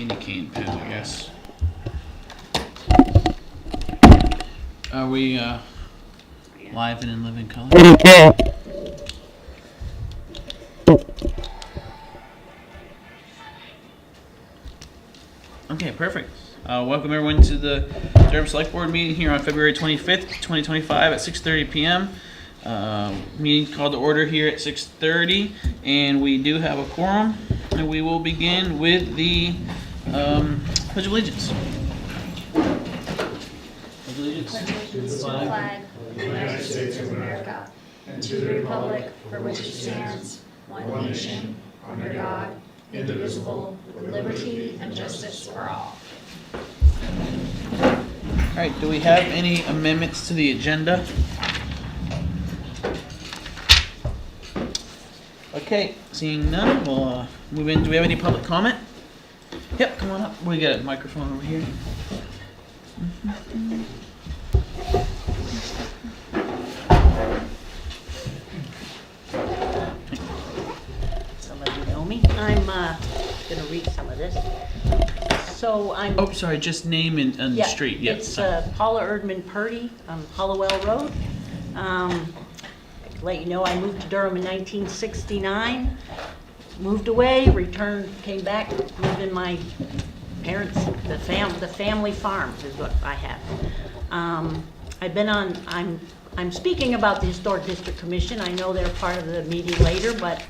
candy cane pen, I guess. Are we live and in living color? Okay, perfect. Welcome everyone to the Durham Select Board meeting here on February 25th, 2025 at 6:30 p.m. Meeting called to order here at 6:30, and we do have a quorum, and we will begin with the Pledge of Allegiance. Pledge of Allegiance. To the flag of the United States of America, and to the republic for which it stands, one nation, under God, indivisible, with liberty and justice for all. All right, do we have any amendments to the agenda? Okay, seeing none, we'll move in. Do we have any public comment? Yep, come on up. We got a microphone over here. Some of you know me. I'm going to read some of this. So I'm... Oh, sorry, just name and yeah, street. Yep. It's Paula Erdman Purdy on Hollowell Road. To let you know, I moved to Durham in 1969. Moved away, returned, came back, lived in my parents, the family farm is what I have. I've been on, I'm speaking about the Historic District Commission. I know they're part of the meeting later, but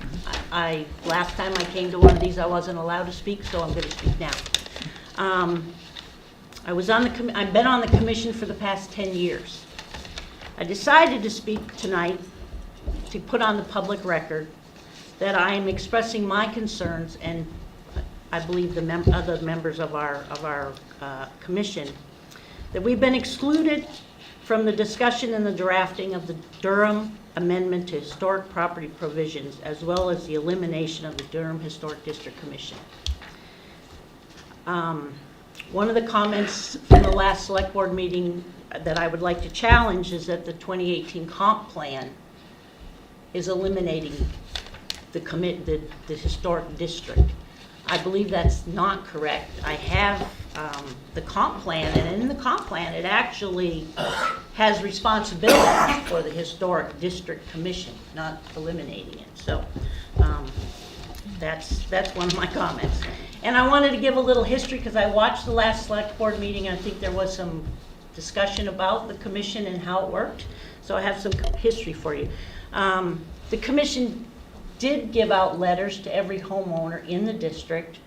last time I came to one of these, I wasn't allowed to speak, so I'm going to speak now. I've been on the commission for the past 10 years. I decided to speak tonight to put on the public record that I am expressing my concerns, and I believe the other members of our commission, that we've been excluded from the discussion and the drafting of the Durham Amendment to Historic Property Provisions, as well as the elimination of the Durham Historic District Commission. One of the comments from the last select board meeting that I would like to challenge is that the 2018 comp plan is eliminating the historic district. I believe that's not correct. I have the comp plan, and in the comp plan it actually has responsibility for the Historic District Commission, not eliminating it. So that's one of my comments. And I wanted to give a little history because I watched the last select board meeting. I think there was some discussion about the commission and how it worked. So I have some history for you. The commission did give out letters to every homeowner in the district,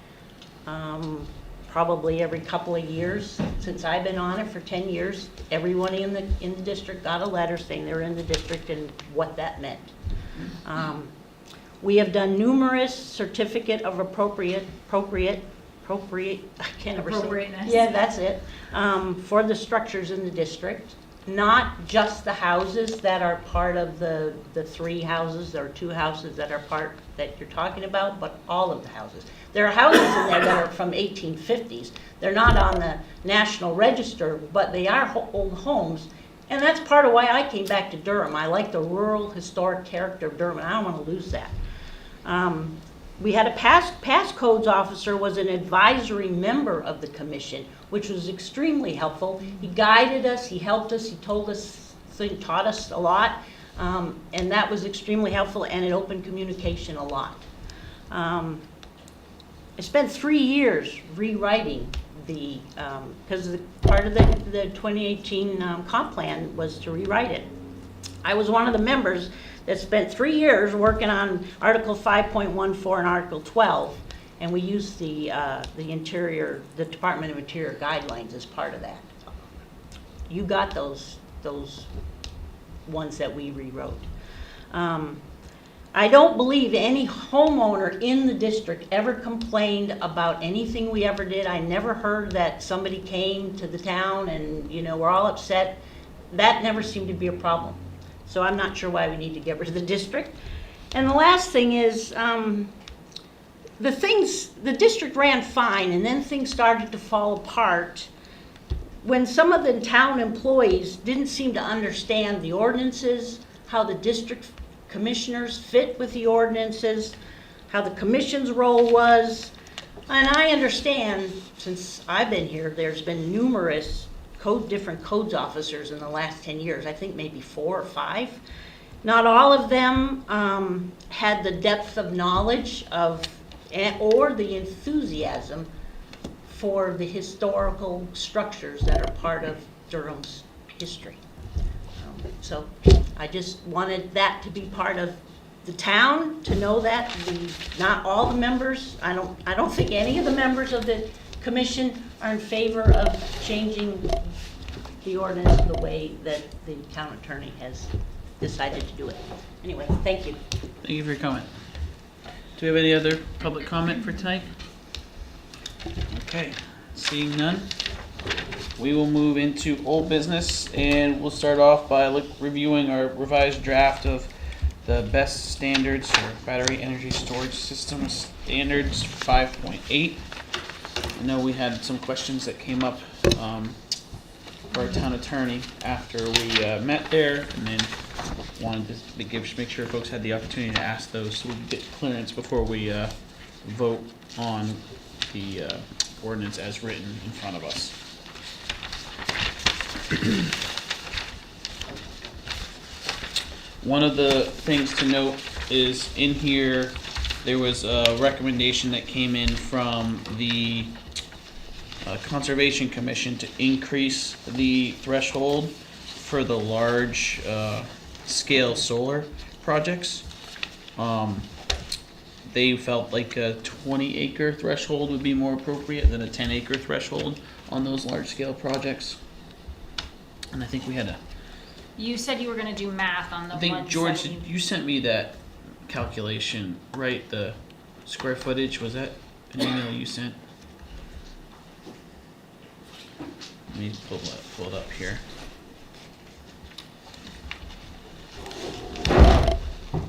probably every couple of years. Since I've been on it for 10 years, everyone in the district got a letter saying they're in the district and what that meant. We have done numerous certificate of appropriate, I can't ever say. Appropriateness. Yeah, that's it, for the structures in the district. Not just the houses that are part of the 3 houses or 2 houses that are part that you're talking about, but all of the houses. There are houses in there that are from 1850s. They're not on the National Register, but they are old homes. And that's part of why I came back to Durham. I like the rural historic character of Durham, and I don't want to lose that. We had a passcodes officer was an advisory member of the commission, which was extremely helpful. He guided us, he helped us, he taught us a lot, and that was extremely helpful, and it opened communication a lot. I spent 3 years rewriting because part of the 2018 comp plan was to rewrite it. I was one of the members that spent 3 years working on Article 5.14 and Article 12, and we used the Department of Interior guidelines as part of that. You got those ones that we rewrote. I don't believe any homeowner in the district ever complained about anything we ever did. I never heard that somebody came to the town and we're all upset. That never seemed to be a problem. So I'm not sure why we need to get rid of the district. And the last thing is, the district ran fine, and then things started to fall apart when some of the town employees didn't seem to understand the ordinances, how the district commissioners fit with the ordinances, how the commission's role was. And I understand, since I've been here, there's been numerous different codes officers in the last 10 years, I think maybe 4 or 5. Not all of them had the depth of knowledge or the enthusiasm for the historical structures that are part of Durham's history. So I just wanted that to be part of the town, to know that not all the members, I don't think any of the members of the commission are in favor of changing the ordinance the way that the town attorney has decided to do it. Anyway, thank you. Thank you for your comment. Do we have any other public comment for tonight? Okay, seeing none, we will move into old business, and we'll start off by reviewing our revised draft of the best standards for battery energy storage system standards 5.8. I know we had some questions that came up for our town attorney after we met there, and then wanted to make sure folks had the opportunity to ask those so we could get clearance before we vote on the ordinance as written in front of us. One of the things to note is in here, there was a recommendation that came in from the Conservation Commission to increase the threshold for the large scale solar projects. They felt like a 20-acre threshold would be more appropriate than a 10-acre threshold on those large scale projects. And I think we had You said you were gonna do math on the I think, ones George, that you sent me that calculation, right? The square footage, was that an email you sent? Let me pull it up here.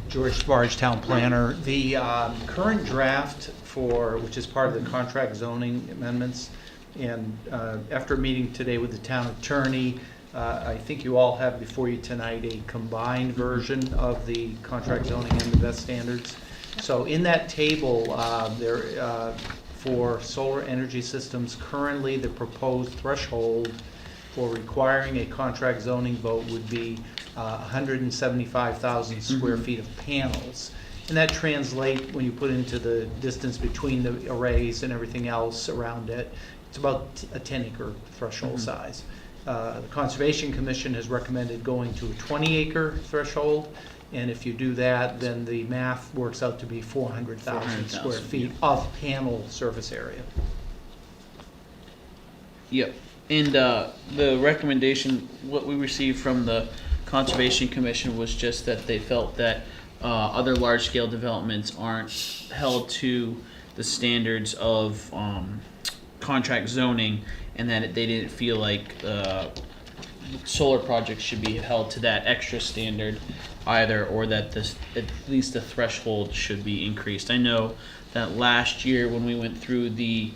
George Sparge, Town Planner. The current draft which is part of the contract zoning amendments, and after meeting today with the town attorney, I think you all have before you tonight a combined version of the contract zoning and the best standards. So in that table, for solar energy systems, currently the proposed threshold for requiring a contract zoning vote would be 175,000 square feet of panels. And that translates, when you put into the distance between the arrays and everything else around it, it's about a 10-acre threshold size. The Conservation Commission has recommended going to a 20-acre threshold, and if you do that, then the math works out to be 400,000 square feet of panel surface area. Yep. And the recommendation, what we received from the Conservation Commission was just that they felt that other large-scale developments aren't held to the standards of contract zoning, and that they didn't feel like solar projects should be held to that extra standard either, or that at least the threshold should be increased. I know that last year when we went through the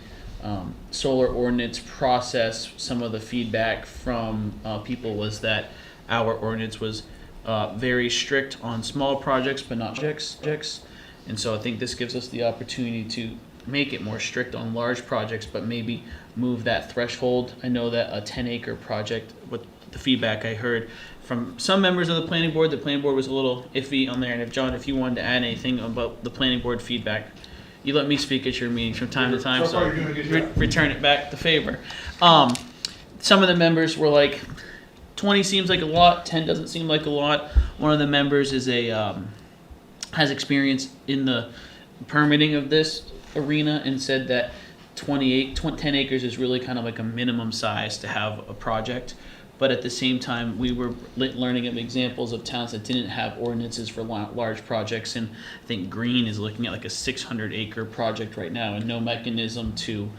solar ordinance process, some of the feedback from people was that our ordinance was very strict on small projects but not projects, and so I think this gives us the opportunity to make it more strict on large projects, but maybe move that threshold. I know that a 10-acre project, with the feedback I heard from some members of the planning board was a little iffy on there, and if you wanted to add anything about the planning board feedback, you let me speak at your meetings from time to time, so return it back the favor. Some of the members were like, 20 seems like a lot, 10 doesn't seem like a lot. One of the members is has experience in the permitting of this arena and said that 10 acres is really kind of like a minimum size to have a project. But at the same time, we were learning of examples of towns that didn't have ordinances for large projects, and I think Greene is looking at like a 600-acre project right now, and no mechanism to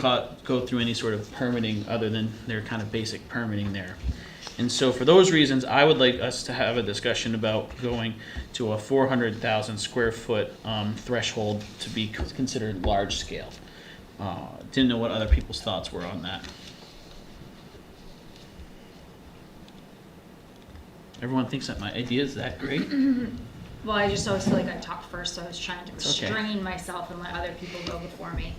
go through any sort of permitting other than their kind of basic permitting there. And so for those reasons, I would like us to have a discussion about going to a 400,000 square foot threshold to be considered large scale. Didn't know what other people's thoughts were on that. Everyone thinks that my idea is that great. Well, I just always feel like I talk first, so I was trying to It's okay. restrain myself and let other people go before me.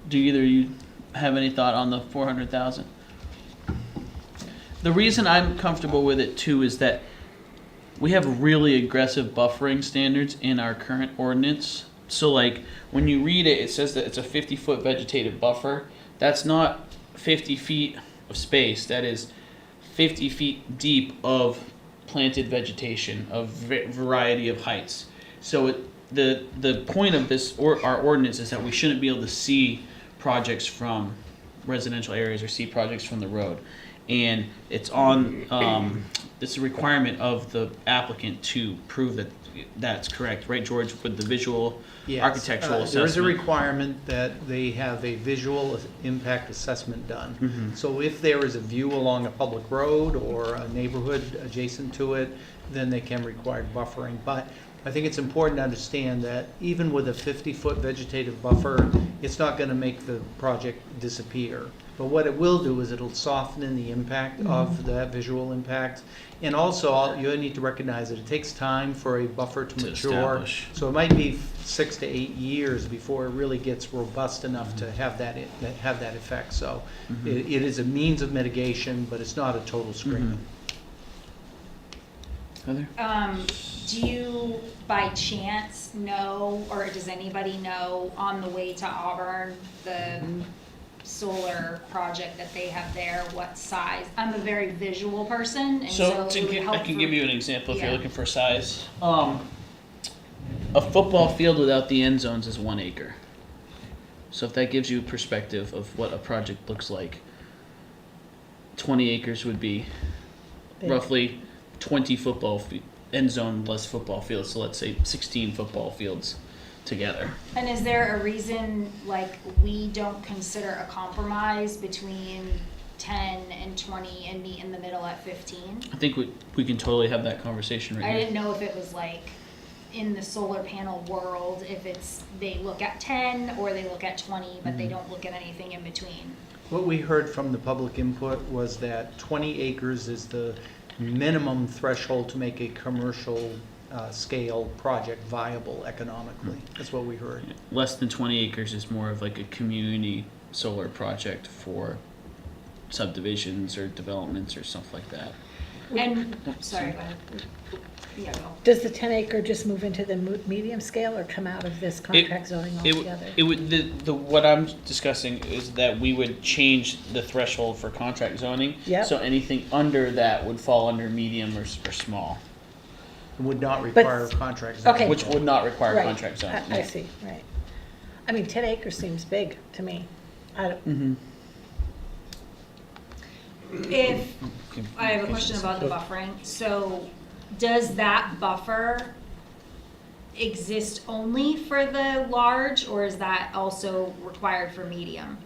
Do either of you have any thought on the 400,000? The reason I'm comfortable with it too is that we have really aggressive buffering standards in our current ordinance. So like when you read it, it says that it's a 50-foot vegetative buffer. That's not 50 feet of space. That is 50 feet deep of planted vegetation of variety of heights. So the point of this our ordinance is that we shouldn't be able to see projects from residential areas or see projects from the road, and it's on it's a requirement of the applicant to prove that that's correct, right, George, with the visual Yes. architectural assessment. There is a requirement that they have a visual impact assessment done. Mhm. So if there is a view along a public road or a neighborhood adjacent to it, then they can require buffering. But I think it's important to understand that even with a 50-foot vegetative buffer, it's not going to make the project disappear. But what it will do is it'll soften in the impact of that visual impact. And also, you need to recognize that it takes time for a buffer to mature. establish. So it might be 6 to 8 years before it really gets robust enough to have that effect. So it is a means of mitigation, but it's not a total screening. Heather? Do you by chance know, or does anybody know, on the way to Auburn, the solar project that they have there, what size? I'm a very visual person, and so it would help I can for- give you an example if you're Yeah. looking for size. A football field without the end zones is 1 acre. So if that gives you perspective of what a project looks like, 20 acres would be roughly 20 end zone less football fields. So let's say 16 football fields together. And is there a reason, like, we don't consider a compromise between 10 and 20 and meet in the middle at 15? I think we can totally have that conversation right I now. didn't know if it was like, in the solar panel world, if it's, they look at 10 or they look at 20, but they don't look at anything in between. What we heard from the public input was that 20 acres is the minimum threshold to make a commercial scale project viable economically. That's what we heard. Less than 20 acres is more of like a community solar project for subdivisions or developments or stuff like that. And, sorry, go ahead. Yeah, go. Does the 10 acre just move into the medium scale or come out of this contract zoning altogether? It would what I'm discussing is that we would change the threshold for contract zoning. Yep. So anything under that would fall under medium or small, It would not require a contract. Okay. which would not require Right. contract zoning. I see, right. I mean, 10 acres seems big to me. I don't, Mm-hmm. If, I have a question about the buffering. So does that buffer exist only for the large, or is that also required for medium?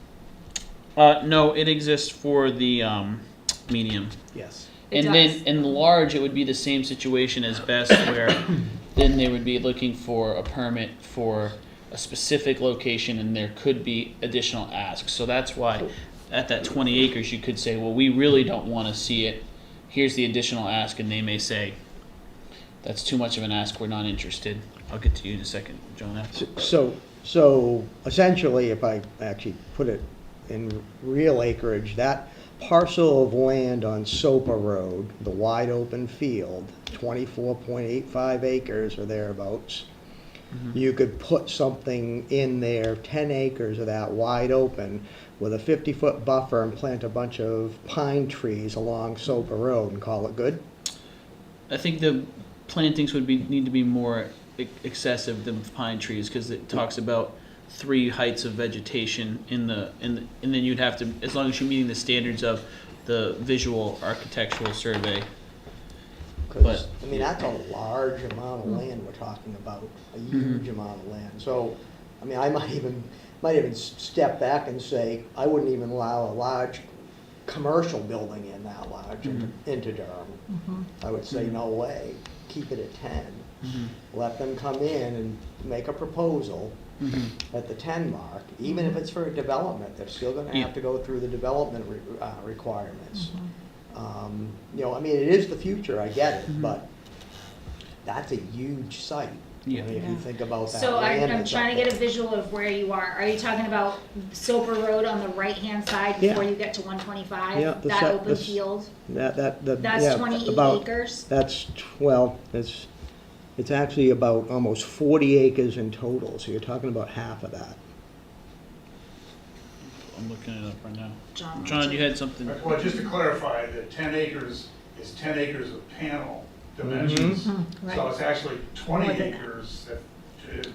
No, it exists for the medium. Yes. It And does. then in the large, it would be the same situation as best, where then they would be looking for a permit for a specific location, and there could be additional asks. So that's why at that 20 acres, you could say, well, we really don't want to see it. Here's the additional ask, and they may say, that's too much of an ask, we're not interested. I'll get to you in a second, Jonah. So essentially, if I actually put it in real acreage, that parcel of land on Sopa Road, the wide open field, 24.85 acres or thereabouts, you could put something in there, 10 acres of that wide open, with a 50-foot buffer and plant a bunch of pine trees along Sopa Road and call it good? I think the plantings would need to be more excessive than pine trees, because it talks about 3 heights of vegetation and then you'd have to, as long as you're meeting the standards of the visual architectural survey. Because, I mean, that's a large amount of land we're talking about, a huge amount of land. So, I mean, I might even step back and say, I wouldn't even allow a large commercial building in that large into Durham. I would say, no way, keep it at 10. Let them come in and make a proposal at the 10 mark, even if it's for a development, they're still gonna Yeah. have to go through the development requirements. You know, I mean, it is the future, I get it, but that's a huge site. Yeah. I mean, if you think about that. So land I'm that's trying up to get there. a visual of where you are. Are you talking about Soper Road on the right-hand side Yeah. before you get to 125? Yeah, the That site- open this- field? That, That's yeah, 28 about- acres? That's, well, it's actually about almost 40 acres in total, so you're talking about half of that. I'm looking it up right now. John. John, you had something? Well, just to clarify, the 10 acres is 10 acres of panel dimensions. Mhm, So right. it's actually 20 More than that. acres,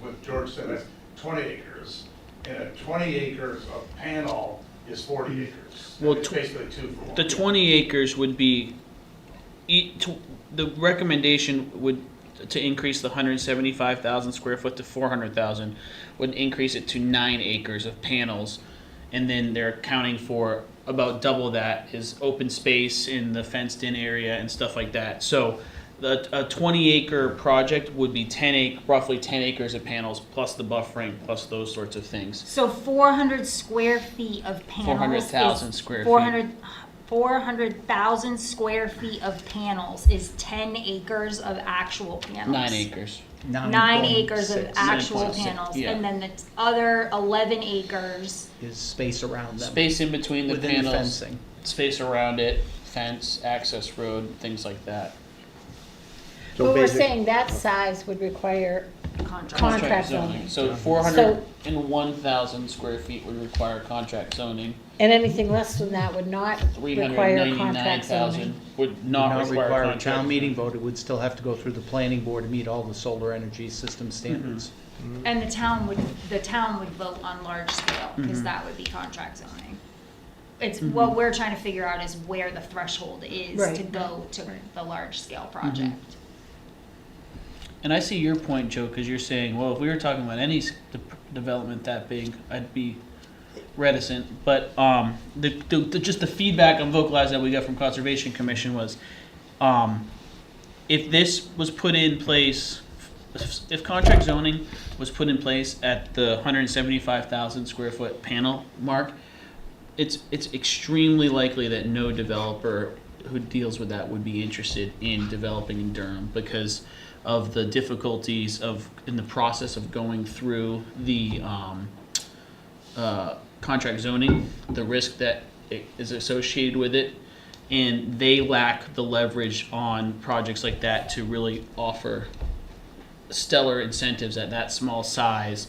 what George said, that's 20 acres. And 20 acres of panel is 40 acres. Well, It's basically 2 for 1. The 20 acres would be, the recommendation would, to increase the 175,000 square foot to 400,000, would increase it to 9 acres of panels. And then they're accounting for about double that is open space in the fenced in area and stuff like that. So a 20 acre project would be roughly 10 acres of panels plus the buffering plus those sorts of things. So 400 square feet of panels. 400,000 square feet. 400,000 square feet of panels is 10 acres of actual panels. 9 acres. 9 acres of 9.6 actual 9.6, panels, yeah. and then the other 11 acres. Is space around them. Space in between the Within the panels. fencing. Space around it, fence, access road, things like that. So But we're basic- saying that size would require Contract. contract zoning. So 401,000 square feet would require contract zoning. And anything less than that would not require contract 399,000 zoning. would not require a contract. town meeting vote, it would still have to go through the planning board to meet all the solar energy system standards. And the town would vote on large scale, because that would be contract zoning. It's, what we're trying to figure out is where the threshold is to Right. go to the large scale project. And I see your point, Joe, because you're saying, well, if we were talking about any development that big, I'd be reticent. But just the feedback on vocalized that we got from Conservation Commission was, if this was put in place, if contract zoning was put in place at the 175,000 square foot panel mark, it's extremely likely that no developer who deals with that would be interested in developing in Durham because of the difficulties in the process of going through the contract zoning, the risk that is associated with it, and they lack the leverage on projects like that to really offer stellar incentives at that small size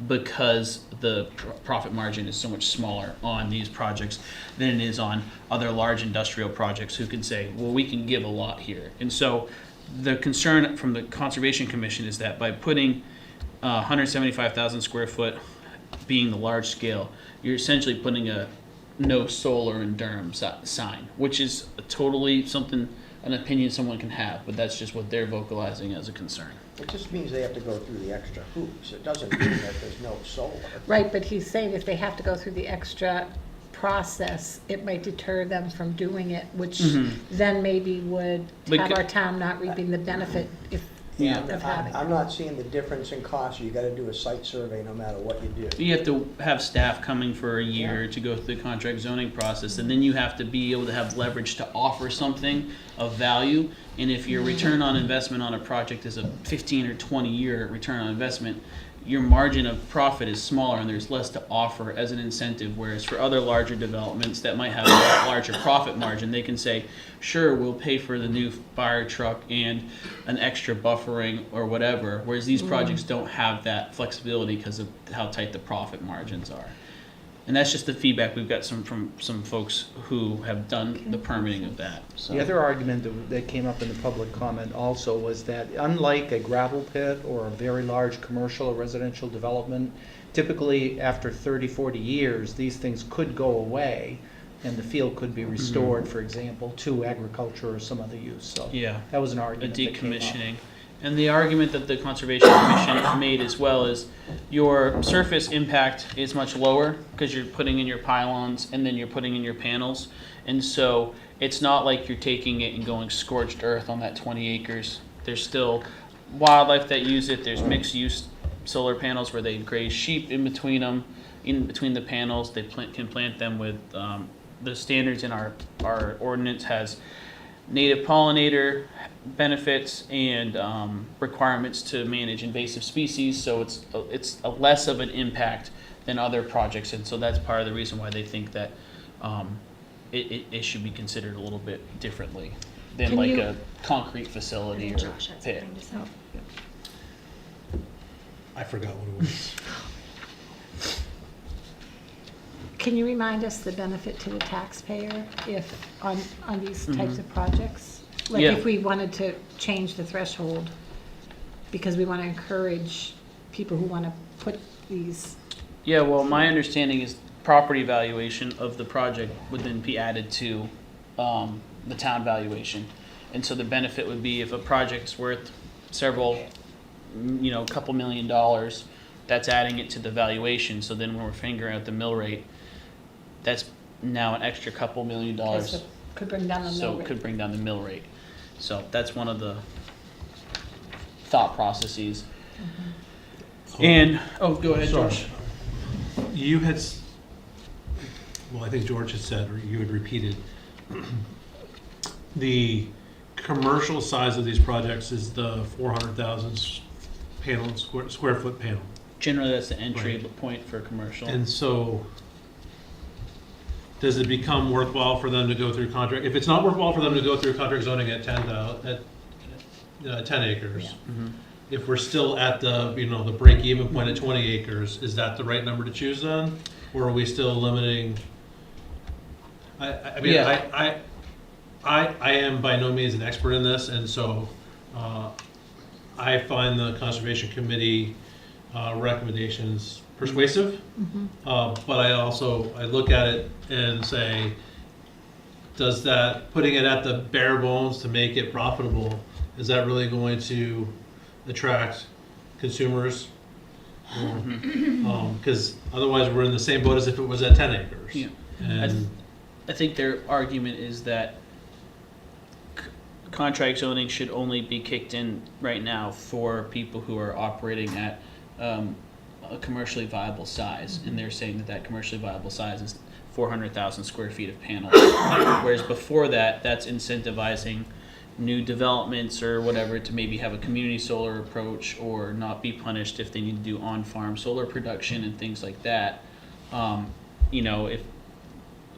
because the profit margin is so much smaller on these projects than it is on other large industrial projects who can say, well, we can give a lot here. And so the concern from the Conservation Commission is that by putting 175,000 square foot being the large scale, you're essentially putting a no solar in Durham sign, which is totally an opinion someone can have, but that's just what they're vocalizing as a concern. It just means they have to go through the extra hoops. It doesn't mean that there's no solar. Right, but he's saying if they have to go through the extra process, it might deter them from doing it, which then maybe would have Becau- our town not reaping the benefit Yeah. of having I'm it. not seeing the difference in cost. You gotta do a site survey no matter what you do. You have to have staff coming for a year to go through the contract zoning process, and then you have to be able to have leverage to offer something of value. And if your return on investment on a project is a 15 or 20-year return on investment, your margin of profit is smaller and there's less to offer as an incentive. Whereas for other larger developments that might have a lot larger profit margin, they can say, sure, we'll pay for the new fire truck and an extra buffering or whatever. Whereas these projects don't have that flexibility because of how tight the profit margins are. And that's just the feedback we've got from some folks who have done the permitting of that. So. The other argument that came up in the public comment also was that unlike a gravel pit or a very large commercial or residential development, typically after 30, 40 years, these things could go away and the field could be restored, for example, to agriculture or some other use. So Yeah. that was an A argument that came up. decommissioning. And the argument that the Conservation Commission made as well is your surface impact is much lower because you're putting in your pylons and then you're putting in your panels. And so it's not like you're taking it and going scorched earth on that 20 acres. There's still wildlife that use it. There's mixed use solar panels where they graze sheep in between them, in between the panels. They can plant them with the standards in our ordinance has native pollinator benefits and requirements to manage invasive species, so it's a less of an impact than other projects, and so that's part of the reason why they think that it should be considered a little bit differently than Can like you- a concrete facility or Josh had pit. something to say. I forgot what it was. Can you remind us the benefit to the taxpayer if, on these types of projects? Like Yeah. if we wanted to change the threshold, because we want to encourage people who want to put these, Yeah, well, my understanding is property valuation of the project would then be added to the town valuation. And so the benefit would be if a project's worth several, couple $1 million, that's adding it to the valuation. So then when we're figuring out the mill rate, that's now an extra couple $1 million. could bring down the So mill it rate. could bring down the mill rate. So that's one of the thought processes. And, go ahead, Sorry. Josh. You had, well, I think George had said, or you had repeated, the commercial size of these projects is the 400,000 panel, square foot panel. Generally, that's the entry Right. point for commercial. And so, does it become worthwhile for them to go through contract? If it's not worthwhile for them to go through contract zoning at 10 acres, Mhm. if we're still at the, the break-even point at 20 acres, is that the right number to choose then? Or are we still limiting? I mean, Yeah. I am by no means an expert in this, and so I find the Conservation Committee recommendations persuasive. But I look at it and say, does that, putting it at the bare bones to make it profitable, is that really going to attract consumers? Because otherwise we're in the same boat as if it was at 10 acres. Yeah. And I think their argument is that contract zoning should only be kicked in right now for people who are operating at a commercially viable size. And they're saying that that commercially viable size is 400,000 square feet of panels. Whereas before that, that's incentivizing new developments or whatever to maybe have a community solar approach or not be punished if they need to do on-farm solar production and things like that.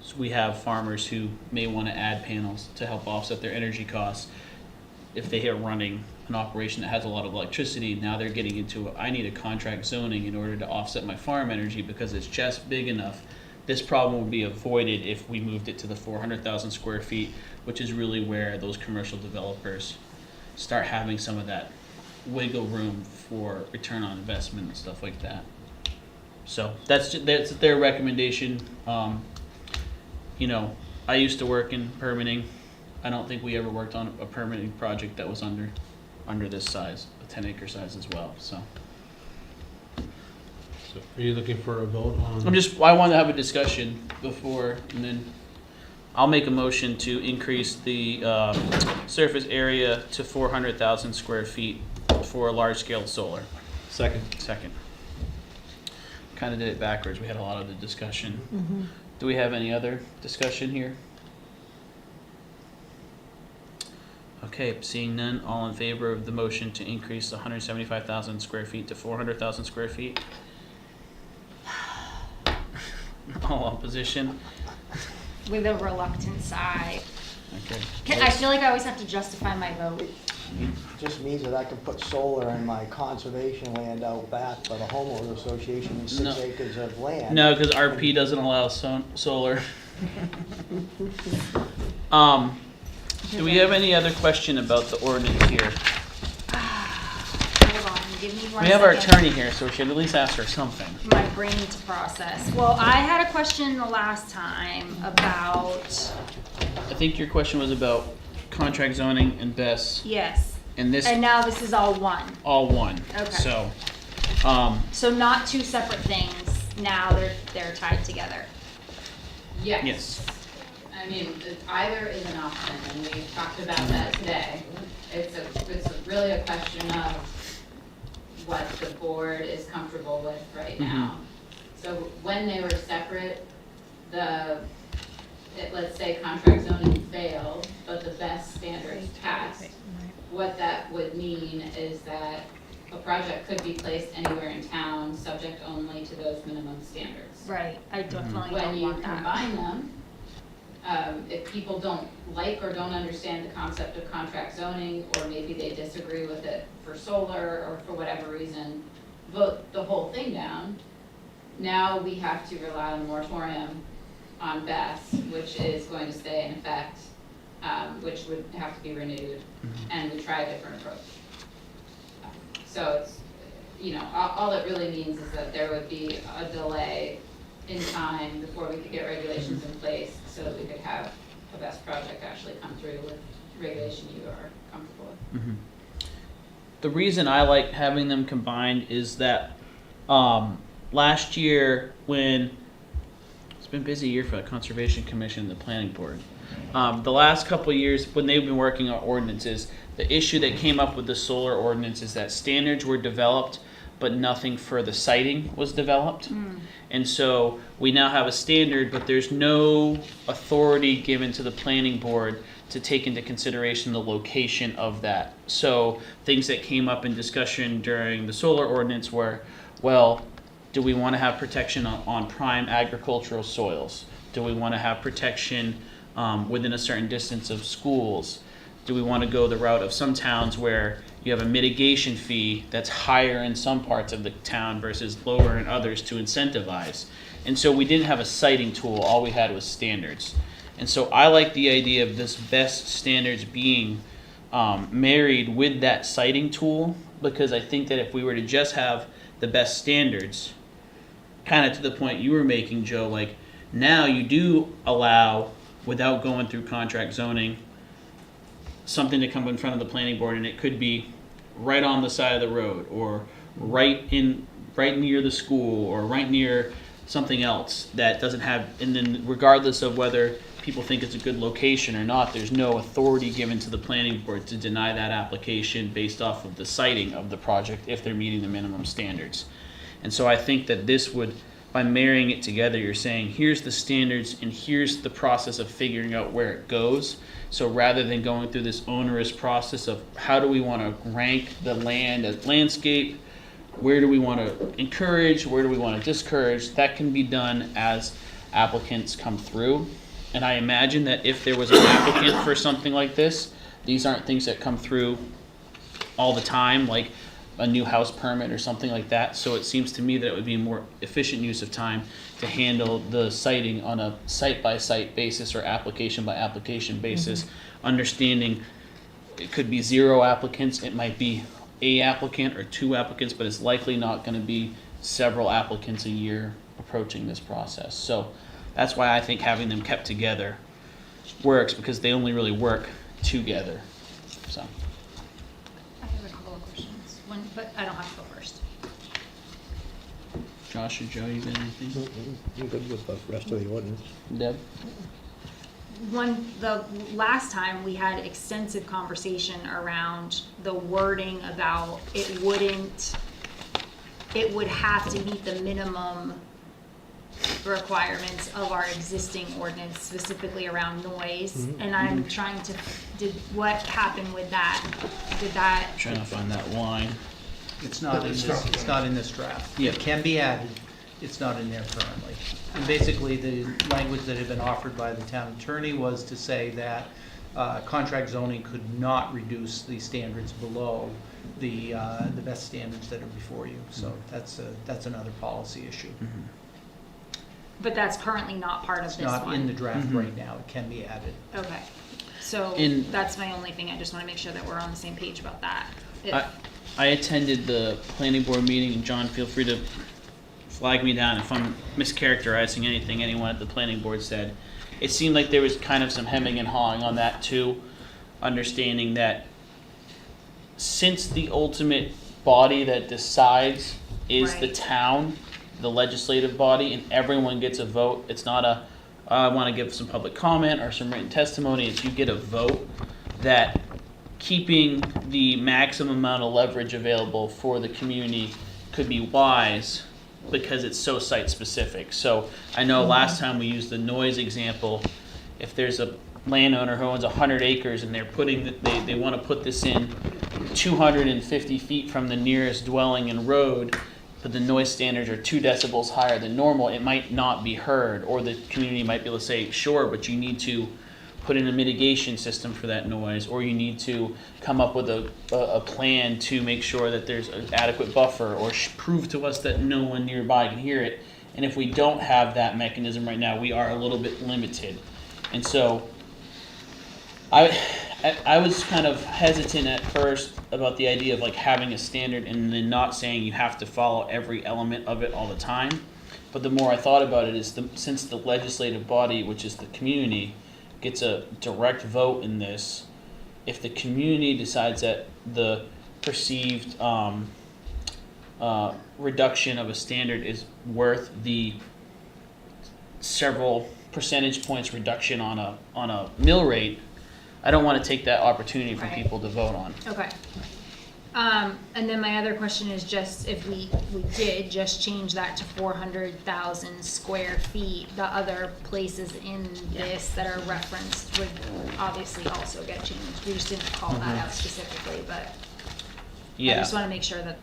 If we have farmers who may want to add panels to help offset their energy costs, if they are running an operation that has a lot of electricity, now they're getting into, I need a contract zoning in order to offset my farm energy because it's just big enough. This problem would be avoided if we moved it to the 400,000 square feet, which is really where those commercial developers start having some of that wiggle room for return on investment and stuff like that. So that's their recommendation. I used to work in permitting. I don't think we ever worked on a permitting project that was under this size, a 10-acre size as well. So are you looking for a vote on? I wanted to have a discussion before, and then I'll make a motion to increase the surface area to 400,000 square feet for large-scale solar. Second. Kind of did it backwards. We had a lot of the discussion. Do we have any other discussion here? Okay, seeing none, all in favor of the motion to increase the 175,000 square feet to 400,000 square feet? All opposition? With a reluctant sigh. Okay. I feel like I always have to justify my vote. Just means that I can put solar in my conservation land out back by the homeowners association in 6 No. acres of land. No, because RP doesn't allow solar. Do we have any other question about the ordinance here? Hold on, give me one We have our second. attorney here, so we should at least ask her something. My brain to process. Well, I had a question the last time about, I think your question was about contract zoning and BES, yes, and this and now this is all one. all one. Okay. So, So not two separate things, now they're tied together. Yes. yes. I mean, either is an option, and we talked about that today. It's really a question of what the board is comfortable with right now. So when they were separate, let's say contract zoning failed, but the best standards passed. what that would mean is that a project could be placed anywhere in town, subject only to those minimum standards. Right, I definitely When don't you want that. combine them, if people don't like or don't understand the concept of contract zoning, or maybe they disagree with it for solar or for whatever reason, vote the whole thing down, now we have to rely on a moratorium on BES, which is going to stay in effect, which would have to be renewed, and we try a different approach. So it's, you know, all it really means is that there would be a delay in time before we could get regulations in place, so that we could have a BES project actually come through with regulation you are comfortable with. The reason I like having them combined is that last year, when it's been a busy year for the Conservation Commission and the Planning Board, the last couple of years when they've been working on ordinances, the issue that came up with the solar ordinance is that standards were developed, but nothing for the siting was developed. And so we now have a standard, but there's no authority given to the planning board to take into consideration the location of that. So things that came up in discussion during the solar ordinance were, well, do we want to have protection on prime agricultural soils? Do we want to have protection within a certain distance of schools? Do we want to go the route of some towns where you have a mitigation fee that's higher in some parts of the town versus lower in others to incentivize? And so we didn't have a siting tool, all we had was standards. And so I like the idea of this BES standards being married with that siting tool, because I think that if we were to just have the BES standards, kind of to the point you were making, Joe, like now you do allow, without going through contract zoning, something to come in front of the planning board, and it could be right on the side of the road, or right near the school, or right near something else that doesn't have, and then regardless of whether people think it's a good location or not, there's no authority given to the planning board to deny that application based off of the siting of the project if they're meeting the minimum standards. And so I think that this would, by marrying it together, you're saying here's the standards and here's the process of figuring out where it goes. So rather than going through this onerous process of how do we want to rank the land as landscape, where do we want to encourage, where do we want to discourage, that can be done as applicants come through. And I imagine that if there was an applicant for something like this, these aren't things that come through all the time, like a new house permit or something like that. So it seems to me that it would be a more efficient use of time to handle the siting on a site-by-site basis or application-by-application basis, understanding it could be 0 applicants, it might be a applicant or 2 applicants, but it's likely not going to be several applicants a year approaching this process. So that's why I think having them kept together works, because they only really work together. So. I have a couple of questions, but I don't have to go first. Josh or Joe, you got anything? I'm good with the rest of the ordinance. Deb? The last time we had extensive conversation around the wording about it would have to meet the minimum requirements of our existing ordinance, specifically around noise. And I'm trying to, what happened with that? I'm trying to find that line. It's not in this, it's not in this draft. Yeah. It can be added, it's not in there currently. And basically, the language that had been offered by the town attorney was to say that contract zoning could not reduce the standards below the best standards that are before you. So that's another policy issue. But that's currently not part of It's this not one. in the draft right now, it can be added. Okay, so In- that's my only thing, I just wanna make sure that we're on the same page about that. I attended the planning board meeting, and John, feel free to flag me down if I'm mischaracterizing anything anyone at the planning board said. It seemed like there was kind of some hemming and hawing on that too, understanding that since the ultimate body that decides is the Right. town, the legislative body, and everyone gets a vote, it's not a, I want to give some public comment or some written testimony, it's you get a vote, that keeping the maximum amount of leverage available for the community could be wise because it's so site specific. So I know last time we used the noise example. If there's a landowner who owns 100 acres and they're they want to put this in 250 feet from the nearest dwelling and road, but the noise standards are 2 decibels higher than normal, it might not be heard, or the community might be able to say, sure, but you need to put in a mitigation system for that noise, or you need to come up with a plan to make sure that there's an adequate buffer, or prove to us that no one nearby can hear it. And if we don't have that mechanism right now, we are a little bit limited. And so I was kind of hesitant at first about the idea of like having a standard and then not saying you have to follow every element of it all the time. But the more I thought about it is since the legislative body, which is the community, gets a direct vote in this, if the community decides that the perceived reduction of a standard is worth the several percentage points reduction on a mill rate, I don't want to take that opportunity for people to vote on. Okay. And then my other question is just if we did just change that to 400,000 square feet, the other places in this that are referenced would obviously also get changed. We just didn't call that out specifically, but I Yeah. just want to make sure that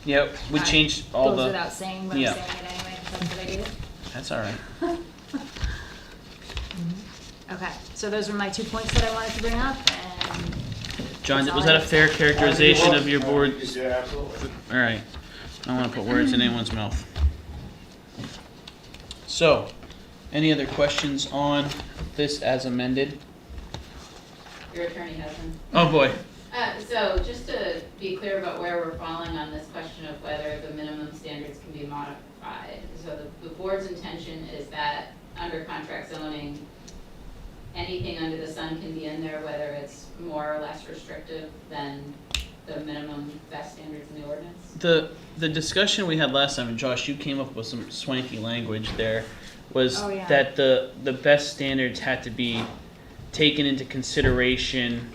Yep. We that changed all goes the. without saying, but yeah. I'm saying it anyway. That's what I do. That's all right. Okay, so those were my 2 points that I wanted to bring up, and John, That's was all that I a fair characterization of your board? Yeah, absolutely. All right. I don't want to put words in anyone's mouth. So, any other questions on this as amended? Your attorney has them. Oh boy. So just to be clear about where we're falling on this question of whether the minimum standards can be modified. So the board's intention is that under contract zoning, anything under the sun can be in there, whether it's more or less restrictive than the minimum best standards in the ordinance? The discussion we had last time, and Josh, you came up with some swanky language there, was Oh, yeah. that the best standards had to be taken into consideration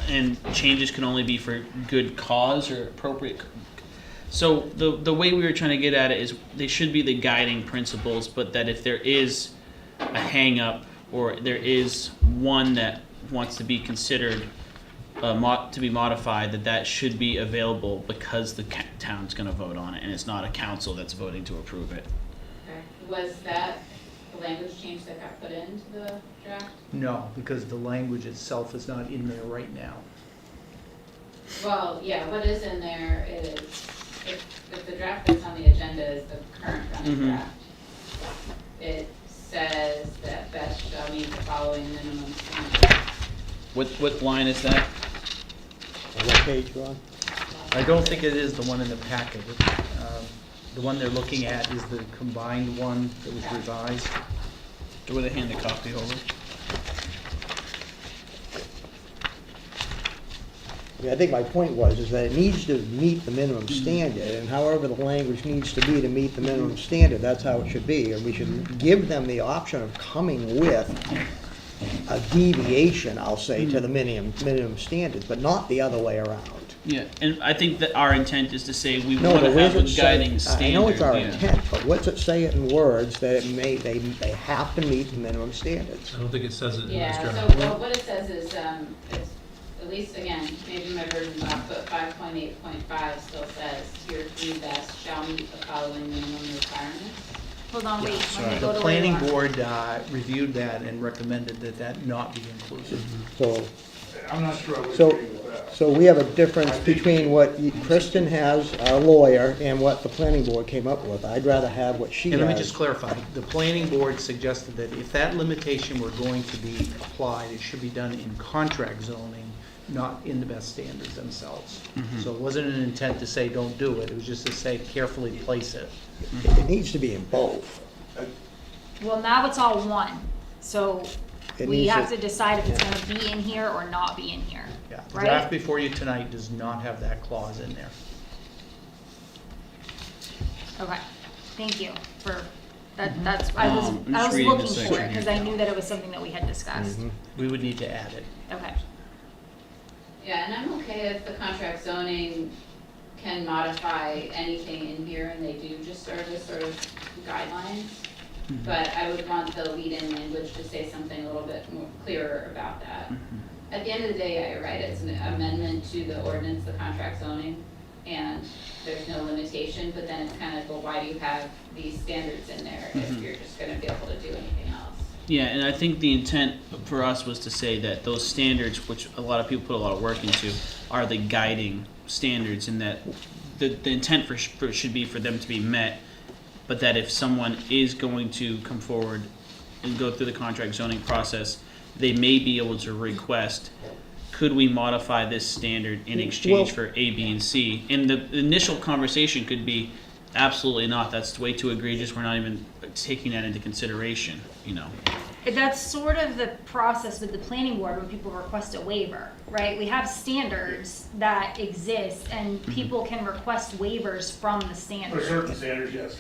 and changes can only be for good cause or appropriate. So the way we were trying to get at it is they should be the guiding principles, but that if there is a hang up or there is one that wants to be considered to be modified, that should be available because the town's going to vote on it and it's not a council that's voting to approve it. Okay. Was that the language change that got put into the draft? No, because the language itself is not in there right now. Well, yeah, what is in there is, if the draft that's on the agenda is the current running Mhm. draft, it says that best shall meet the following minimum standards. What line is that? On what page, Ron? I don't think it is the one in the packet. The one they're looking at is the combined one that was revised. Do they hand the copy over? I think my point is that it needs to meet the minimum standard, and however the language needs to be to meet the minimum standard, that's how it should be. And we should give them the option of coming with a deviation, I'll say, to the minimum standards, but not the other way around. Yeah, and I think that our intent is to say we No, want to but where's have it a say? guiding standard. I know it's our yeah. intent, but what's it say it in words that they have to meet the minimum standards? I don't think it says it in this Yeah, draft. so what it says is, it's, at least again, maybe my version's off, but 5.8.5 still says, tier 3 best shall meet the following minimum requirements. hold on, wait, let me The go to planning where you are. board reviewed that and recommended that that not be included. So, I'm not sure I would So- agree with that. so we have a difference between what Kristen has, our lawyer, and what the planning board came up with. I'd rather have what she has. And let me just clarify, the planning board suggested that if that limitation were going to be applied, it should be done in contract zoning, not in the best standards themselves. So it wasn't an intent to say don't do it, it was just to say carefully place it. It needs to be in both. Well, now it's all one, so It we needs have to- to decide if it's gonna be in here or not be in here. Yeah, the Right? draft before you tonight does not have that clause in there. Okay, thank you for, that's, I I'm was just reading looking this for section it, because here. I knew that it was something that we had discussed. We would need to add it. Okay, Yeah, and I'm okay if the contract zoning can modify anything in here and they do just serve as sort of guidelines. But I would want the lead-in language to say something a little bit more clearer about that. At the end of the day, yeah, you're right, it's an amendment to the ordinance, the contract zoning, and there's no limitation, but then it's kind of, well, why do you have these standards in there if you're just gonna be able to do anything else? Yeah, and I think the intent for us was to say that those standards, which a lot of people put a lot of work into, are the guiding standards, and that the intent should be for them to be met, but that if someone is going to come forward and go through the contract zoning process, they may be able to request, could we modify this standard in exchange Well- for A, B, and C? And the initial conversation could be, absolutely not, that's way too egregious, we're not even taking that into consideration, you know? That's sort of the process with the planning board when people request a waiver, right? We have standards that exist and people can request waivers from the For standards. certain standards, yes.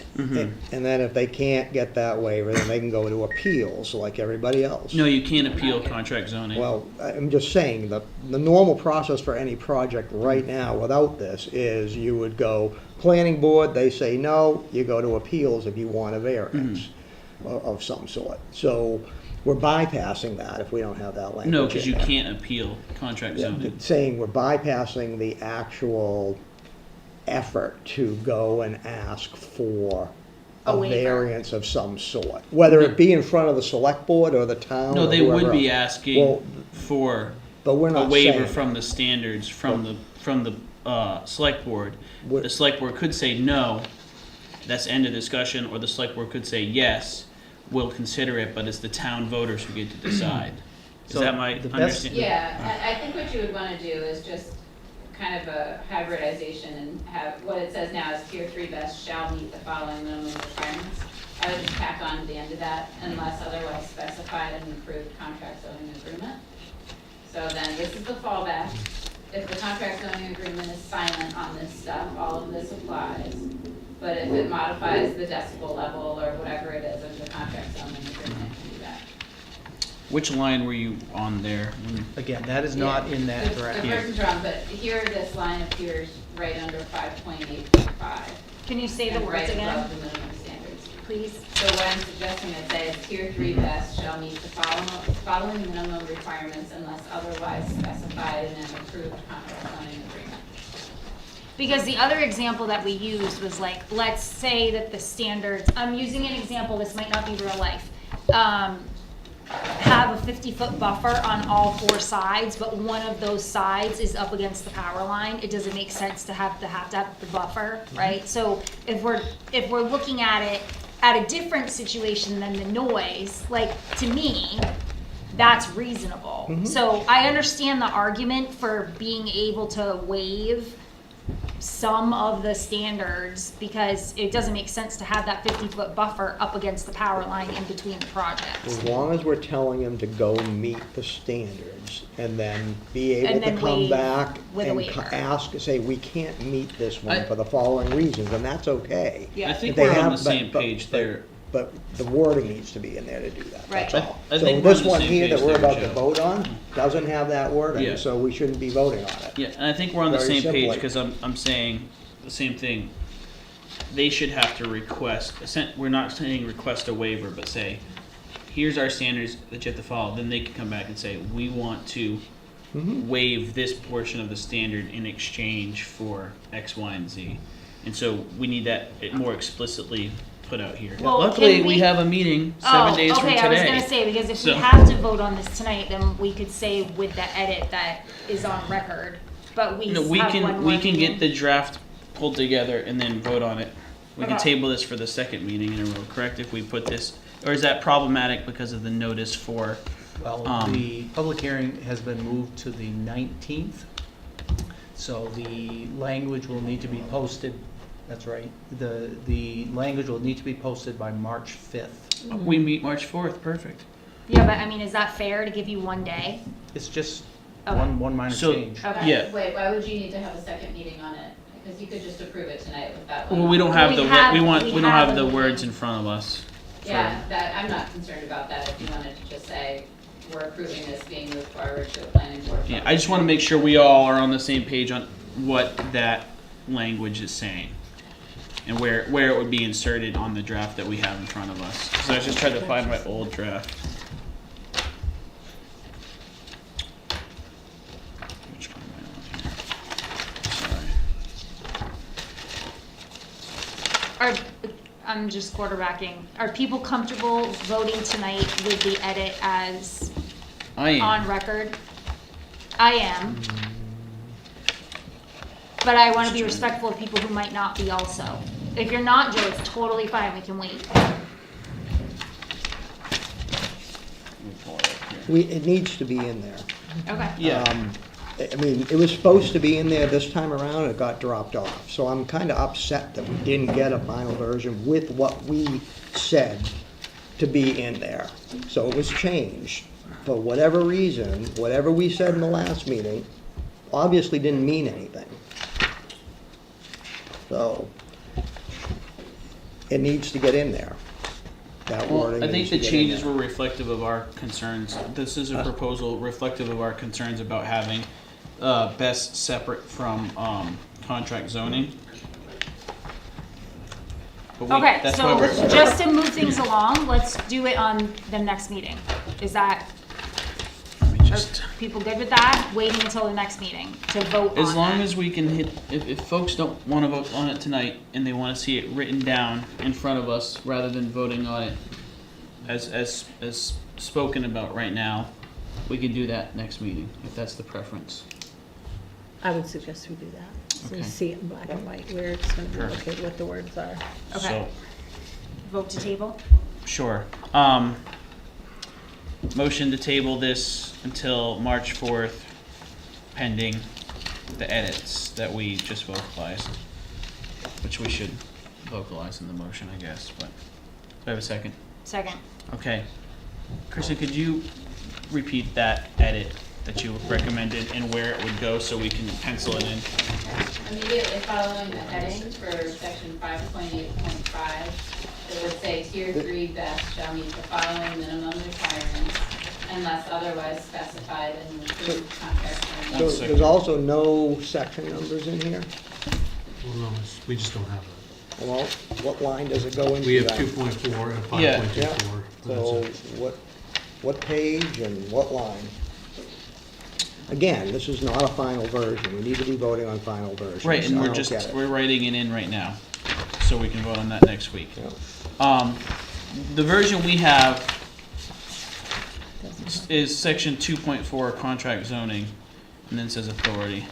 And then if they can't get that waiver, then they can go to appeals like everybody else. No, you can't appeal contract zoning. Well, I'm just saying, the normal process for any project right now without this is you would go planning board, they say no, you go to appeals if you want a variance of some sort. So we're bypassing that if we don't have that language. No, because in you there. can't appeal contract Yeah, zoning. saying we're bypassing the actual effort to go and ask for A a waiver. variance of some sort, whether it be in front of the select board or the town No, or they would whoever be else. asking Well, for But we're a not waiver saying. from the standards from the select board. What- The select board could say no, that's end of discussion, or the select board could say yes, we'll consider it, but it's the town voters who get to decide. Is So that my the best- understanding? Yeah, I think what you would wanna do is just kind of a hybridization and have, what it says now is tier 3 best shall meet the following minimum requirements. I would just tack on to the end of that unless otherwise specified in an approved contract zoning agreement. So then this is the fallback. If the contract zoning agreement is silent on this stuff, all of this applies. But if it modifies the decibel level or whatever it is in the contract zoning agreement, it can do that. Which line were you on there? Again, that is not Yeah, in that the- draft. The person's wrong, but here this line appears right under 5.8.5. Can you say the and words right again, above the minimum standards. please? So what I'm suggesting it says, tier 3 best shall meet the following minimum requirements unless otherwise specified in an approved contract zoning agreement. Because the other example that we used was like, let's say that the standards, I'm using an example, this might not be real life. Have a 50-foot buffer on all 4 sides, but one of those sides is up against the power line. It doesn't make sense to have the buffer, right? So if we're looking at it at a different situation than the noise, like to me, that's reasonable. So I understand the argument for being able to waive some of the standards because it doesn't make sense to have that 50-foot buffer up against the power line in between the projects. As long as we're telling them to go meet the standards and then be able And to then come waive back with a and waiver. ask, say, we can't meet this I- one for the following reasons, and that's okay. Yeah. I think If they we're on have- the same but- page but- there. But the wording needs to be in there to do that, that's Right. all. I So think we're on this the one same here that page we're there, about to Joe. vote on doesn't have that wording, Yeah. so we shouldn't be voting on it. Yeah, and I think we're on the Very same page, simply. because I'm saying the same thing. They should have to request, we're not saying request a waiver, but say, here's our standards that you have to follow, then they can come back and say, we want to waive this portion of the standard in exchange for X, Y, and Z. And so we need that more explicitly put out here. Well, Luckily, can we we- have a meeting 7 days from Okay, today. I was gonna say, because if we So- have to vote on this tonight, then we could say with the edit that is on record, but we No, have we one can, more we can meeting. get the draft pulled together and then vote on it. We can Okay. table this for the second meeting in a row, correct? If we put this, or is that problematic because of the notice for, Well, Um, the public hearing has been moved to the 19th, so the language will need to be posted, that's right. The language will need to be posted by March 5th. we meet March 4th, perfect. Yeah, but I mean, is that fair to give you one day? It's just Okay. one minor So- change. Okay. Yeah. Wait, why would you need to have a second meeting on it? Because you could just approve it tonight with that one. Well, we don't have We the, have- we we don't have have the a- words in front of us. Yeah, that, I'm not concerned about that, if you wanted to just say, we're approving this being moved forward to a planning board. Yeah, I just wanna make sure we all are on the same page on what that language is saying. and where it would be inserted on the draft that we have in front of us. So I just tried to find my old draft. Which one am I on here? Sorry. I'm just quarterbacking. Are people comfortable voting tonight with the edit as I am. on record? I am. But I want to be respectful of people who might not be also. If you're not, Joe, it's totally fine, we can wait. Let me pull it up here. It needs to be in there. Okay. Yeah. I mean, it was supposed to be in there this time around, it got dropped off. So I'm kind of upset that we didn't get a final version with what we said to be in there. So it was changed. For whatever reason, whatever we said in the last meeting, obviously didn't mean anything. So, it needs to get in there. That Well, wording I think needs the to get in changes there. were reflective of our concerns. This is a proposal reflective of our concerns about having best separate from contract zoning. But Okay, that's so why we're- just to move things along, let's do it on the next meeting. Is that, let me are just- people good with that? Waiting until the next meeting to vote on As long that. as we can hit, if folks don't want to vote on it tonight and they want to see it written down in front of us rather than voting on it as spoken about right now, we can do that next meeting, if that's the preference. I would suggest we do that. So you Okay. see it in black and white where it's gonna be Sure. located, what the words are. Okay. So, Vote to table? sure. Motion to table this until March 4th, pending the edits that we just vocalized, which we should vocalize in the motion, I guess, but, do I have a second? Second. Okay. Kristen, could you repeat that edit that you recommended and where it would go so we can pencil it in? Immediately following the heading for section 5.8.5, it would say tier 3 best shall meet the following minimum requirements unless otherwise specified in the approved contract. So One there's second. also no section numbers in here? Well, no, we just don't have it. Well, what line does it go into? We have then? 2.4 and Yeah. 5.24. So what page and what line? Again, this is not a final version. We need to be voting on final versions. Right, and I we're don't just, get it. we're writing it in right now, so we can vote on that next week. Yeah. The version we have is section 2.4 contract zoning, and then says authority.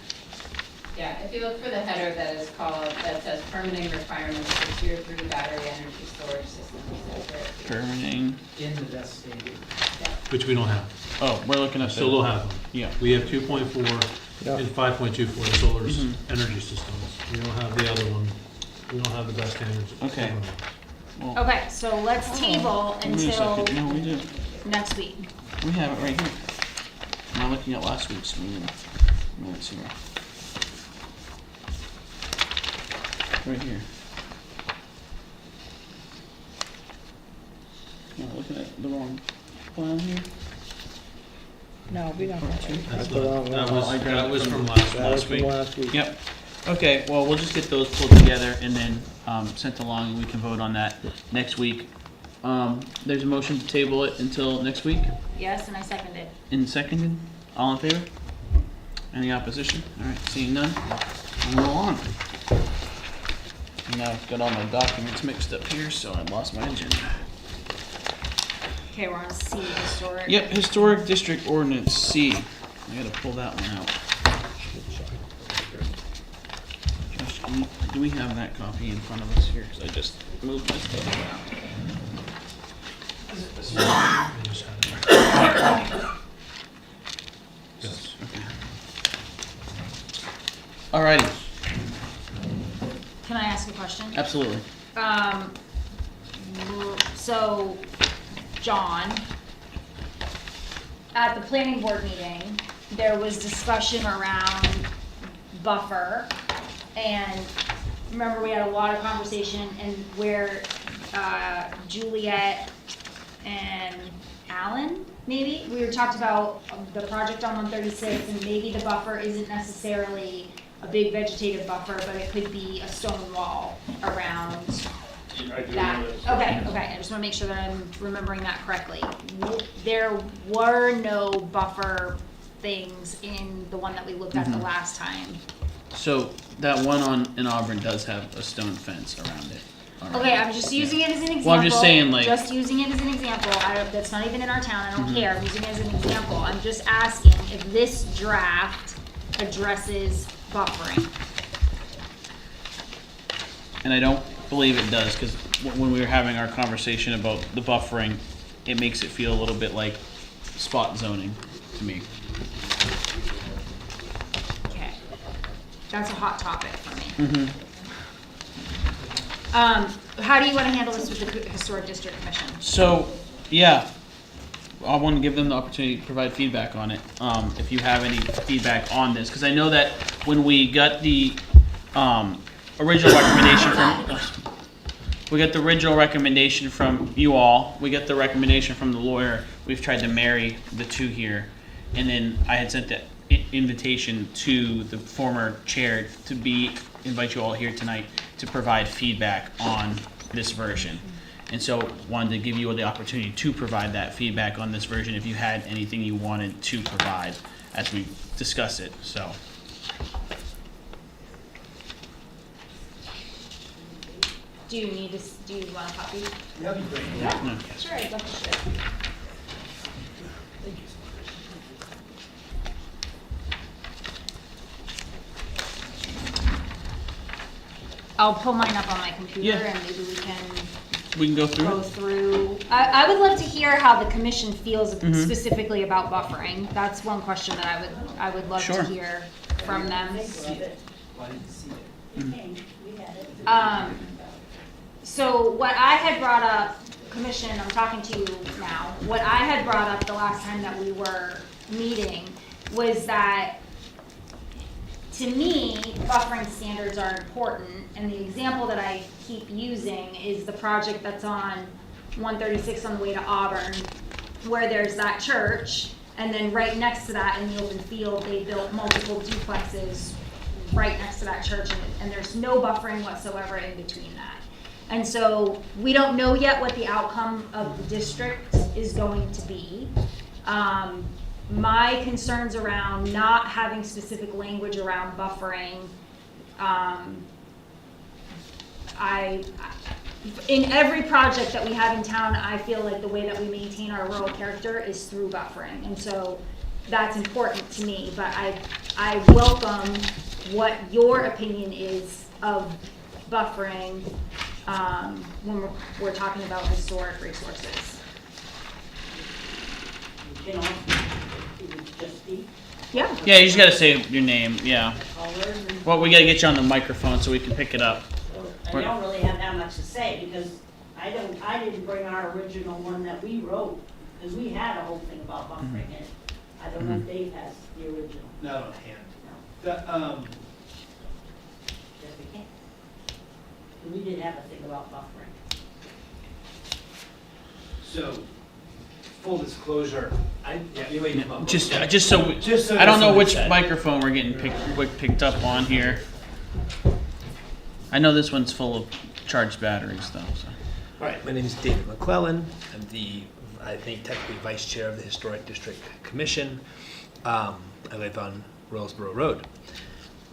Yeah, if you look for the header that is called, that says permitting requirements for tier 3 battery energy storage systems. that's where it appears. Permitting, In the best state. Which we don't have. oh, we're looking at Still don't have them. Yeah. We have 2.4 Yeah. and 5.24, the solar Mhm. energy systems. We don't have the other one. We don't have the best energy. Okay. Well, Okay, so let's table wait a until second. No, we do. next week. We have it right here. I'm not looking at last week's meeting minutes here. Right here. Am I looking at the wrong file here? No, we don't have it. That's That's the wrong not, that one. was, I grabbed that it was from- from That was last from week. last week. Yep. Okay, well, we'll just get those pulled together and then sent along, and we can vote on that next week. There's a motion to table it until next week, Yes, and I seconded. and seconded. All in favor? Any opposition? All right, seeing none, we'll move on. And now I've got all my documents mixed up here, so I lost my agenda. Okay, we're on C, historic. Yep, historic district ordinance C. I gotta pull that one out. Josh, do we have that copy in front of us here? Because I just moved my stuff around. I just had it. Yes. Okay. Alrighty, Can I ask a question? absolutely. So, John, at the planning board meeting, there was discussion around buffer. And remember, we had a lot of conversation and where, Juliet and Alan, maybe, we were talked about the project on 136 and maybe the buffer isn't necessarily a big vegetative buffer, but it could be a stone wall around I do that. know this. Okay, I just wanna make sure that I'm remembering that correctly. There were no buffer things in the one that we looked at the last time. So that one in Auburn does have a stone fence around it. Okay, I'm just using it as an example. Well, I'm just saying, like- Just using it as an example, that's not even in our town, I Mm-hmm. don't care, I'm using it as an example. I'm just asking if this draft addresses buffering. And I don't believe it does, because when we were having our conversation about the buffering, it makes it feel a little bit like spot zoning to me. Okay. That's a hot topic for me. Mm-hmm. How do you wanna handle this with the Historic District Commission? So, yeah, I want to give them the opportunity to provide feedback on it, if you have any feedback on this, because I know that when we got the original recommendation from you all, we got the recommendation from the lawyer, we've tried to marry the two here, and then I had sent that invitation to the former chair to invite you all here tonight to provide feedback on this version. And so wanted to give you all the opportunity to provide that feedback on this version if you had anything you wanted to provide as we discuss it, so. Do you want a copy? That'd be great. Yeah, sure, I'd love to share. I'll pull mine up on my computer Yeah. and maybe we can We can go through go it? through. I would love to hear how the commission feels Mhm. specifically about buffering. That's one question that I would love Sure. to hear from them. So what I had brought up, commission, I'm talking to you now, what I had brought up the last time that we were meeting was that to me, buffering standards are important, and the example that I keep using is the project that's on 136 on the way to Auburn, where there's that church, and then right next to that in the open field, they built multiple duplexes right next to that church, and there's no buffering whatsoever in between that. And so we don't know yet what the outcome of the district is going to be. My concerns around not having specific language around buffering, in every project that we have in town, I feel like the way that we maintain our rural character is through buffering. And so that's important to me, but I welcome what your opinion is of buffering when we're talking about historic resources. You know, it would just be Yeah. Yeah, you just gotta say your name, yeah. colors and, Well, we gotta get you on the microphone so we can pick it up. I don't really have that much to say because I didn't bring our original one that we wrote, because we had a whole thing about buffering in it. I don't know if Dave has the original. Not on hand. No, The, yes, we can. And we did have a thing about buffering. so, full disclosure, you wait come up. Just so, Just so I don't know there's which something said. microphone we're getting picked up on here. I know this one's full of charged batteries though, so. All right, my name is David McClellan. I'm the, I think technically vice chair of the Historic District Commission. I live on Rollsboro Road.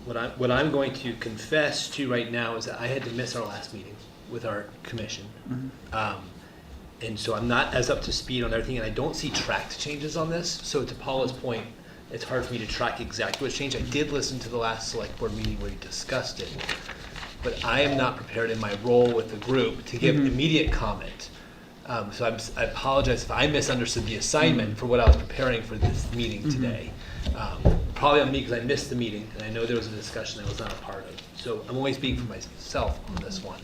What I'm going to confess to right now is that I had to miss our last meeting with our commission. And so I'm not as up to speed on everything, and I don't see tracked changes on this. So to Paula's point, it's hard for me to track exactly what's changed. I did listen to the last select board meeting where you discussed it, but I am not prepared in my role with the group to give immediate comment. So I apologize if I misunderstood the assignment for what I was preparing for this meeting today. Probably on me because I missed the meeting, and I know there was a discussion I was not a part of. So I'm only speaking for myself on this one.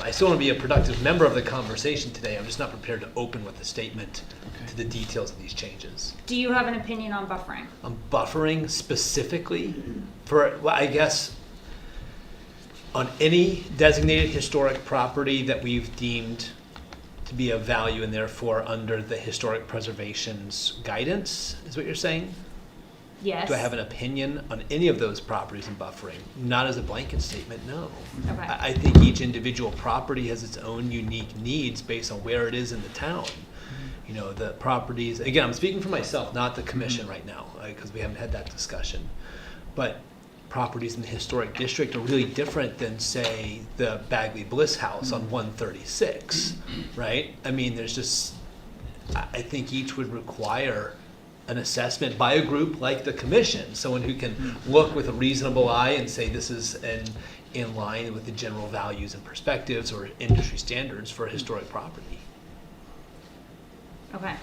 I still want to be a productive member of the conversation today. I'm just not prepared to open with a statement to the details of these changes. Do you have an opinion on buffering? On buffering specifically, for, well, I guess, on any designated historic property that we've deemed to be of value and therefore under the historic preservation's guidance, is what you're saying? Yes. Do I have an opinion on any of those properties in buffering? Not as a blanket statement, no. Okay. I think each individual property has its own unique needs based on where it is in the town. You know, the properties, again, I'm speaking for myself, not the commission right now, because we haven't had that discussion. But properties in the historic district are really different than, say, the Bagley Bliss House on 136, right? I mean, there's just, I think each would require an assessment by a group like the commission, someone who can look with a reasonable eye and say this is in line with the general values and perspectives or industry standards for a historic property. Okay.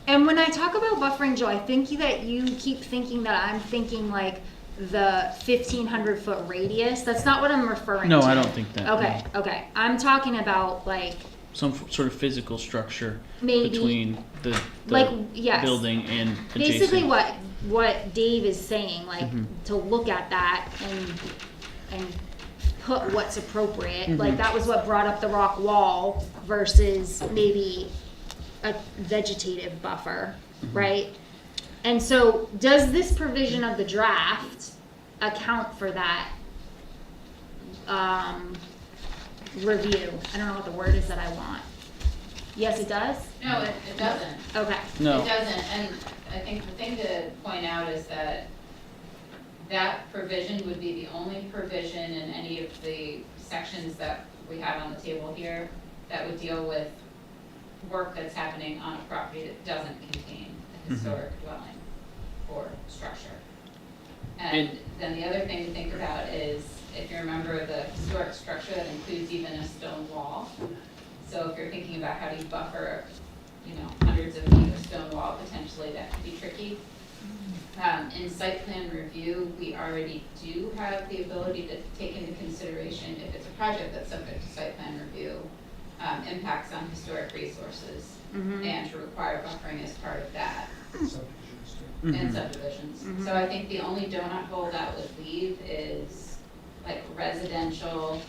And when I talk about buffering, Joe, I think that you keep thinking that I'm thinking like the 1,500-foot radius. That's not what I'm referring to. No, I don't think that. Okay, okay. I'm talking about like Some sort of physical structure Maybe. between the Like, yes. building and adjacent. basically what Dave is saying, like to look at that and put what's appropriate. Like that was what brought up the rock wall versus maybe a vegetative buffer, right? And so does this provision of the draft account for that review? I don't know what the word is that I want. Yes, it does? No, it doesn't. Okay. No. It doesn't, and I think the thing to point out is that that provision would be the only provision in any of the sections that we have on the table here that would deal with work that's happening on a property that doesn't contain a historic dwelling or structure. And then the other thing to think about is, if you remember, the historic structure that includes even a stone wall. So if you're thinking about how do you buffer, you know, hundreds of feet of stone wall, potentially that could be tricky. In site plan review, we already do have the ability to take into consideration, if it's a project that's subject to site plan review, impacts on historic resources, and to require buffering as part of that. And subdivisions. So I think the only donut hole that would leave is like residential,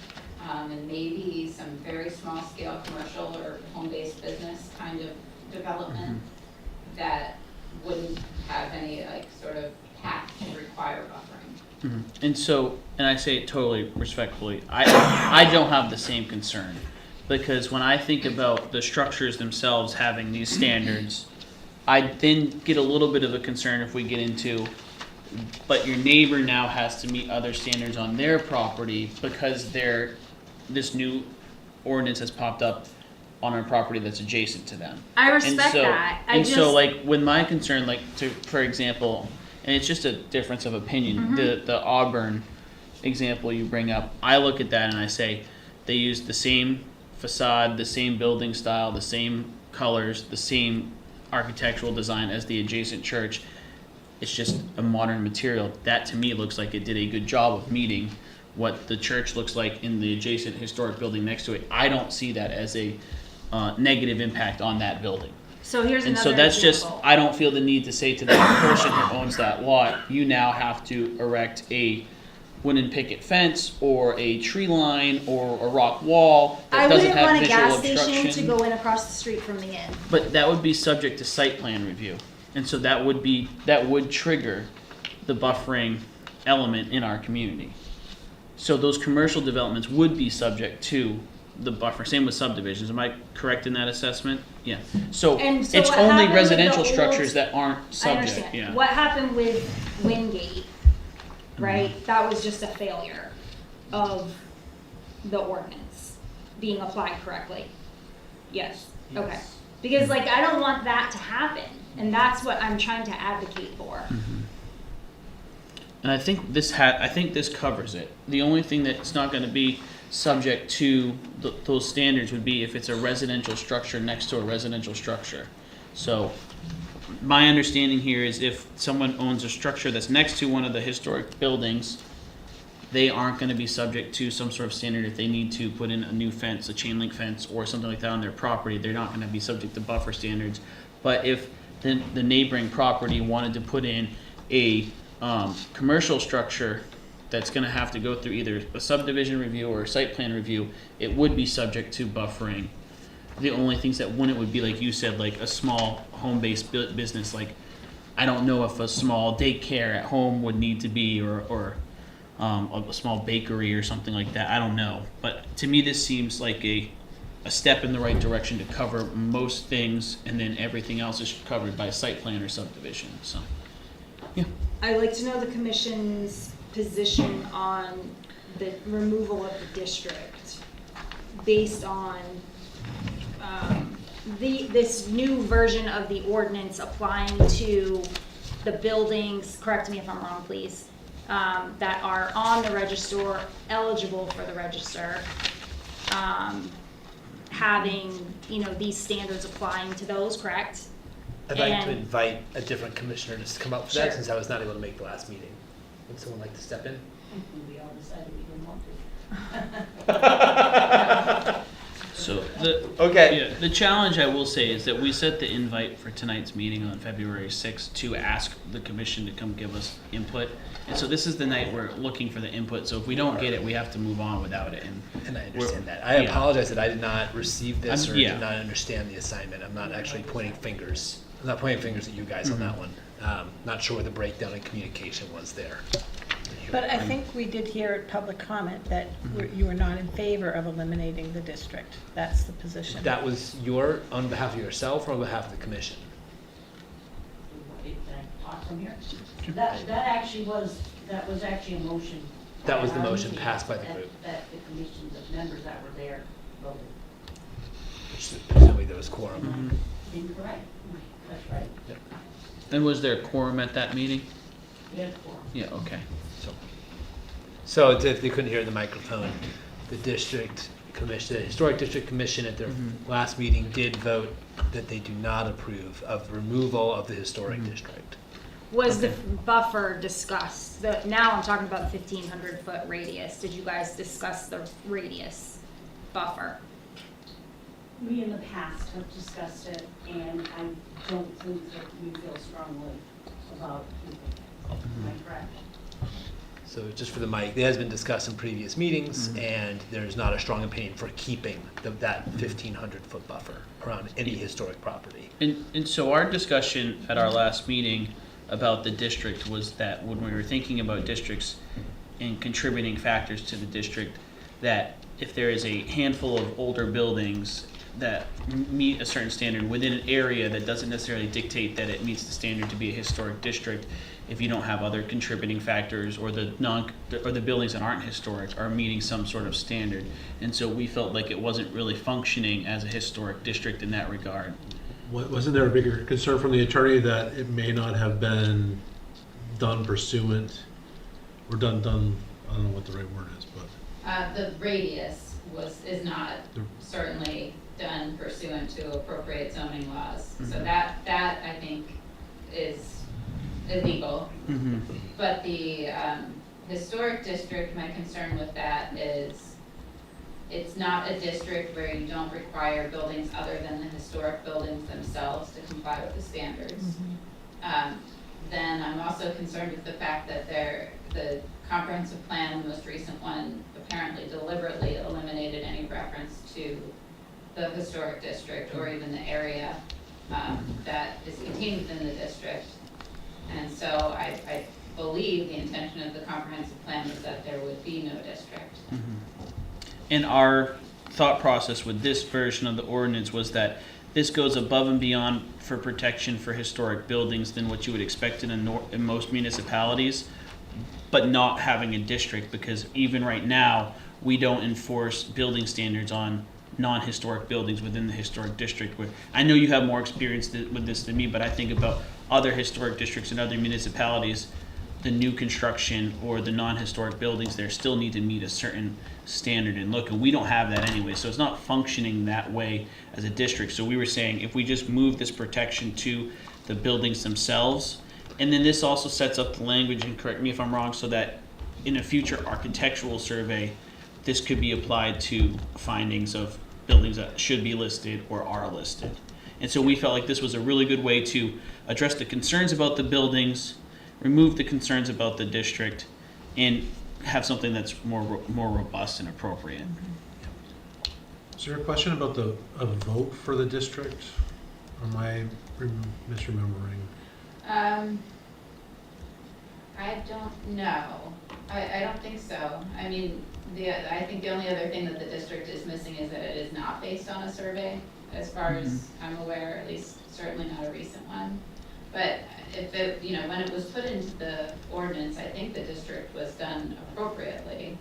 and maybe some very small scale commercial or home-based business kind of development that wouldn't have any like sort of path to require buffering. And so, and I say it totally respectfully, I don't have the same concern, because when I think about the structures themselves having these standards, I then get a little bit of a concern if we get into, but your neighbor now has to meet other standards on their property because this new ordinance has popped up on a property that's adjacent to them. I respect that. So like with my concern, like for example, and it's just a difference of opinion, the Auburn example you bring up, I look at that and I say they use the same facade, the same building style, the same colors, the same architectural design as the adjacent church. It's just a modern material. That to me looks like it did a good job of meeting what the church looks like in the adjacent historic building next to it. I don't see that as a negative impact on that building. So here's And another so that's example. just, I don't feel the need to say to that person who owns that lot, you now have to erect a wooden picket fence or a tree line or a rock wall I that doesn't wouldn't have want a visual gas obstruction. station to go in across the street from the inn. But that would be subject to site plan review. And so that would trigger the buffering element in our community. So those commercial developments would be subject to the buffer. Same with subdivisions. Am I correct in that assessment? Yeah. So And so it's what only happened with residential the old- structures that aren't I subject. understand. Yeah. What happened with Wingate, right? That was just a failure of the ordinance being applied correctly. Yes. Okay. Because like I don't want that to happen, and that's what I'm trying to advocate for. And I think this covers it. The only thing that's not going to be subject to those standards would be if it's a residential structure next to a residential structure. So my understanding here is if someone owns a structure that's next to one of the historic buildings, they aren't going to be subject to some sort of standard if they need to put in a new fence, a chain link fence or something like that on their property. They're not going to be subject to buffer standards. But if the neighboring property wanted to put in a commercial structure that's going to have to go through either a subdivision review or a site plan review, it would be subject to buffering. The only things that wouldn't would be, like you said, like a small home-based business, like I don't know if a small daycare at home would need to be, or a small bakery or something like that. I don't know. But to me, this seems like a step in the right direction to cover most things, and then everything else is covered by site plan or subdivision. So, yeah. I'd like to know the commission's position on the removal of the district based on this new version of the ordinance applying to the buildings, correct me if I'm wrong, please, that are on the register, or eligible for the register, having, these standards applying to those, correct? I'd like to And- invite a different commissioner to come up for that, Sure. since I was not able to make the last meeting. Would someone like to step in? We all decided we didn't want to. So Okay. the challenge I will say is that we set the invite for tonight's meeting on February 6th to ask the commission to come give us input. And so this is the night we're looking for the input. So if we don't get it, we have to move on without it. And I we're- understand that. I yeah. apologize that I did not receive this or yeah. did not understand the assignment. I'm not actually pointing fingers. I'm not pointing fingers at you guys on that one. Not sure where the breakdown in communication was there. But I think we did hear at public comment that you were not in favor of eliminating the district. That's the position. That was on behalf of yourself or on behalf of the commission? Can I talk from here? That was actually a motion. That was the at our motion meeting passed by the that- group. That the commissions of members that were there voted. Which presumably there was quorum. Incorrect. That's right. And was there a quorum at that meeting? We had quorum. Yeah, okay. So if they couldn't hear the microphone, the district commission, the historic district commission at their last meeting did vote that they do not approve of removal of the historic district. Was the buffer discussed? Now I'm talking about the 1,500-foot radius. Did you guys discuss the radius buffer? We in the past have discussed it, and I don't think that we feel strongly about it. Am I correct? So just for the mic, it has been discussed in previous meetings, and there's not a strong opinion for keeping that 1,500-foot buffer around any historic property. And so our discussion at our last meeting about the district was that when we were thinking about districts and contributing factors to the district, that if there is a handful of older buildings that meet a certain standard within an area, that doesn't necessarily dictate that it meets the standard to be a historic district if you don't have other contributing factors, or the buildings that aren't historic are meeting some sort of standard. And so we felt like it wasn't really functioning as a historic district in that regard. Wasn't there a bigger concern from the attorney that it may not have been done pursuant, or done, I don't know what the right word is, but. The radius is not certainly done pursuant to appropriate zoning laws. So that I think is illegal. But the historic district, my concern with that is it's not a district where you don't require buildings other than the historic buildings themselves to comply with the standards. Then I'm also concerned with the fact that the comprehensive plan, the most recent one, apparently deliberately eliminated any reference to the historic district or even the area that is contained within the district. And so I believe the intention of the comprehensive plan was that there would be no district. And our thought process with this version of the ordinance was that this goes above and beyond for protection for historic buildings than what you would expect in most municipalities, but not having a district, because even right now, we don't enforce building standards on non-historic buildings within the historic district. I know you have more experience with this than me, but I think about other historic districts and other municipalities, the new construction or the non-historic buildings there still need to meet a certain standard and look, and we don't have that anyway, so it's not functioning that way as a district. So we were saying if we just move this protection to the buildings themselves, and then this also sets up the language, and correct me if I'm wrong, so that in a future architectural survey, this could be applied to findings of buildings that should be listed or are listed. And so we felt like this was a really good way to address the concerns about the buildings, remove the concerns about the district, and have something that's more robust and appropriate. Is there a question about a vote for the district? Or am I misremembering? I don't know. I don't think so. I mean, I think the only other thing that the district is missing is that it is not based on a survey, as far as I'm aware, at least certainly not a recent one. But if it, you know, when it was put into the ordinance, I think the district was done appropriately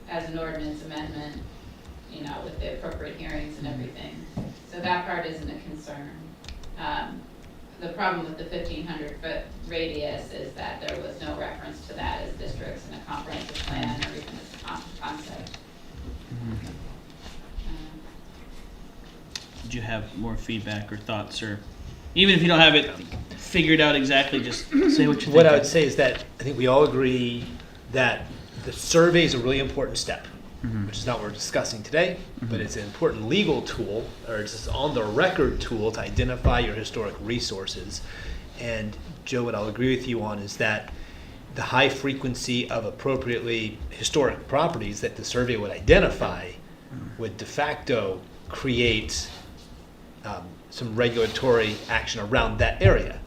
as an ordinance amendment, you know, with the appropriate hearings and everything. So that part isn't a concern. The problem with the 1,500-foot radius is that there was no reference to that as districts in a comprehensive plan or even as a concept. Did you have more feedback or thoughts, or even if you don't have it figured out exactly, just say what you think? What I would say is that I think we all agree that the survey is a really important step, which is not what we're discussing today, but it's an important legal tool, or it's an on the record tool to identify your historic resources. And Joe, what I'll agree with you on is that the high frequency of appropriately historic properties that the survey would identify would de facto create some regulatory action around that area.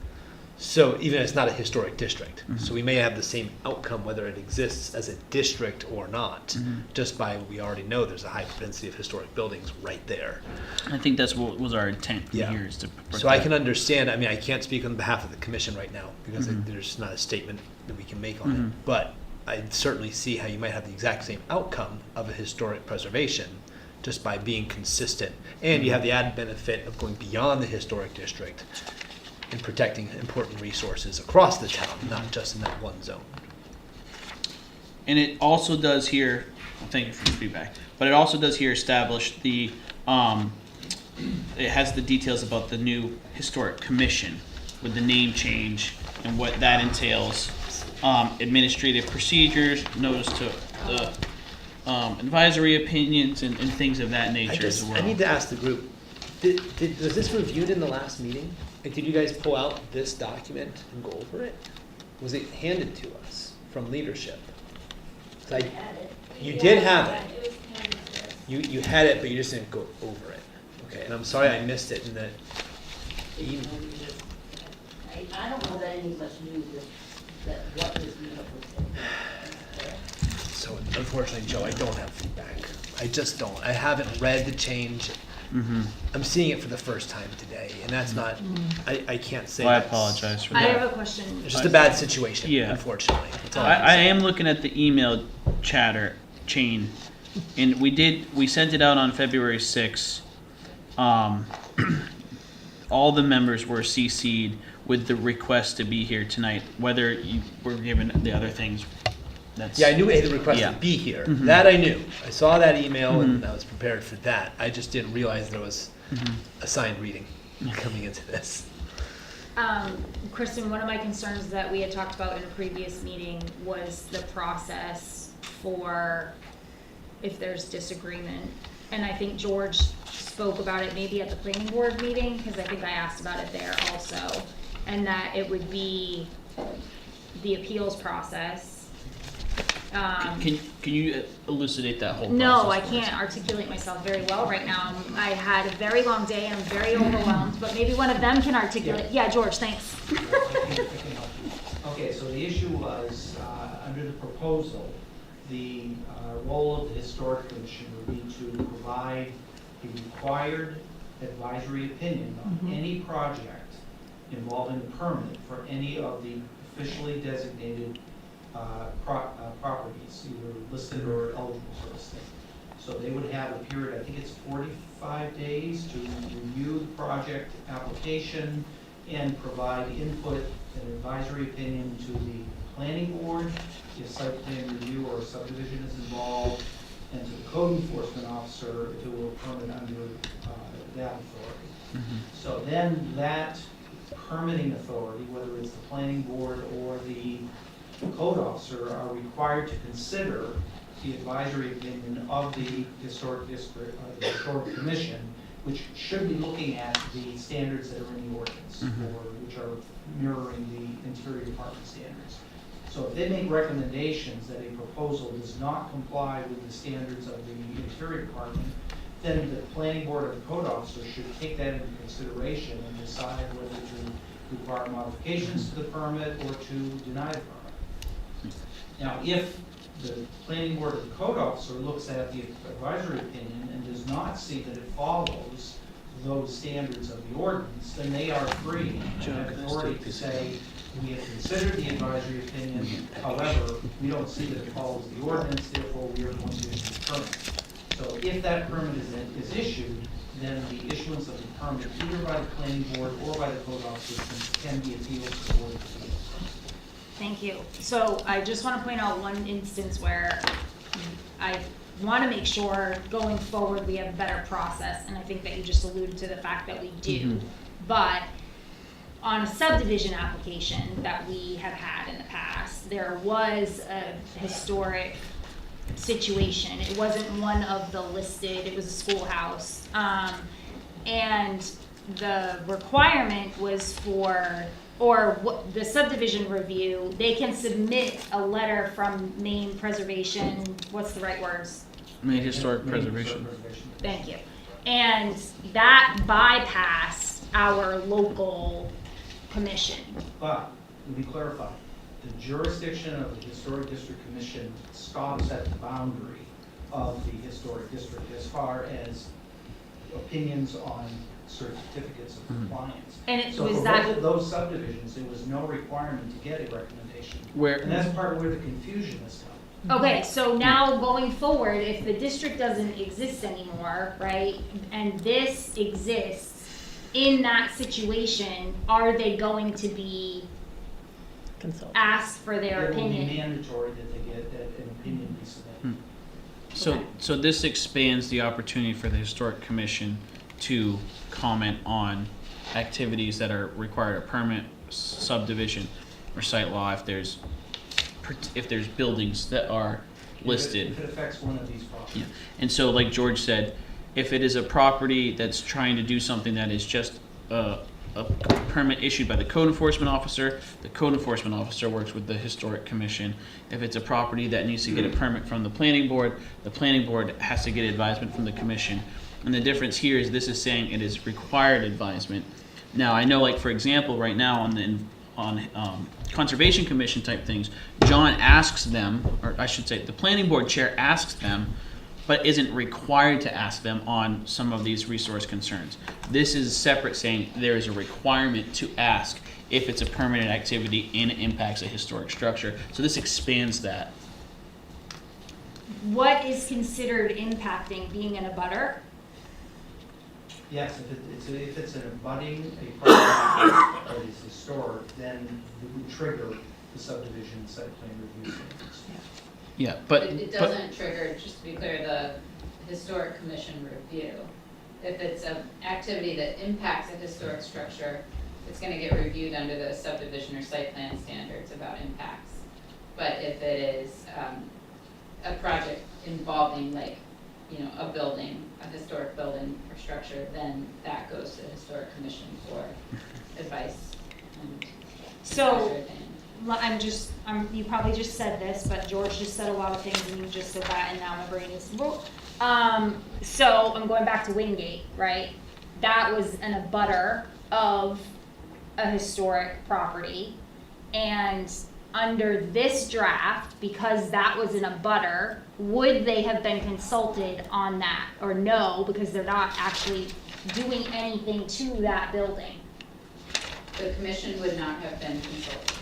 So even if it's not a historic district. So we may have the same outcome whether it exists as a district or not, just by we already know there's a high propensity of historic buildings right there. I think that's what was our intent Yeah. here, is to So I can understand, I mean, I can't speak on behalf of the commission right now because there's not a statement that we can make on it. But I certainly see how you might have the exact same outcome of a historic preservation just by being consistent. And you have the added benefit of going beyond the historic district and protecting important resources across the town, not just in that one zone. And it also does here, well, thank you for the feedback, but it also does here establish the, it has the details about the new historic commission with the name change and what that entails. Administrative procedures, notice to the advisory opinions and things of that nature as well. I need to ask the group, was this reviewed in the last meeting? Like, did you guys pull out this document and go over it? Was it handed to us from leadership? 'Cause you did have it. You had it, but you just didn't go over it. Okay, and I'm sorry I missed it in the email. I don't know that any of us knew that what was being proposed. So unfortunately, Joe, I don't have feedback. I just don't. I haven't read the change. I'm seeing it for the first time today, and that's not, I can't say Well, I that's- apologize for I that. have a question. It's just a bad situation, Yeah. unfortunately. That's all I can I say. am looking at the email chain, and we sent it out on February 6th. All the members were CC'd with the request to be here tonight, whether you were given the other things. That's, Yeah, I knew it had the request Yeah. to be here. That I knew. I saw that email and I was prepared for that. I just didn't realize there was assigned reading coming into this. Kristen, one of my concerns that we had talked about in a previous meeting was the process for if there's disagreement. And I think George spoke about it maybe at the planning board meeting, because I think I asked about it there also. And that it would be the appeals process. Can you elucidate that whole process? No, I for us? can't articulate myself very well right now. I had a very long day and I'm very overwhelmed, but maybe one of them can articulate. Yeah, George, thanks. Okay, so the issue was, under the proposal, the role of the Historic Commission would be to provide the required advisory opinion on any project involving a permit for any of the officially designated properties, either listed or eligible for listing. So they would have a period, I think it's 45 days, to review the project application and provide input and advisory opinion to the planning board if site plan review or subdivision is involved, and to the code enforcement officer if it were a permit under that authority. So then that permitting authority, whether it's the planning board or the code officer, are required to consider the advisory opinion of the historic district, the historic commission, which should be looking at the standards that are in the ordinance, or which are mirroring the Interior Department standards. So if they make recommendations that a proposal does not comply with the standards of the Interior Department, then the planning board or the code officer should take that into consideration and decide whether to require modifications to the permit or to deny the permit. Now, if the planning board or the code officer looks at the advisory opinion and does not see that it follows those standards of the ordinance, then they are free and have authority to say, we have considered the advisory opinion, however, we don't see that it follows the ordinance, therefore we are going to issue the permit. So if that permit is issued, then the issuance of the permit, either by the planning board or by the code officer, can be appealed to the board of appeals. Thank you. So I just want to point out one instance where I want to make sure going forward we have a better process, and I think that you just alluded to the fact that we do. But on a subdivision application that we have had in the past, there was a historic situation. It wasn't one of the listed, it was a schoolhouse. And the requirement was for, or what, the subdivision review, they can submit a letter from Maine Preservation, what's the right words? Maine Historic Preservation. Thank you. And that bypassed our local commission. But, let me clarify, the jurisdiction of the Historic District Commission stops at the boundary of the Historic District as far as opinions on certificates of compliance. And it So was for that- both of those subdivisions, there was no requirement to get a recommendation. Where- And that's part of where the confusion is coming. Okay, so now going forward, if the district doesn't exist anymore, right, and this exists, in that situation, are they going to be Consult. asked for their It will be opinion? mandatory that they get an opinion be submitted. So this expands the opportunity for the Historic Commission to comment on activities that are required a permit, subdivision, or site law if there's buildings that are listed. If it affects one of these properties. Yeah. And so, like George said, if it is a property that's trying to do something that is just a permit issued by the code enforcement officer, the code enforcement officer works with the Historic Commission. If it's a property that needs to get a permit from the planning board has to get advisement from the commission. And the difference here is this is saying it is required advisement. Now, I know, like, for example, right now on Conservation Commission type things, John asks them, or I should say the planning board chair asks them, but isn't required to ask them on some of these resource concerns. This is separate, saying there is a requirement to ask if it's a permanent activity and it impacts a historic structure. So this expands that. What is considered impacting being in a butter? Yes, if it's an abutting, a property that is historic, then it would trigger the subdivision site plan review standards. Yeah, but It doesn't trigger, just to be clear, the historic commission review. If it's an activity that impacts a historic structure, it's gonna get reviewed under the subdivision or site plan standards about impacts. But if it is a project involving, like, you know, a building, a historic building or structure, then that goes to the historic commission for advice and So, advisory opinion. you probably just said this, but George just said a lot of things and you just said that and now my brain is, so I'm going back to Wingate, right? That was an abutter of a historic property. And under this draft, because that was an abutter, would they have been consulted on that? Or no, because they're not actually doing anything to that building? The commission would not have been consulted.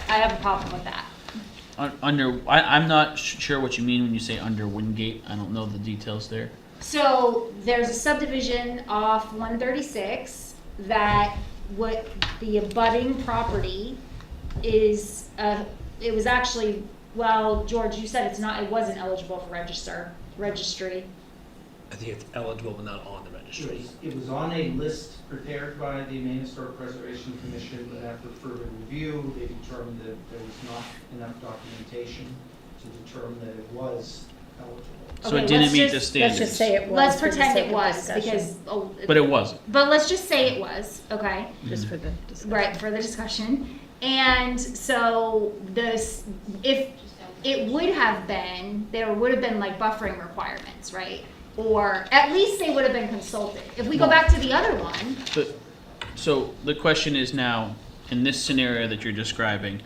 I have a problem with that. I'm not sure what you mean when you say under Wingate. I don't know the details there. So there's a subdivision off 136 that what the abutting property is, it was actually, well, George, you said it wasn't eligible for registry. I think it's eligible but not on the registry. It was on a list prepared by the Maine Historic Preservation Commission, but after further review, they determined that there was not enough documentation to determine that it was eligible. So Okay, it didn't let's meet just- the standards. Let's just say it was. Let's for the pretend sake it of was, discussion. because, But it wasn't. but let's just say it was, okay? Just for the discussion. Right, for the discussion. And so if it would have been, there would have been like buffering requirements, right? Or at least they would have been consulted. If we go back to the other one, So the question is now, in this scenario that you're describing,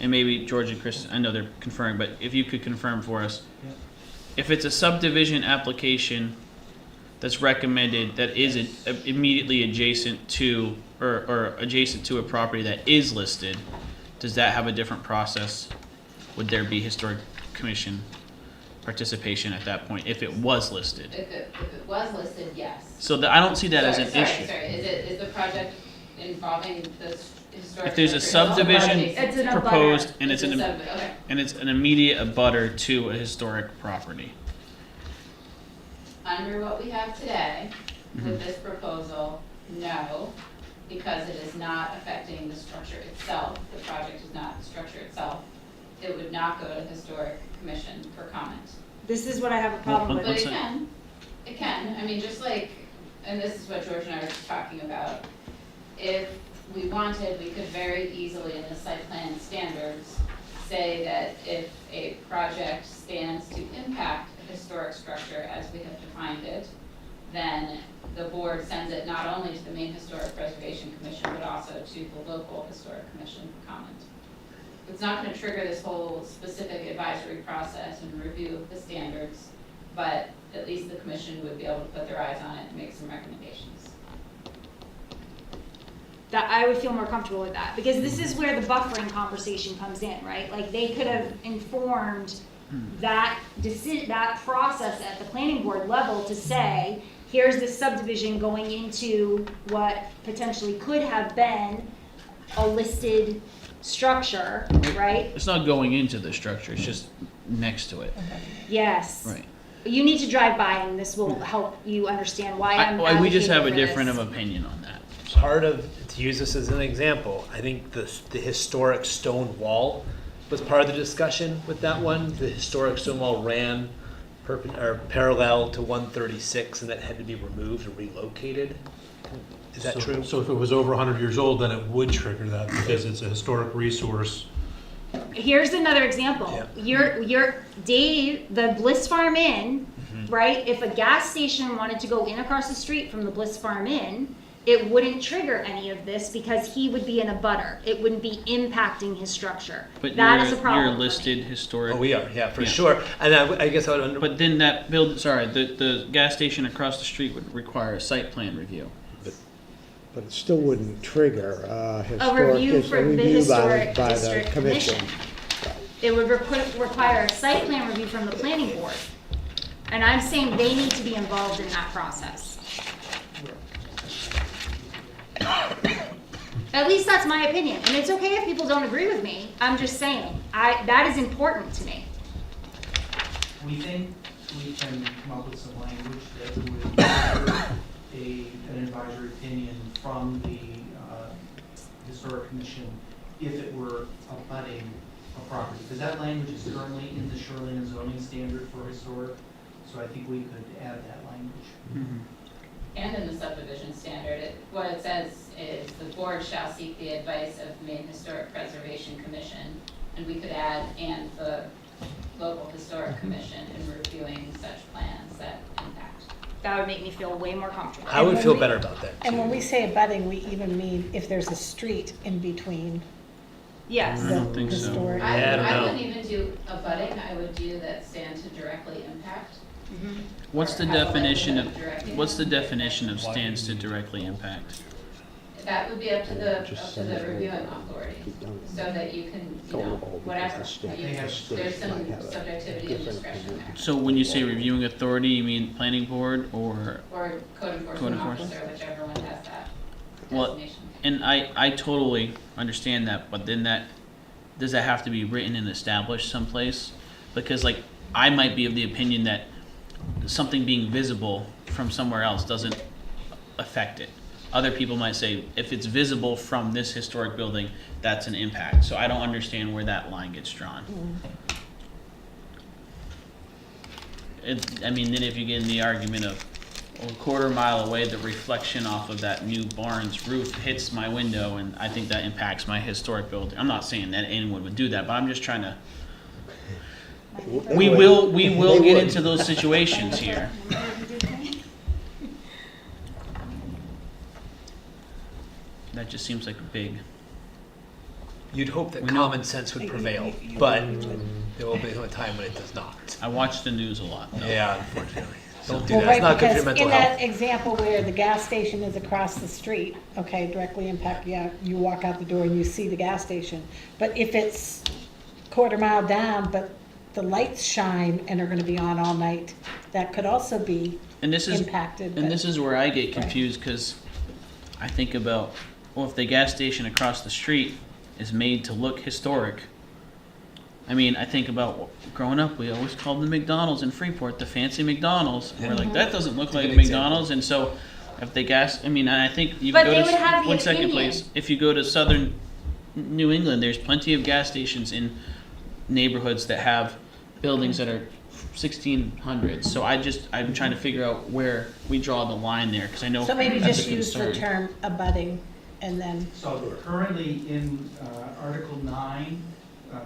and maybe George and Chris, I know they're confirming, but if you could confirm for us, if it's a subdivision application that's recommended that is immediately adjacent to, or adjacent to a property that is listed, does that have a different process? Would there be historic commission participation at that point if it was listed? If it was listed, yes. So I don't see that as an issue. Sorry, is the project involving the historic? If there's a structure itself or subdivision adjacent? It's an abutter. proposed and it's a an okay. and it's an immediate abutter to a historic property. Under what we have today, Mm-hmm. with this proposal, no, because it is not affecting the structure itself. The project is not the structure itself. It would not go to historic commission for comment. This is what I have a problem Well, But with. it can, I mean, just like, and this is what George and I were just talking about. If we wanted, we could very easily in the site plan standards say that if a project stands to impact a historic structure as we have defined it, then the board sends it not only to the Maine Historic Preservation Commission, but also to the local historic commission for comment. It's not gonna trigger this whole specific advisory process and review of the standards, but at least the commission would be able to put their eyes on it and make some recommendations. That I would feel more comfortable with that, because this is where the buffering conversation comes in, right? Like, they could have informed that that process at the planning board level to say, here's this subdivision going into what potentially could have been a listed structure, right? It's not going into the structure, it's just next to it. Yes. Right. You need to drive by, and this will help you understand why I'm We just have a advocating for different this. of opinion on that. Part of, to use this as an example, I think the historic stone wall was part of the discussion with that one. The historic stone wall ran parallel to 136 and that had to be removed and relocated. Is that true? So if it was over 100 years old, then it would trigger that because it's a historic resource. Here's another example. Your Dave, the Bliss Farm Inn, right? If a gas station wanted to go in across the street from the Bliss Farm Inn, it wouldn't trigger any of this because he would be in a butter. It wouldn't be impacting his structure. But That is a problem. you're for me. listed historic. Oh, we are, yeah, for Yeah. sure. And I guess I would But then that the gas station across the street would require a site plan review. But it still wouldn't trigger A historic, review for the historic by the district commission. commission. It would require a site plan review from the planning board. And I'm saying they need to be involved in that process. At least that's my opinion, and it's okay if people don't agree with me. I'm just saying, that is important to me. We think we can come up with some language that would trigger an advisory opinion from the Historic Commission if it were abutting a property. Because that language is currently in the shoreline zoning standard for historic, so I think we could add that language. And in the subdivision standard, what it says is the board shall seek the advice of the Maine Historic Preservation Commission, and we could add, and the local historic commission in reviewing such plans that impact. That would make me feel way more comfortable. I would feel better about that. And too. when we say abutting, we even mean if there's a street in between Yes. I don't think the so. historic. Yeah, I don't know. wouldn't even do abutting, I would do that stand to directly impact. What's the Or have a definition of likelihood directly what's the impact. definition of stands to directly impact? That would be up to the Just send it reviewing over. authority, Keep done. so that you can, you Go know, all because whatever. the state- You- the state There's some might have a subjectivity and different discretion opinion. there. So when you say reviewing authority, you mean planning board or? Or code enforcement enforcement. officer, whichever one has that Well, designation. and I totally understand that, but then does that have to be written and established someplace? Because like, I might be of the opinion that something being visible from somewhere else doesn't affect it. Other people might say, if it's visible from this historic building, that's an impact. So I don't understand where that line gets drawn. I mean, then if you get in the argument of, well, a quarter mile away, the reflection off of that new barn's roof hits my window, and I think that impacts my historic building. I'm not saying that anyone would do that, but I'm just trying to. We will They get would. into those situations here. That just seems like a big You'd hope that We know- common sense would prevail, but there will be a time when it does not. I watch the news a lot, though. Yeah, unfortunately. Don't do Well, that. It's right, not good for your because mental in that health. example where the gas station is across the street, okay, directly impact, yeah, you walk out the door and you see the gas station. But if it's quarter mile down, but the lights shine and are gonna be on all night, that could also be And this is impacted. And but- this is where I get confused because I think about, well, if the gas station across the street is made to look historic, I mean, I think about growing up, we always called the McDonald's in Freeport the fancy McDonald's. And we're like, that doesn't look like a good example. McDonald's. And so if they gas, I mean, I think you But go they to, would have the one second, opinion. please. If you go to southern New England, there's plenty of gas stations in neighborhoods that have buildings that are 1600s. So I'm trying to figure out where we draw the line there because I know So maybe that's just a use the concern. term abutting and then, So currently in Article 9,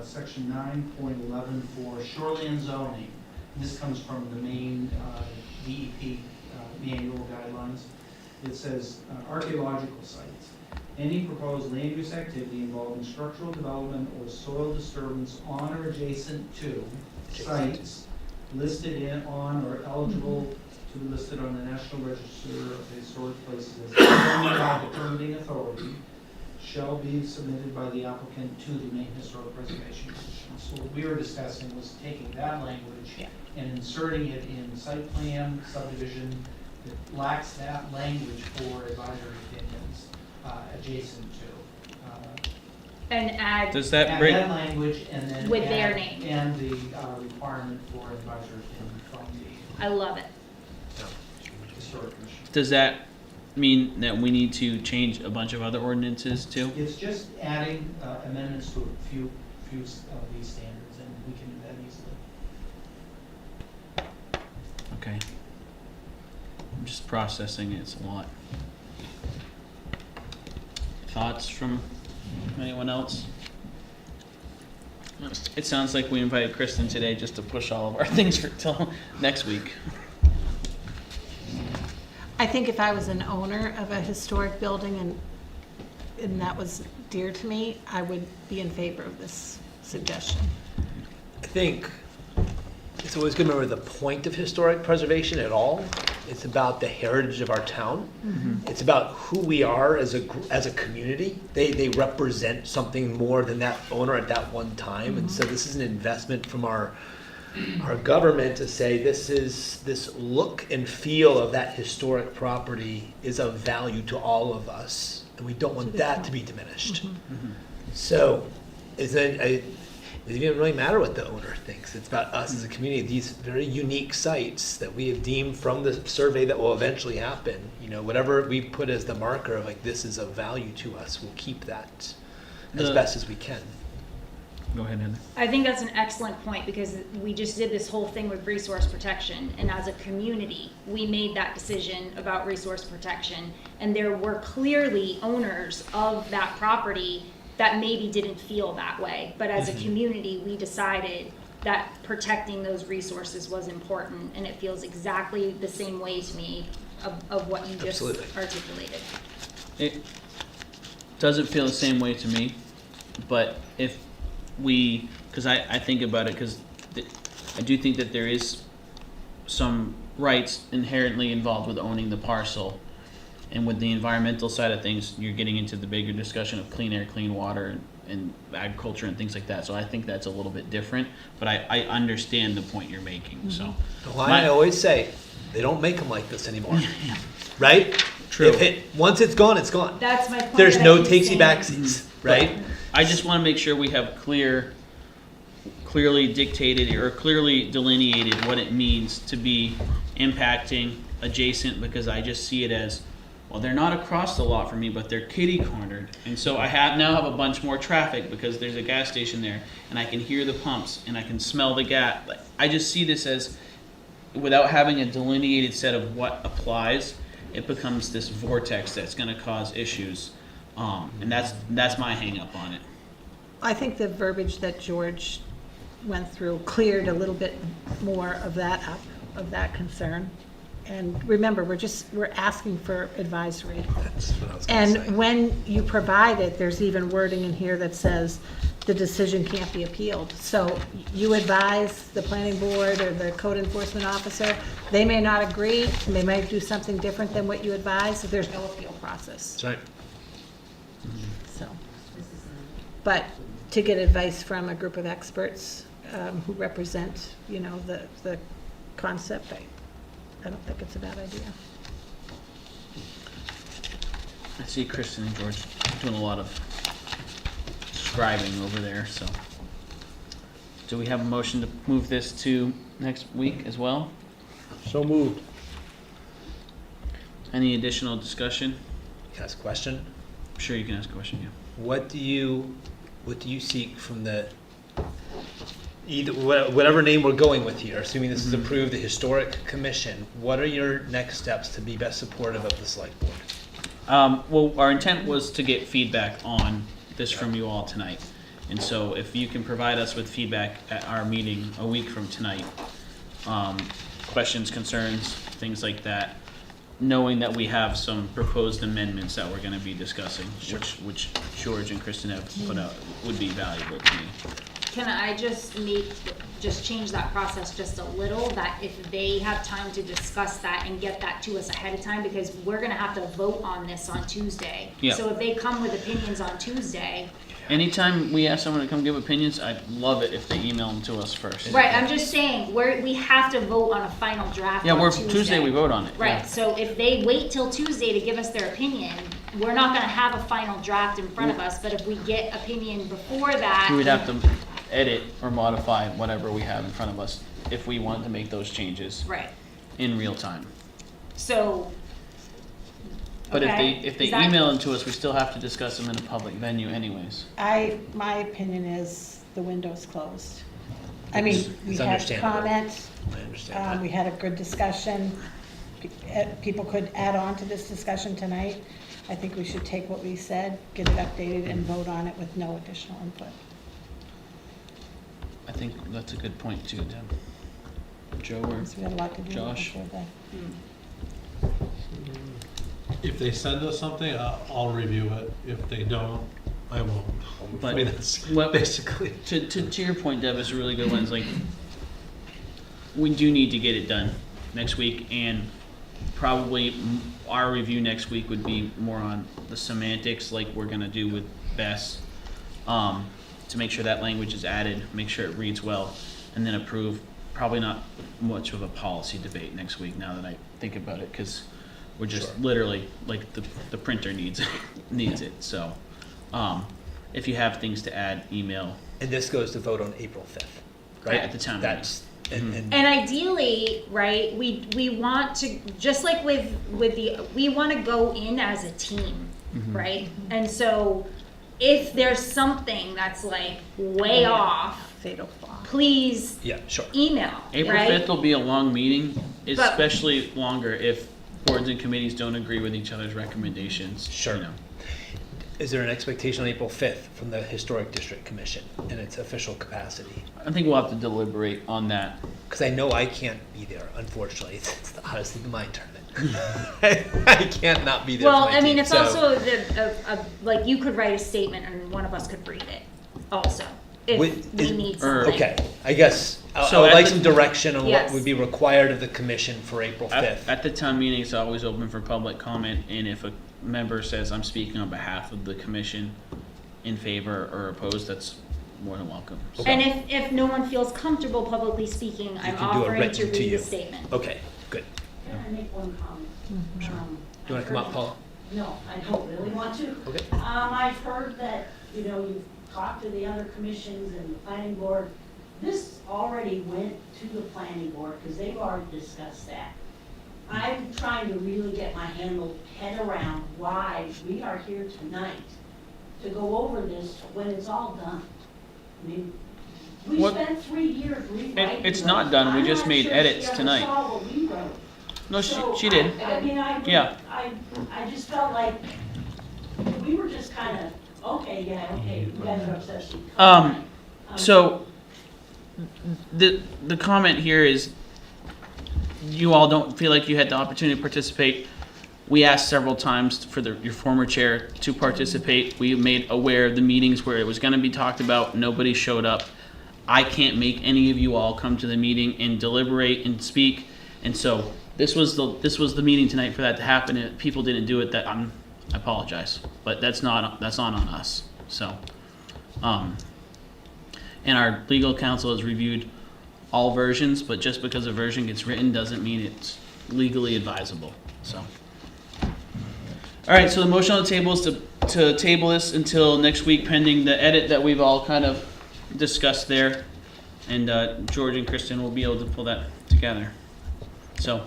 Section 9.11 for shoreline zoning, this comes from the main DEP manual guidelines. It says archaeological sites. Any proposed land use activity involving structural development or soil disturbance on or adjacent to sites listed on or eligible to be listed on the National Register of Historic Places as determined by the permitting authority shall be submitted by the applicant to the Maine Historic Preservation Commission. So what we were discussing was taking that language and inserting it in site plan, subdivision, that lacks that language for advisory opinions adjacent to. And add, Does that Add bring, that language and then. With their add- name. And the requirement for advisory opinion from the I love it. Historic Commission. does that mean that we need to change a bunch of other ordinances too? It's just adding amendments to a few of these standards, and we can do that easily. Okay. I'm just processing it, it's a lot. Thoughts from anyone else? It sounds like we invited Kristen today just to push all of our things for till next week. I think if I was an owner of a historic building and that was dear to me, I would be in favor of this suggestion. I think it's always good to remember the point of historic preservation at all. It's about the heritage of our town. It's about who we are as a community. They represent something more than that owner at that one time. And so this is an investment from our government to say this look and feel of that historic property is of value to all of us. And we don't want that to be diminished. So it doesn't really matter what the owner thinks. It's about us as a community, these very unique sites that we have deemed from the survey that will eventually happen. You know, whatever we put as the marker of like, this is of value to us, we'll keep that as The- best as we can. Go ahead, Heather. I think that's an excellent point because we just did this whole thing with resource protection. And as a community, we made that decision about resource protection. And there were clearly owners of that property that maybe didn't feel that way. But as a community, we decided that protecting those resources was important. And it feels exactly the same way to me of what you just Absolutely. articulated. It doesn't feel the same way to me, but if we, because I think about it, because I do think that there is some rights inherently involved with owning the parcel. And with the environmental side of things, you're getting into the bigger discussion of clean air, clean water, and agriculture and things like that. So I think that's a little bit different, but I understand the point you're making, so. The line I always say, they don't make them like this anymore, right? True. Once it's gone, it's gone. That's my point. There's that I no keep takesy saying. backsies, right? I just want to make sure we have clearly dictated or clearly delineated what it means to be impacting adjacent, because I just see it as, well, they're not across the lot from me, but they're kitty cornered. And so I now have a bunch more traffic because there's a gas station there and I can hear the pumps and I can smell the gas. I just see this as, without having a delineated set of what applies, it becomes this vortex that's going to cause issues. And that's my hang up on it. I think the verbiage that George went through cleared a little bit more of that up, of that concern. And remember, we're asking for advisory. That's what I was gonna say. And when you provide it, there's even wording in here that says the decision can't be appealed. So you advise the planning board or the code enforcement officer, they may not agree, they might do something different than what you advise, so there's no appeal process, That's right. so. But to get advice from a group of experts who represent, you know, the concept, I don't think it's a bad idea. I see Kristen and George doing a lot of scribing over there, so. Do we have a motion to move this to next week as well? So moved. Any additional discussion? Can I ask a question? I'm sure you can ask a question, yeah. What do you seek from the, either, whatever name we're going with here, assuming this is approved, the Historic Commission, what are your next steps to be best supportive of the select board? Well, our intent was to get feedback on this from you all tonight. And so if you can provide us with feedback at our meeting a week from tonight, questions, concerns, things like that, knowing that we have some proposed amendments that we're gonna be discussing, which George and Kristen have put out, would be valuable to me. Can I just change that process just a little, that if they have time to discuss that and get that to us ahead of time, because we're gonna have to vote on this on Tuesday. Yeah. So if they come with opinions on Tuesday, Anytime we ask someone to come give opinions, I'd love it if they email them to us first. right, I'm just saying, we have to vote on a final draft Yeah, on Tuesday we vote on it. yeah. Right, so if they wait till Tuesday to give us their opinion, we're not gonna have a final draft in front of us, but if we get opinion before that. We would have to edit or modify whatever we have in front of us if we wanted to make those changes Right, in real time. so. But okay, if they is that- email them to us, we still have to discuss them in a public venue anyways. My opinion is the window's closed. I mean, we It's had understandable. comments, I understand we had a good discussion. People could add on to this discussion tonight. I think we should take what we said, get it updated, and vote on it with no additional input. I think that's a good point too, Deb. Joe or Because we had a lot to do Josh? before the. If they send us something, I'll review it. If they don't, I won't. But I mean, that's what- basically. To your point, Deb, is a really good one. It's like, we do need to get it done next week, and probably our review next week would be more on the semantics, like we're gonna do with Bess, to make sure that language is added, make sure it reads well, and then approve. Probably not much of a policy debate next week, now that I think about it, because we're just Sure. literally, like, the printer needs it, so. If you have things to add, email. And this goes to vote on April 5th, right? At the town That's, and And ideally, right, we want to, just like we want to go in as a team, right? And so if there's something that's like way off, Fatal flaw. please yeah, sure. email, April right? 5th will be a long meeting, But- especially longer if boards and committees don't agree with each other's recommendations. Sure. You know. Is there an expectation on April 5th from the Historic District Commission in its official capacity? I think we'll have to deliberate on that. Because I know I can't be there, unfortunately. It's honestly the mine tournament. I can't not be there. Well, for my I mean, team, it's so- also like you could write a statement and one of us could read it also, if we need something. Okay, I guess, I So would at like the- some direction on what Yes. would be required of the commission for April 5th. At the town meeting, it's always open for public comment, and if a member says, I'm speaking on behalf of the commission in favor or opposed, that's more than welcome. So- And if no one feels comfortable publicly speaking, I'm can do it offering written to to read you. the statement. Okay, good. Can I make one comment? Sure. Um, You want to come up, Paula? No, I don't really want to. Okay. I've heard that, you've talked to the other commissions and the planning board. This already went to the planning board because they've already discussed that. I'm trying to really get my head around why we are here tonight to go over this when it's all done. I mean, we What- spent 3 years rewriting. It's not done. We just made edits tonight. I'm not sure she ever saw what we wrote. No, So, she did. I mean, Yeah. I just felt like we were just kind of, okay, you guys are obsessed. So, the comment here is, you all don't feel like you had the opportunity to participate, we asked several times for your former chair to participate. We made aware of the meetings where it was gonna be talked about, nobody showed up. I can't make any of you all come to the meeting and deliberate and speak, and so this was the meeting tonight for that to happen, and if people didn't do it, I apologize, but that's not on us, so. And our legal counsel has reviewed all versions, but just because a version gets written doesn't mean it's legally advisable, so. All right, so the motion on the table is to table this until next week pending the edit that we've all kind of discussed there. And George and Kristen will be able to pull that together. So.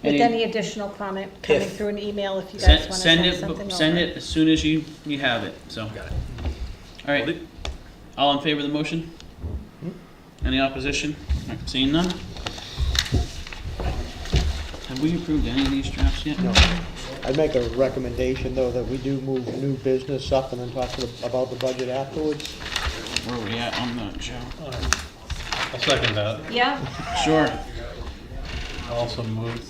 With any additional comment coming through an email if you guys want to send something over. Send it as soon as you have it, so. Got it. All right, all in favor of the motion? Any opposition? All right, seeing none? Have we approved any of these drafts yet? No. I'd make a recommendation, though, that we do move new business up and then talk about the budget afterwards. Where are we at on that, Joe? I'll second that. Yeah? Sure. I also move.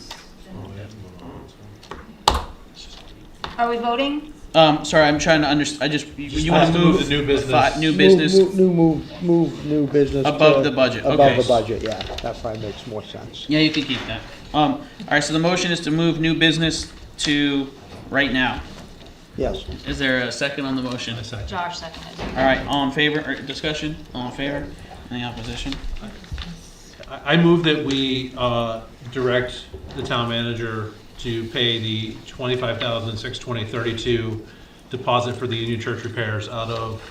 Are we voting? Sorry, I'm trying to understand, you want has to to move move the new business. New business Move new business. above the budget, okay. Above the budget, yeah, that probably makes more sense. Yeah, you can keep that. All right, so the motion is to move new business to right now. Yes. Is there a second on the motion? A second. Josh seconded. All right, all in favor, or discussion? All in favor? Any opposition? I move that we direct the town manager to pay the $25,620.32 deposit for the Union Church repairs out of,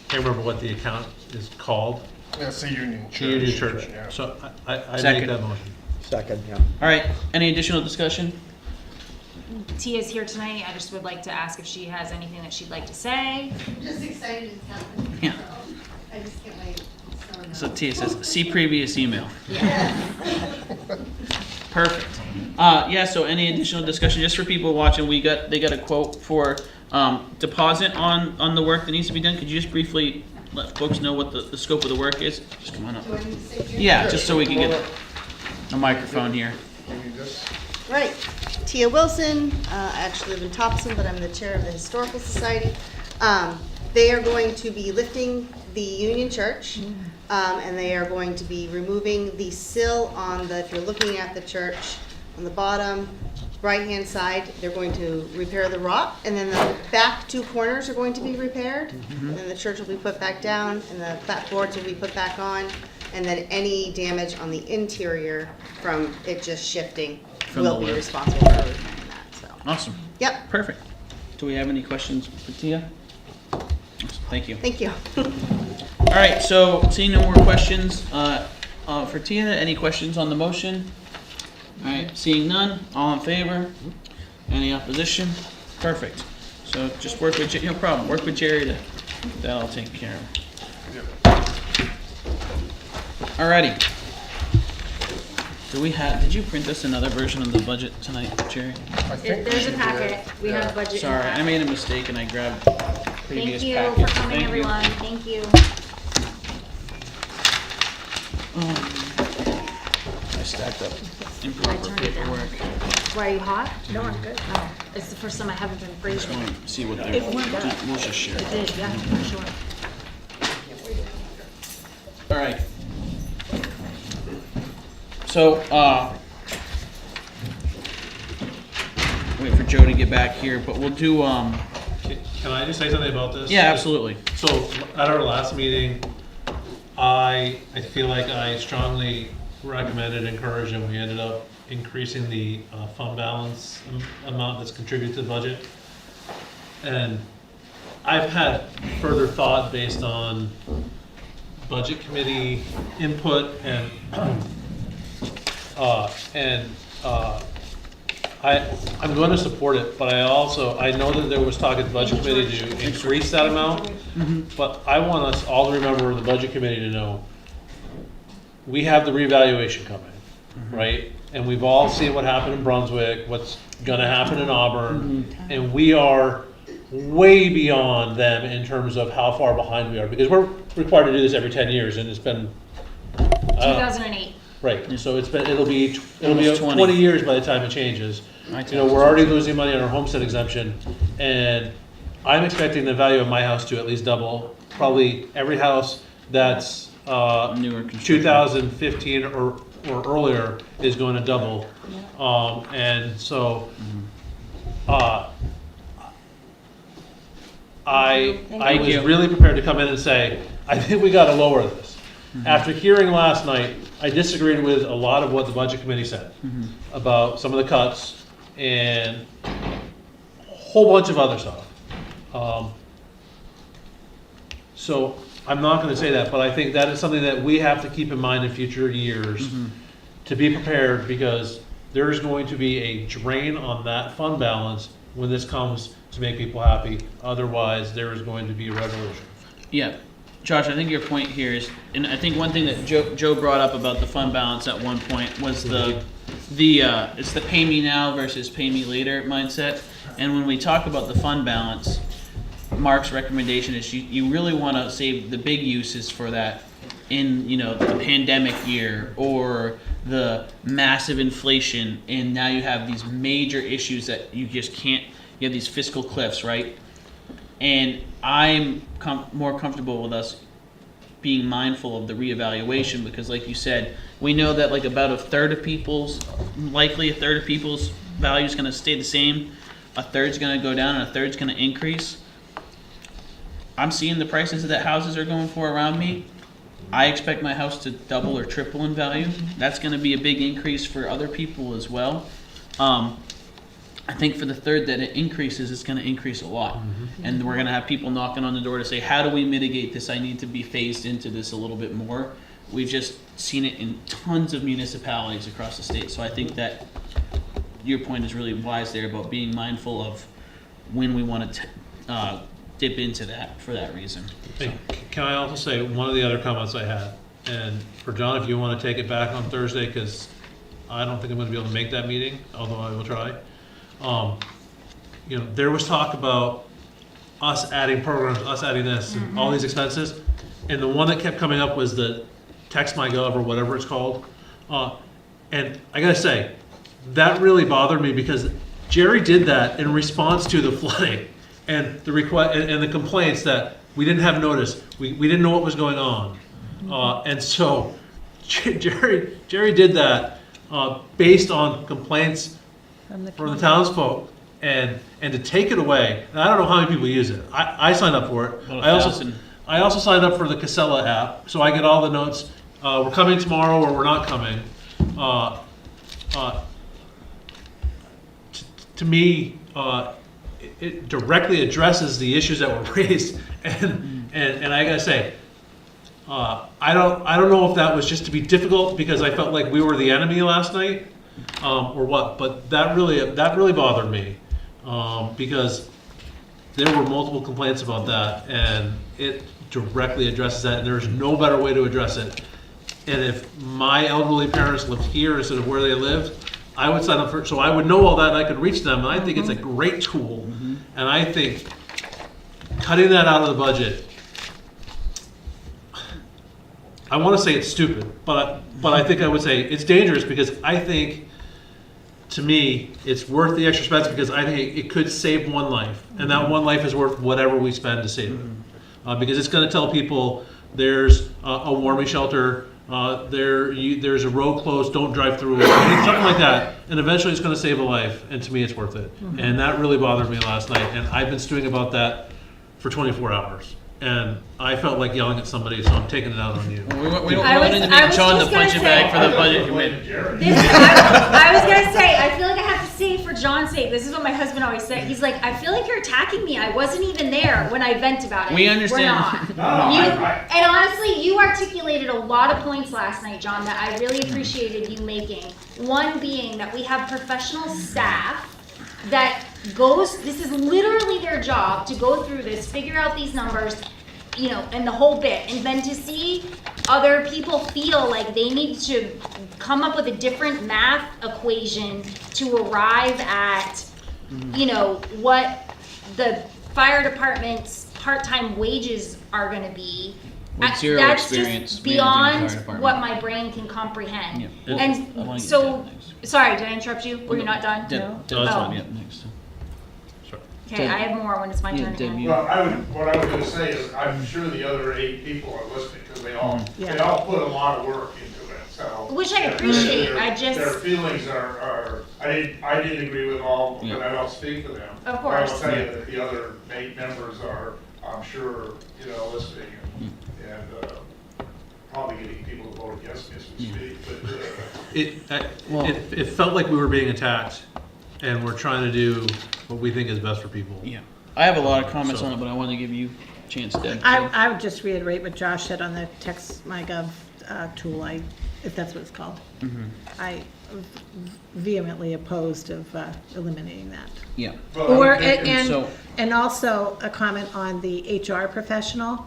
I can't remember what the account is called. That's the Union The Church. Union Church. Yeah. So I make Second. that motion. Second, yeah. All right, any additional discussion? Tia's here tonight. I just would like to ask if she has anything that she'd like to say. I'm just excited it's happening. Yeah. So I just can't wait. So Tia says, see previous email. Yes. Perfect. Yeah, so any additional discussion, just for people watching, they got a quote for deposit on the work that needs to be done. Could you just briefly let folks know what the scope of the work is? Just come on up. Do I need to say here? Yeah, just so we can get a microphone here. Right. Tia Wilson. I actually live in Topsom, but I'm the chair of the Historical Society. They are going to be lifting the Union Church, and they are going to be removing the sill on the, if you're looking at the church, on the bottom right-hand side, they're going to repair the rock, and then the back two corners are going to be repaired, and then the church will be put back down, and the boards will be put back on, and then any damage on the interior from it just shifting From will the be lift. responsible for repairing that, so. Awesome. Yep, Perfect. Do we have any questions for Tia? Awesome, thank you. thank you. All right, so seeing no more questions for Tia, any questions on the motion? All right, seeing none, all in favor? Any opposition? Perfect. So just work with, no problem, work with Jerry to, that'll take care of. All righty. Did you print us another version of the budget tonight, Jerry? There's a packet. We have a budget in Sorry, that. I made a mistake and I grabbed previous Thank you packets. for coming, Thank you. everyone. Thank you. I stacked up improper paperwork. Why, are you hot? No, I'm good. Oh, it's the first time I haven't been Just freezing. want to see what they're, It warmed up. we'll just share. It did, yeah, for sure. All right. So, wait for Joe to get back here, but we'll do, Can I just say something about this? yeah, absolutely. So at our last meeting, I feel like I strongly recommended, encouraged, and we ended up increasing the fund balance amount that's contributed to the budget. And I've had further thought based on budget committee input and I'm going to support it, but I know that there was talk at the budget committee to increase that amount. But I want us all to remember, the budget committee, to know we have the revaluation coming, right? And we've all seen what happened in Brunswick, what's going to happen in Auburn, and we are way beyond them in terms of how far behind we are, because we're required to do this every 10 years, and it's been 2008. Right, so it'll be Almost 20. 20 years by the time it changes. My You know, we're already losing money on our homestead exemption, and I'm expecting the value of my house to at least double. Probably every house that's Newer construction. 2015 or earlier is going to double. And so, I Thank was you. really prepared to come in and say, I think we gotta lower this. After hearing last night, I disagreed with a lot of what the budget committee said about some of the cuts and a whole bunch of other stuff. So I'm not gonna say that, but I think that is something that we have to keep in mind in future years to be prepared, because there's going to be a drain on that fund balance when this comes to make people happy. Otherwise, there is going to be a revolution. Yeah, Josh, I think your point here is, and I think one thing that Joe brought up about the fund balance at one point was it's the pay me now versus pay me later mindset. And when we talk about the fund balance, Mark's recommendation is you really want to save the big uses for that in, you know, the pandemic year or the massive inflation, and now you have these major issues that you just can't, you have these fiscal cliffs, right? And I'm more comfortable with us being mindful of the reevaluation, because like you said, we know that like about a third of people's value is going to stay the same, a third's going to go down, and a third's going to increase. I'm seeing the prices that houses are going for around me. I expect my house to double or triple in value. That's going to be a big increase for other people as well. I think for the third that it increases, it's going to increase a lot. And we're going to have people knocking on the door to say, how do we mitigate this? I need to be phased into this a little bit more. We've just seen it in tons of municipalities across the state. So I think that your point is really wise there about being mindful of when we want to dip into that for that reason. Hey, can I also say one of the other comments I had, and for John, if you want to take it back on Thursday, because I don't think I'm going to be able to make that meeting, although I will try. You know, there was talk about us adding programs, us adding this, and all these expenses, and the one that kept coming up was the TextMyGov or whatever it's called. And I gotta say, that really bothered me, because Jerry did that in response to the flooding and the request and the complaints that we didn't have notice, we didn't know what was going on, and so Jerry did that based on complaints from the townsfolk, and to take it away. And I don't know how many people use it. I signed up for it. I also signed up for the Casella app, so I get all the notes. We're coming tomorrow, or we're not coming. To me, it directly addresses the issues that were raised, and I gotta say, I don't know if that was just to be difficult because I felt like we were the enemy last night, or what. But that really bothered me, because there were multiple complaints about that, and it directly addresses that, and there's no better way to address it. And if my elderly parents lived here instead of where they lived, I would sign up for it, so I would know all that and I could reach them. And I think it's a great tool. And I think cutting that out of the budget, I want to say it's stupid, but I think I would say it's dangerous, because I think, to me, it's worth the extra expense, because I think it could save one life, and that one life is worth whatever we spend to save it. Because it's going to tell people there's a warming shelter, there's a road closed, don't drive through it, something like that, and eventually it's going to save a life, and to me it's worth it. And that really bothered me last night, and I've been stewing about that for 24 hours. And I felt like yelling at somebody, so I'm taking it out on you. We don't need to make John the punching bag for the budget committee. I was gonna say, I feel like I have to say for John's sake, this is what my husband always said. He's like, I feel like you're attacking me. I wasn't even there when I vent about it. We understand. We're not. And honestly, you articulated a lot of points last night, John, that I really appreciated you making. One being that we have professional staff that this is literally their job to go through this, figure out these numbers, you know, and the whole bit. And then to see other people feel like they need to come up with a different math equation to arrive at, you know, what the fire department's part-time wages are gonna be, with zero That's experience just managing the fire beyond department. what my brain can comprehend. Yeah. I wanna And get to so, that next. sorry, did I interrupt you? Were you not done? Deb, No, that's Oh. fine. Yep, next. Okay, I have more when it's my Yeah, turn Deb, again. you- Well, what I was gonna say is, I'm sure the other 8 people are listening, because they Yeah. all put a lot of work into it, so. Which I their- appreciate, their- I just- Their feelings are, I didn't agree with all, but I don't speak for them. Of But course. I will tell you that the other 8 members are, I'm sure, listening and probably getting people to vote against me as we speak, but, It felt like we were being attacked, and we're trying to do what we think is best for people. Yeah. I have a lot of comments on it, but I want to give you a chance, Deb. I would just reiterate what Josh said on the Text MyGov tool, if that's what it's called. I vehemently opposed of eliminating that. Yeah. Well, Or, so- and also a comment on the HR professional.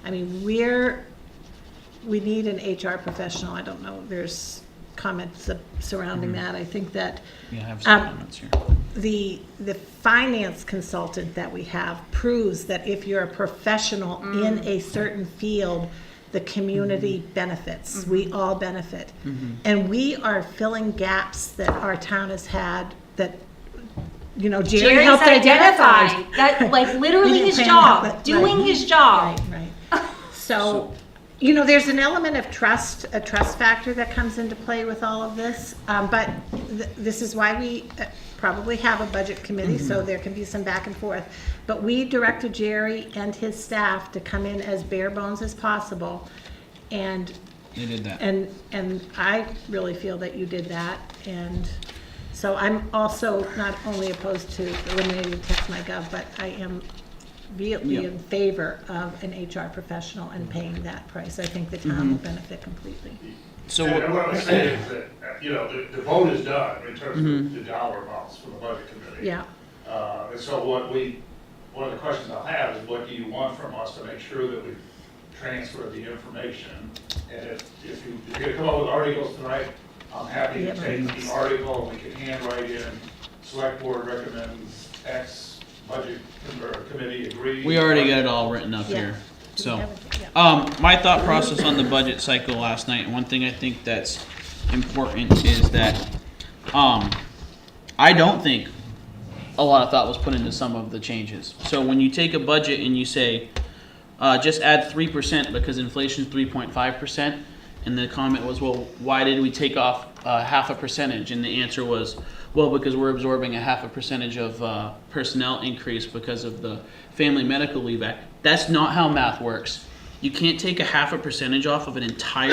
I mean, we need an HR professional. I don't know, there's comments surrounding that. I think that Yeah, I have some comments here. the finance consultant that we have proves that if you're a professional in a certain field, the community benefits. We all benefit. And we are filling gaps that our town has had that, Jerry Jerry's helped identify. identified, that, like, literally He his didn't plan job, that, doing right. his job. Right. So, there's an element of trust, a trust factor that comes into play with all of this. But this is why we probably have a budget committee, so there can be some back and forth. But we directed Jerry and his staff to come in as bare bones as possible. And They did that. and I really feel that you did that. And so I'm also not only opposed to eliminating Text MyGov, but I am vehemently in favor of an HR professional and paying that price. I think the town will benefit completely. So and what I'm saying is that, the vote is done in terms of the dollar amounts from the budget committee. Yeah. And so one of the questions I'll have is, what do you want from us to make sure that we transfer the information? And if you're gonna come up with articles tonight, I'm happy to take the article, and we can handwrite in, select board recommends X, budget committee agrees. we already got it all written up Yeah. here. So, Yeah. my thought process on the budget cycle last night, and one thing I think that's important is that, I don't think a lot of thought was put into some of the changes. So when you take a budget and you say, just add 3% because inflation's 3.5%, and the comment was, well, why did we take off half a percentage? And the answer was, well, because we're absorbing a half a percentage of personnel increase because of the Family Medical Leave Act. That's not how math works. You can't take a half a percentage off of an entire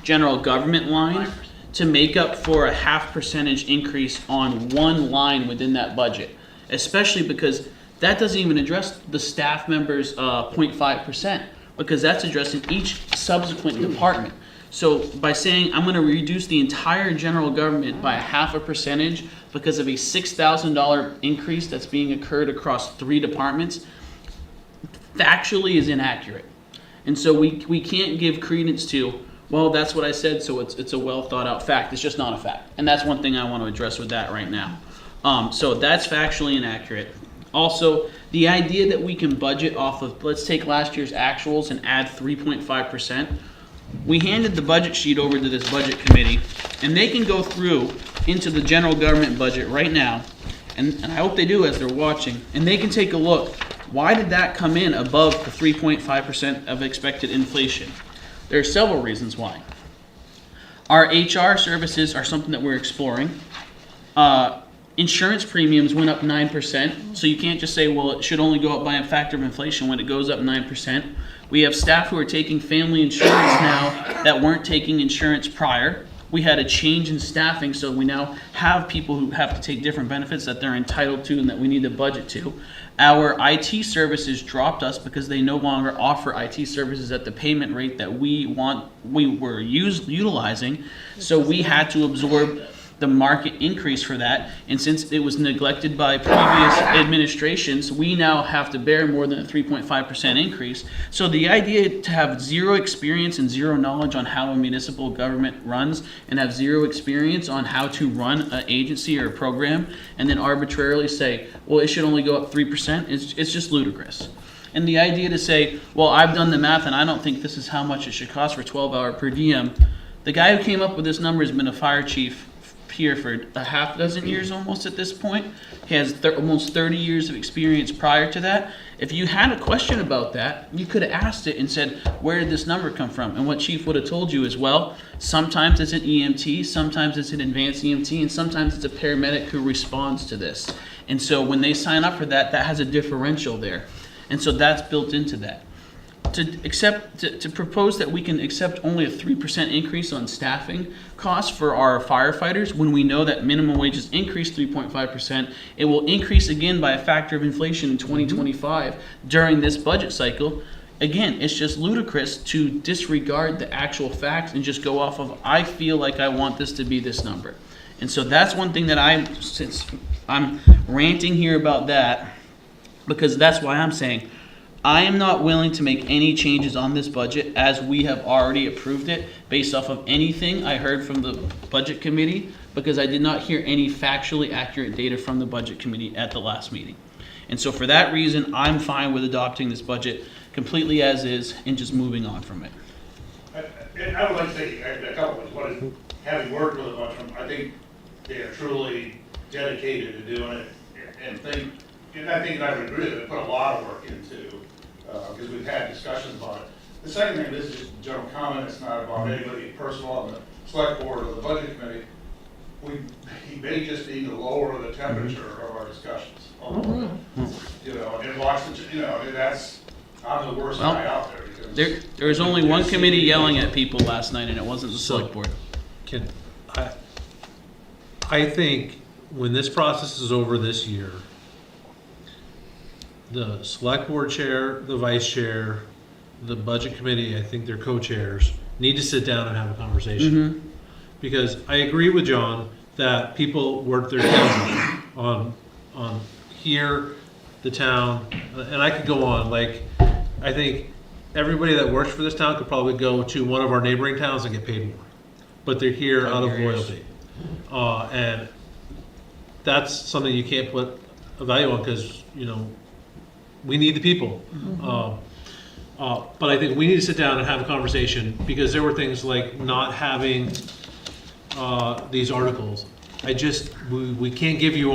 general government line to make up for a half percentage increase on one line within that budget, especially because that doesn't even address the staff members' 0.5%, because that's addressing each subsequent department. So by saying I'm going to reduce the entire general government by a half a percentage because of a $6,000 increase that's being occurred across 3 departments, factually is inaccurate. And so we can't give credence to, well, that's what I said, so it's a well thought out fact. It's just not a fact. And that's one thing I want to address with that right now. So that's factually inaccurate. Also, the idea that we can budget off of, let's take last year's actuals and add 3.5%. We handed the budget sheet over to this budget committee, and they can go through into the general government budget right now, and I hope they do as they're watching, and they can take a look. Why did that come in above the 3.5% of expected inflation? There are several reasons why. Our HR services are something that we're exploring. Insurance premiums went up 9%, so you can't just say, well, it should only go up by a factor of inflation when it goes up 9%. We have staff who are taking family insurance now that weren't taking insurance prior. We had a change in staffing, so we now have people who have to take different benefits that they're entitled to and that we need to budget to. Our IT services dropped us because they no longer offer IT services at the payment rate that we were utilizing, so we had to absorb the market increase for that, and since it was neglected by previous administrations, we now have to bear more than a 3.5% increase. So the idea to have zero experience and zero knowledge on how a municipal government runs and have zero experience on how to run an agency or a program and then arbitrarily say, well, it should only go up 3%, it's just ludicrous. And the idea to say, well, I've done the math and I don't think this is how much it should cost for 12-hour per diem. The guy who came up with this number has been a fire chief here for a half dozen years almost at this point. He has almost 30 years of experience prior to that. If you had a question about that, you could have asked it and said, where did this number come from? And what chief would have told you is, well, sometimes it's an EMT, sometimes it's an advanced EMT, and sometimes it's a paramedic who responds to this. And so when they sign up for that, that has a differential there. And so that's built into that. To propose that we can accept only a 3% increase on staffing costs for our firefighters when we know that minimum wages increased 3.5%, it will increase again by a factor of inflation in 2025 during this budget cycle. Again, it's just ludicrous to disregard the actual facts and just go off of, I feel like I want this to be this number. And so that's one thing that since I'm ranting here about that, because that's why I'm saying, I am not willing to make any changes on this budget as we have already approved it based off of anything I heard from the budget committee, because I did not hear any factually accurate data from the budget committee at the last meeting. And so for that reason, I'm fine with adopting this budget completely as is and just moving on from it. I would like to say a couple of things. One is, having worked with a bunch of them, I think they are truly dedicated to doing it, and I think I would agree that they put a lot of work into, because we've had discussions about it. The second thing, this is just a general comment, it's not about anybody personal on the select board or the budget committee. He may just need to lower the temperature of our discussions a little bit. You know, and watch the, you know, I'm the worst guy out there. Because there was only one committee yelling at people last night, and it wasn't the select board. I think when this process is over this year, the select board chair, the vice chair, the budget committee, I think they're co-chairs, need to sit down and have a conversation. Because I agree with John that people work their tails off on here, the town, and I could go on. Like, I think everybody that works for this town could probably go to one of our neighboring towns and get paid more, but they're here out of loyalty, and that's something you can't put a value on, because you know we need the people. But I think we need to sit down and have a conversation, because there were things like not having these articles. We can't give you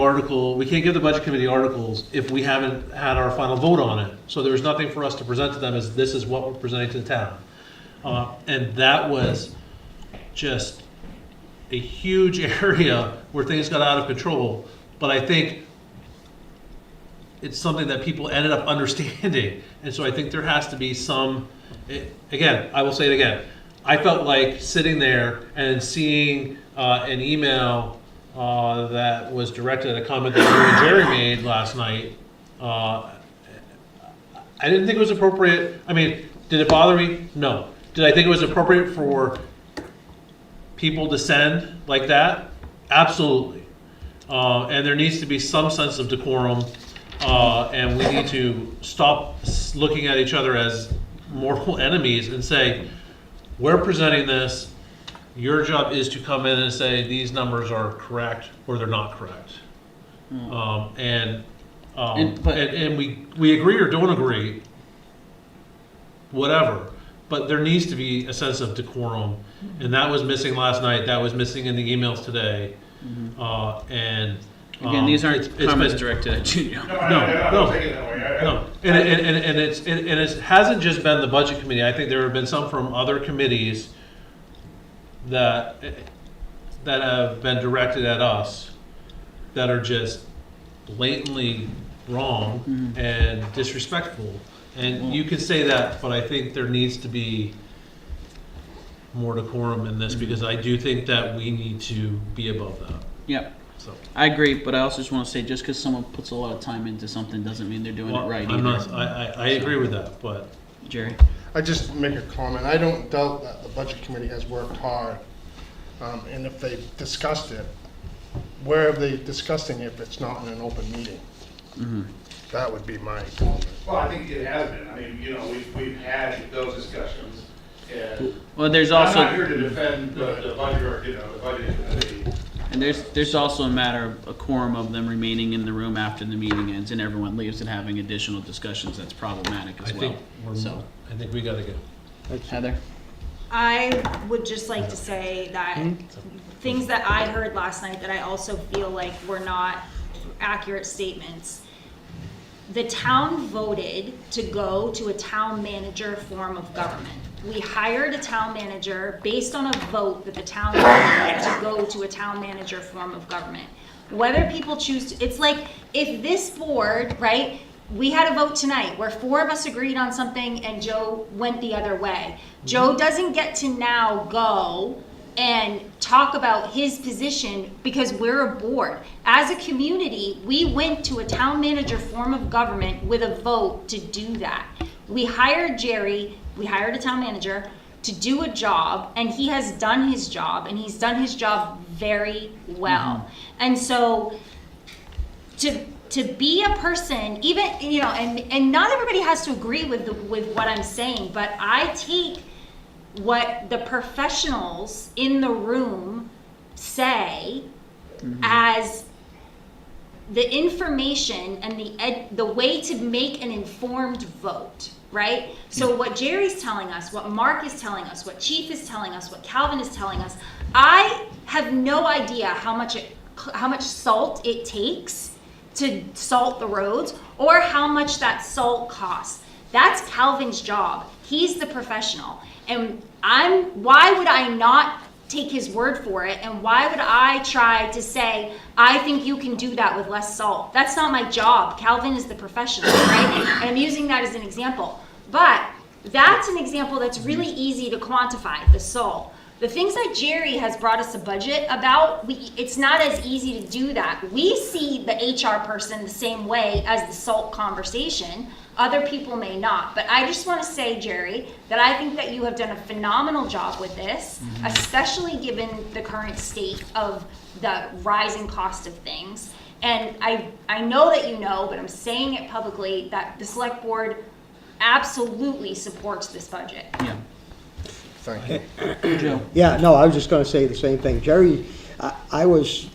we can't give the budget committee articles if we haven't had our final vote on it. So there's nothing for us to present to them as this is what we're presenting to the town. And that was just a huge area where things got out of control. But I think it's something that people ended up understanding. And so I think there has to be again, I will say it again. I felt like sitting there and seeing an email that was directed at a comment that you and Jerry made last night. I didn't think it was appropriate. I mean, did it bother me? No. Did I think it was appropriate for people to send like that? Absolutely. And there needs to be some sense of decorum, and we need to stop looking at each other as mortal enemies and say, we're presenting this. Your job is to come in and say these numbers are correct or they're not correct. And we agree or don't agree, whatever. But there needs to be a sense of decorum, and that was missing last night. That was missing in the emails today. And again, these aren't comments directed at you. No. And it hasn't just been the budget committee. I think there have been some from other committees that have been directed at us that are just blatantly wrong and disrespectful. And you can say that, but I think there needs to be more decorum in this, because I do think that we need to be above that. Yep. So I agree, but I also just want to say, just because someone puts a lot of time into something doesn't mean they're doing it right either. I agree with that, but Jerry? I just make a comment. I don't doubt that the budget committee has worked hard, and if they discussed it, where are they discussing it if it's not in an open meeting? That would be my comment. Well, I think it has been. I mean, you know, we've had those discussions. And well, there's also I'm not here to defend the budget, or, you know, the budget committee. And there's also a matter of a quorum of them remaining in the room after the meeting ends and everyone leaves and having additional discussions. That's problematic as well. I think we gotta go. Heather? I would just like to say that things that I heard last night that I also feel like were not accurate statements. The town voted to go to a town manager form of government. We hired a town manager based on a vote that the town voted to go to a town manager form of government. Whether people choose to, it's like if this board, right, we had a vote tonight where 4 of us agreed on something and Joe went the other way. Joe doesn't get to now go and talk about his position because we're a board. As a community, we went to a town manager form of government with a vote to do that. We hired Jerry, we hired a town manager to do a job, and he has done his job, and he's done his job very well. And so to be a person, even, you know, and not everybody has to agree with what I'm saying, but I take what the professionals in the room say as the information and the way to make an informed vote, right? So what Jerry's telling us, what Mark is telling us, what Chief is telling us, what Calvin is telling us, I have no idea how much salt it takes to salt the roads or how much that salt costs. That's Calvin's job. He's the professional. And why would I not take his word for it? And why would I try to say, I think you can do that with less salt? That's not my job. Calvin is the professional, right? And I'm using that as an example. But that's an example that's really easy to quantify, the salt. The things that Jerry has brought us a budget about, it's not as easy to do that. We see the HR person the same way as the salt conversation. Other people may not. But I just want to say, Jerry, that I think that you have done a phenomenal job with this, especially given the current state of the rising cost of things. And I know that you know, but I'm saying it publicly, that the select board absolutely supports this budget. Yeah. Thank you. Joe? Yeah, no, I was just gonna say the same thing. Jerry, I was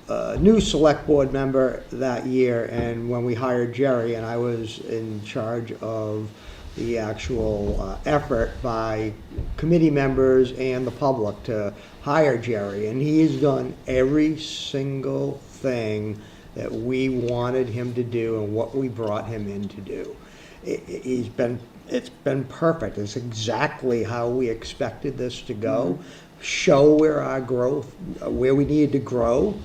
a new select board member that year, and when we hired Jerry, and I was in charge of the actual effort by committee members and the public to hire Jerry, and he's done every single thing that we wanted him to do and what we brought him in to do. It's been perfect. It's exactly how we expected this to go. Show where our growth, where we needed to grow,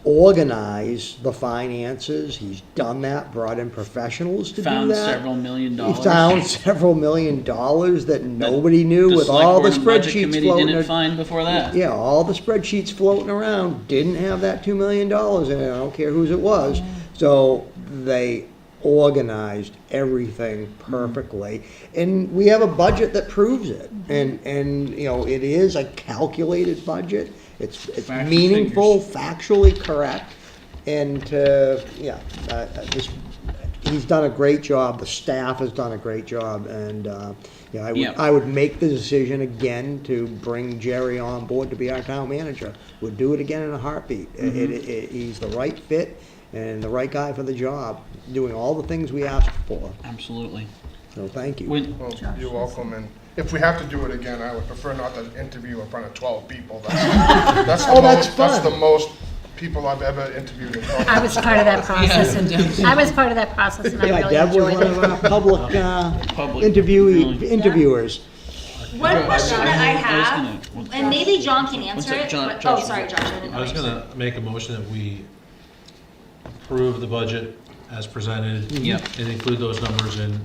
organize the finances. He's done that, brought in professionals to do that. Found several $1 million. He found several $1 million that nobody knew with all the spreadsheets floating. Didn't find before that. Yeah, all the spreadsheets floating around didn't have that $2 million in it. I don't care whose it was. So they organized everything perfectly, and we have a budget that proves it. And you know, it is a calculated budget. It's meaningful, factually correct, and he's done a great job. The staff has done a great job, and I would make the decision again to bring Jerry on board to be our town manager. Would do it again in a heartbeat. He's the right fit and the right guy for the job, doing all the things we asked for. Absolutely. So thank you. Well, you're welcome, and if we have to do it again, I would prefer not to interview in front of 12 people. That's the most people I've ever interviewed in front of. I was part of that process, and I was part of that process, and I really Deb was enjoyed one of our it. public interviewers. One question that I have, gonna- and maybe John can answer it, John- but, Josh oh, sorry, Josh, I didn't know. I was gonna make a motion that we approve the budget as presented. Yep. And include those numbers in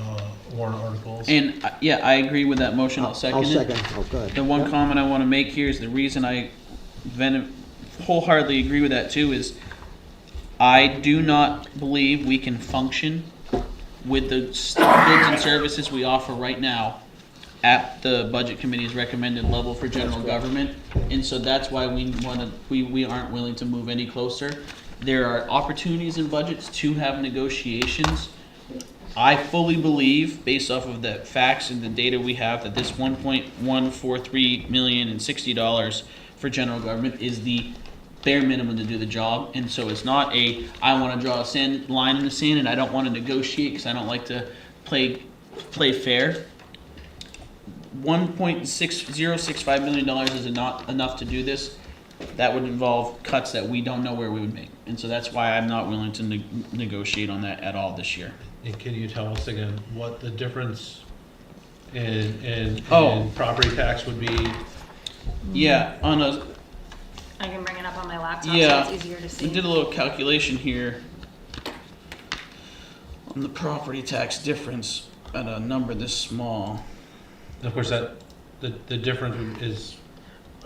our warrant articles. And I agree with that motion. I'll second it. Second. Oh, good. The one comment I want to make here is the reason I wholeheartedly agree with that too is I do not believe we can function with the goods and services we offer right now at the budget committee's recommended level for general government, and so that's why we aren't willing to move any closer. There are opportunities in budgets to have negotiations I fully believe, based off of the facts and the data we have, that this $1.143 million and $60 for general government is the bare minimum to do the job. And so it's not I want to draw a line in the sand and I don't want to negotiate because I don't like to play fair. $1.6065 million is not enough to do this. That would involve cuts that we don't know where we would make. And so that's why I'm not willing to negotiate on that at all this year. And can you tell us again what the difference in Oh. property tax would be? Yeah, on a, I can bring it up on my laptop yeah, so it's easier to see. we did a little calculation here on the property tax difference at a number this small. And of course, that the difference is,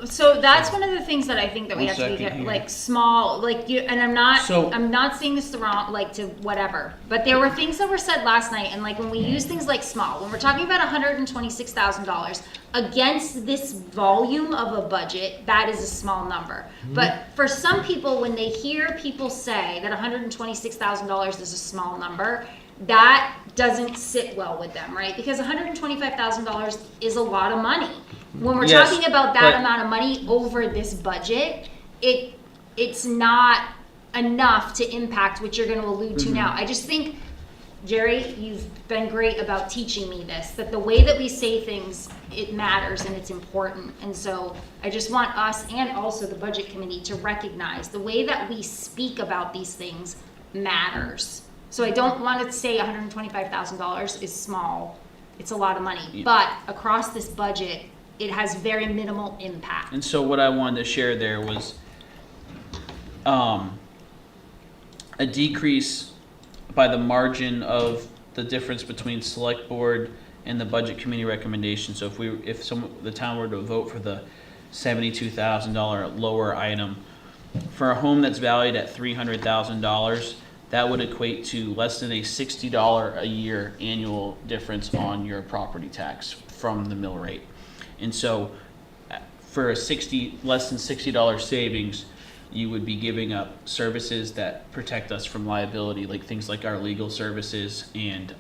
So that's one of the things that I think that we One have to be second careful, here. like small, like you, and I'm not saying this the wrong, like to whatever, but there were things that were said last night, and like when we use things like small, when we're talking about $126,000 against this volume of a budget, that is a small number. But for some people, when they hear people say that $126,000 is a small number, that doesn't sit well with them, right? Because $125,000 is a lot of money. When we're Yes, talking about that but- amount of money over this budget, it's not enough to impact what you're going to allude to now. I just think, Jerry, you've been great about teaching me this, that the way that we say things, it matters and it's important. And so I just want us and also the budget committee to recognize the way that we speak about these things matters. So I don't want to say $125,000 is small. It's a lot of money. Yeah. But across this budget, it has very minimal impact. And so what I wanted to share there was a decrease by the margin of the difference between select board and the budget committee recommendation. So if the town were to vote for the $72,000 lower item for a home that's valued at $300,000, that would equate to less than a $60 a year annual difference on your property tax from the mill rate. And so for less than $60 savings, you would be giving up services that protect us from liability, like things like our legal services and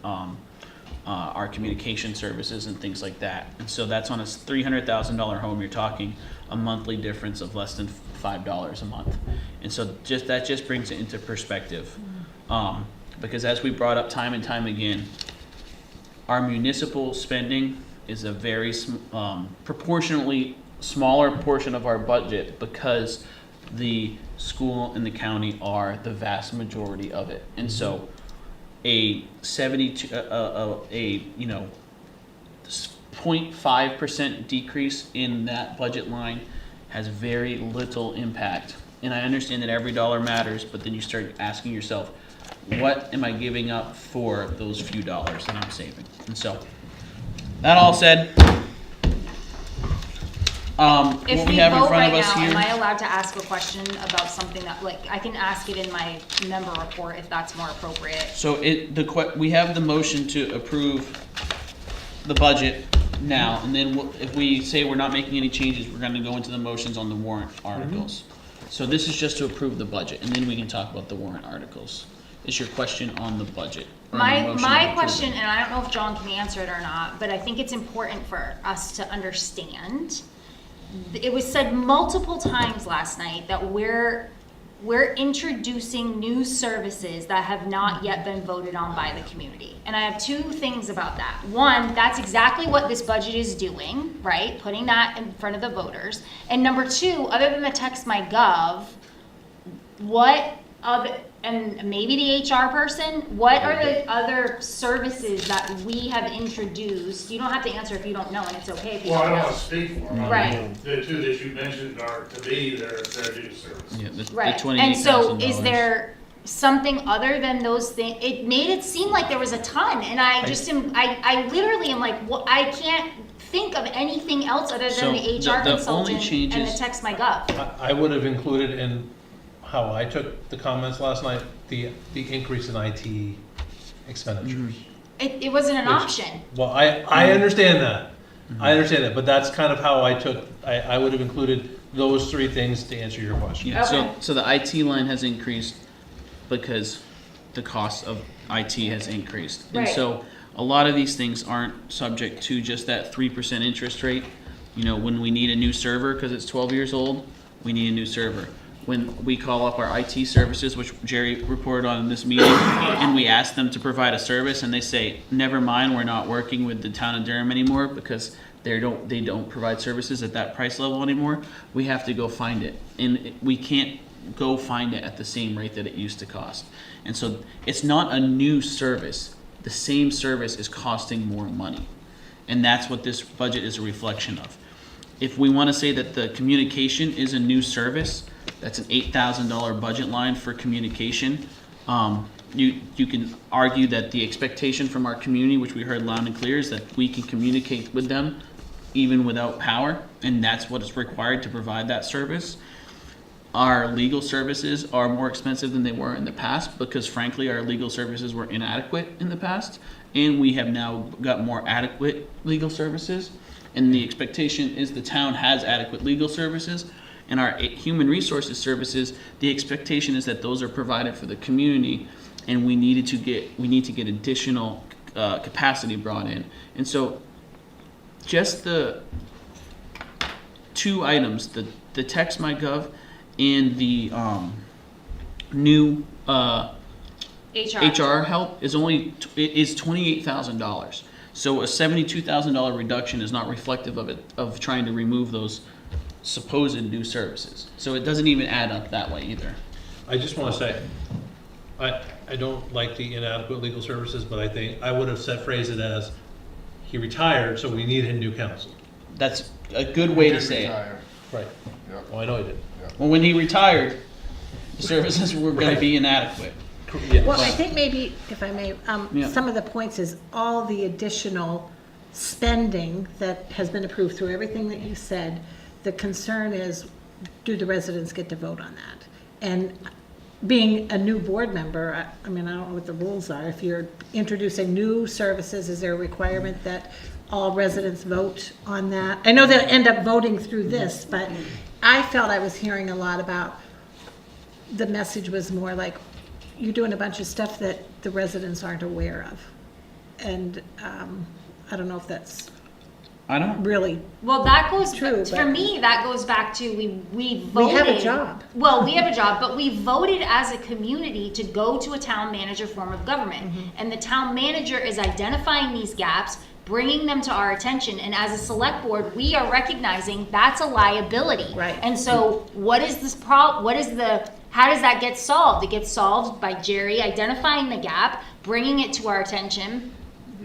our communication services and things like that. And so that's on a $300,000 home, you're talking a monthly difference of less than $5 a month. And so that just brings it into perspective. Because as we brought up time and time again, our municipal spending is a very proportionately smaller portion of our budget because the school and the county are the vast majority of it. And so a 0.5% decrease in that budget line has very little impact. And I understand that every dollar matters, but then you start asking yourself, what am I giving up for those few dollars that I'm saving? And so, that all said, what If we we have in vote front right of us now, here. am I allowed to ask a question about something that, like, I can ask it in my member report if that's more appropriate? So we have the motion to approve the budget now, and then if we say we're not making any changes, we're gonna go into the motions on the warrant articles. So this is just to approve the budget, and then we can talk about the warrant articles. Is your question on the budget? or on the motion to My approve question, it? and I don't know if John can answer it or not, but I think it's important for us to understand. It was said multiple times last night that we're introducing new services that have not yet been voted on by the community. And I have two things about that. One, that's exactly what this budget is doing, right? Putting that in front of the voters. And number two, other than the Text My Gov, what other, and maybe the HR person, what are the other services that we have introduced? You don't have to answer if you don't know, and it's okay if you Well, I don't don't know. want to speak for them. Right. The two that you mentioned are, to me, their new service. Yeah, the Right, $28,000. and so is there something other than those things? It made it seem like there was a ton, and I just am, I literally am like, what, I can't think of anything else other So than the HR the only consultant and the changes- Text My Gov. I would have included in how I took the comments last night, the increase in IT expenditures. It wasn't an Which- option. Well, I understand that. I understand that, but that's kind of how I took, I would have included those three things to answer your question. Yeah, Okay. so the IT line has increased because the cost of IT has increased. And Right. so a lot of these things aren't subject to just that 3% interest rate. You know, when we need a new server because it's 12 years old, we need a new server. When we call up our IT services, which Jerry reported on in this meeting, and we ask them to provide a service, and they say, never mind, we're not working with the town of Durham anymore because they don't provide services at that price level anymore, we have to go find it. And we can't go find it at the same rate that it used to cost. And so it's not a new service. The same service is costing more money. And that's what this budget is a reflection of. If we want to say that the communication is a new service, that's an $8,000 budget line for communication. You can argue that the expectation from our community, which we heard loud and clear, is that we can communicate with them even without power, and that's what is required to provide that service. Our legal services are more expensive than they were in the past because, frankly, our legal services were inadequate in the past, and we have now got more adequate legal services. And the expectation is the town has adequate legal services, and our human resources services, the expectation is that those are provided for the community, and we need to get additional capacity brought in. And so just the two items, the text.my.gov and the new HR help is $28,000. So a $72,000 reduction is not reflective of trying to remove those supposed new services. So it doesn't even add up that way either. I just want to say, I don't like the inadequate legal services, but I think I would have phrased it as, he retired, so we needed a new counsel. That's a good way to say it. Right. Yeah. Oh, I know he did. Well, when he retired, the services were going to be inadequate. Yeah. Well, I think maybe, if I may, Yeah. some of the points is all the additional spending that has been approved through everything that you said. The concern is, do the residents get to vote on that? And being a new board member, I mean, I don't know what the rules are. If you're introducing new services, is there a requirement that all residents vote on that? I know they'll end up voting through this, but I felt I was hearing a lot about, the message was more like, you're doing a bunch of stuff that the residents aren't aware of. And I don't know if that's I don't really Well, that goes, True, for but- me, that goes back to, we voted. We have a job. Well, we have a job, but we voted as a community to go to a town manager form of government. Mm-hmm. And the town manager is identifying these gaps, bringing them to our attention, and as a select board, we are recognizing that's a liability. Right. And so what is this how does that get solved? It gets solved by Jerry identifying the gap, bringing it to our attention,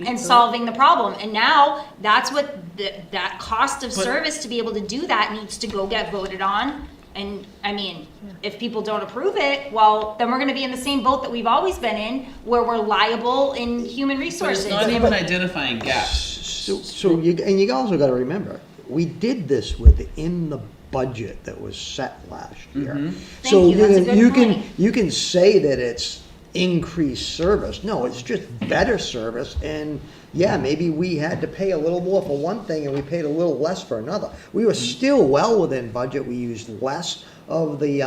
and solving the problem. And now that's what that cost of But- service to be able to do that needs to go get voted on. And I mean, if people don't approve it, well, then we're gonna be in the same boat that we've always been in, where we're liable in human But resources. it's not even identifying gaps. So you also gotta remember, we did this within the budget that was set last year. Mhm. So Thank you, that's a good point. you can say that it's increased service. No, it's just better service, and yeah, maybe we had to pay a little more for one thing and we paid a little less for another. We were still well within budget. We used less of the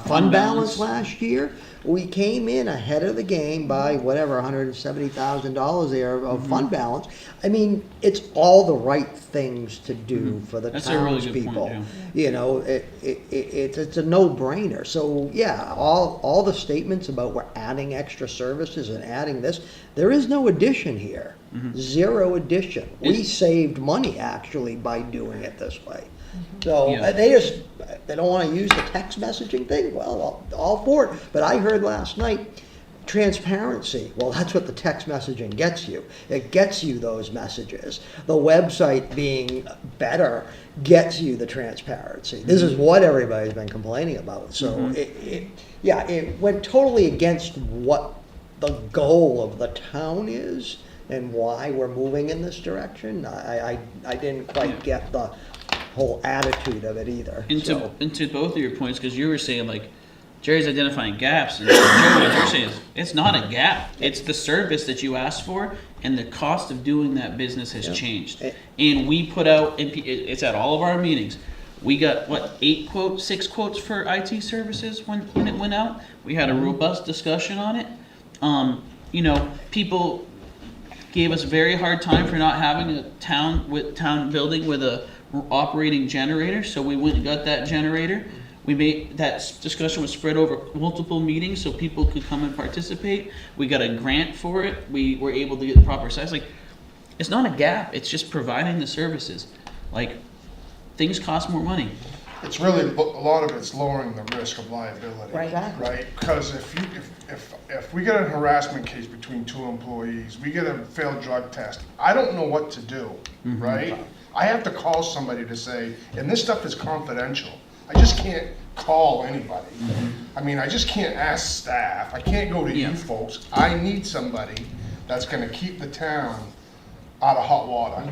fund balance last year. We came in ahead of the game by whatever, $170,000 there of fund balance. I mean, it's all the right things to do for the That's a really good point, townspeople. yeah. You know, it's a no-brainer. So yeah, all the statements about we're adding extra services and adding this, there is no addition here. Zero addition. We saved money actually by doing it this way. So Yeah. they don't want to use the text messaging thing. Well, all for it. But I heard last night, transparency. Well, that's what the text messaging gets you. It gets you those messages. The website being better gets you the transparency. This is what everybody's been complaining about. So it went totally against what the goal of the town is and why we're moving in this direction. I didn't quite get the whole attitude of it either. Into both of your points, because you were saying like Jerry's identifying gaps, and Joe, what you're saying is it's not a gap. It's the service that you asked for, and the cost of doing that business has changed. And we put out, it's at all of our meetings. We got what, 6 quotes for IT services when it went out. We had a robust discussion on it. you know, people gave us a very hard time for not having a town building with a operating generator, so we went and got that generator. We made, that discussion was spread over multiple meetings so people could come and participate. We got a grant for it. We were able to get the proper size. Like, it's not a gap, it's just providing the services. Like, things cost more money. It's really, a lot of it's lowering the risk of liability. Right. Right, because if we get a harassment case between two employees, we get a failed drug test, I don't know what to do, right? I have to call somebody to say, and this stuff is confidential, I just can't call anybody. I mean, I just can't ask staff, I can't go to you folks, I need somebody that's gonna keep the town out of hot water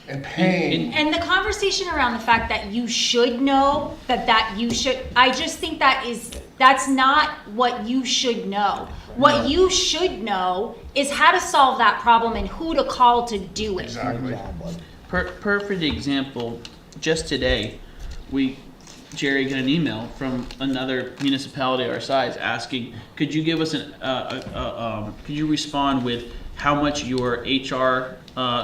and pain. And the conversation around the fact that you should know, that you should, I just think that's not what you should know. What you should know is how to solve that problem and who to call to do it. Exactly. Perfect example, just today, Jerry got an email from another municipality our size asking, could you give us could you respond with how much your HR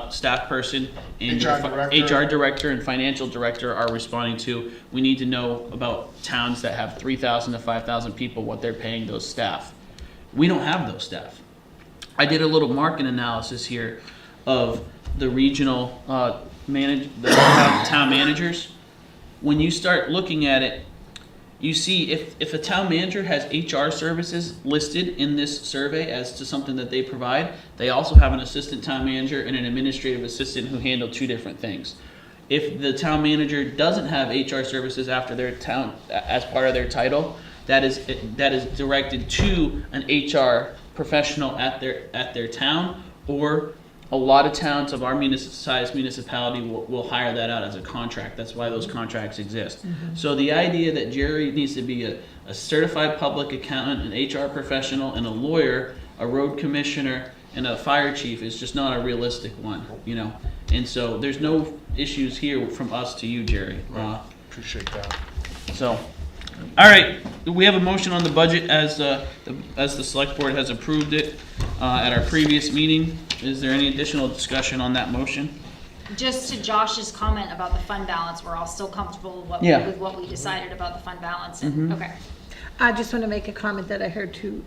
staff person and HR director and financial director are responding to? We need to know about towns that have 3,000 to 5,000 people, what they're paying those staff. We don't have those staff. I did a little market analysis here of the regional town managers. When you start looking at it, you see if a town manager has HR services listed in this survey as to something that they provide, they also have an assistant town manager and an administrative assistant who handle two different things. If the town manager doesn't have HR services after their town as part of their title, that is directed to an HR professional at their town, or a lot of towns of our size municipality will hire that out as a contract. That's why those contracts exist. So the idea that Jerry needs to be a certified public accountant, an HR professional, and a lawyer, a road commissioner, and a fire chief is just not a realistic one, you know? And so there's no issues here from us to you, Jerry. Appreciate that. So, all right, we have a motion on the budget as the select board has approved it at our previous meeting. Is there any additional discussion on that motion? Just to Josh's comment about the fund balance, we're all still comfortable with what we decided about the fund balance. Okay. I just want to make a comment that I heard too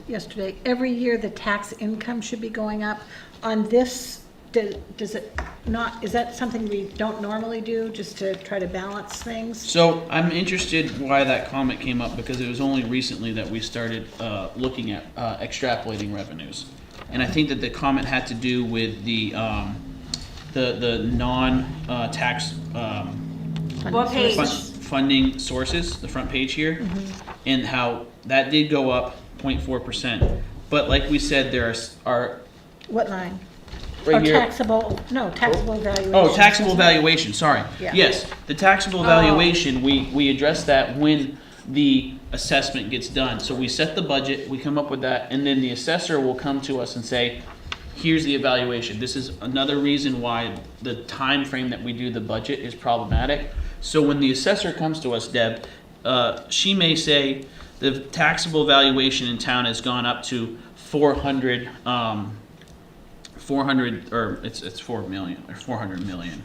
yesterday. Every year, the tax income should be going up. On this, does it not? Is that something we don't normally do, just to try to balance things? So I'm interested why that comment came up, because it was only recently that we started looking at extrapolating revenues, and I think that the comment had to do with the non-tax What page? funding sources, the front page here, and how that did go up 0.4%. But like we said, there are What line? right here. Taxable valuation. Oh, taxable valuation, sorry. Yeah. Yes, the taxable valuation, we address that when the assessment gets done. So we set the budget, we come up with that, and then the assessor will come to us and say, here's the evaluation. This is another reason why the time frame that we do the budget is problematic. So when the assessor comes to us, Deb, she may say the taxable valuation in town has gone up to 400, or it's 4 million, or 400 million,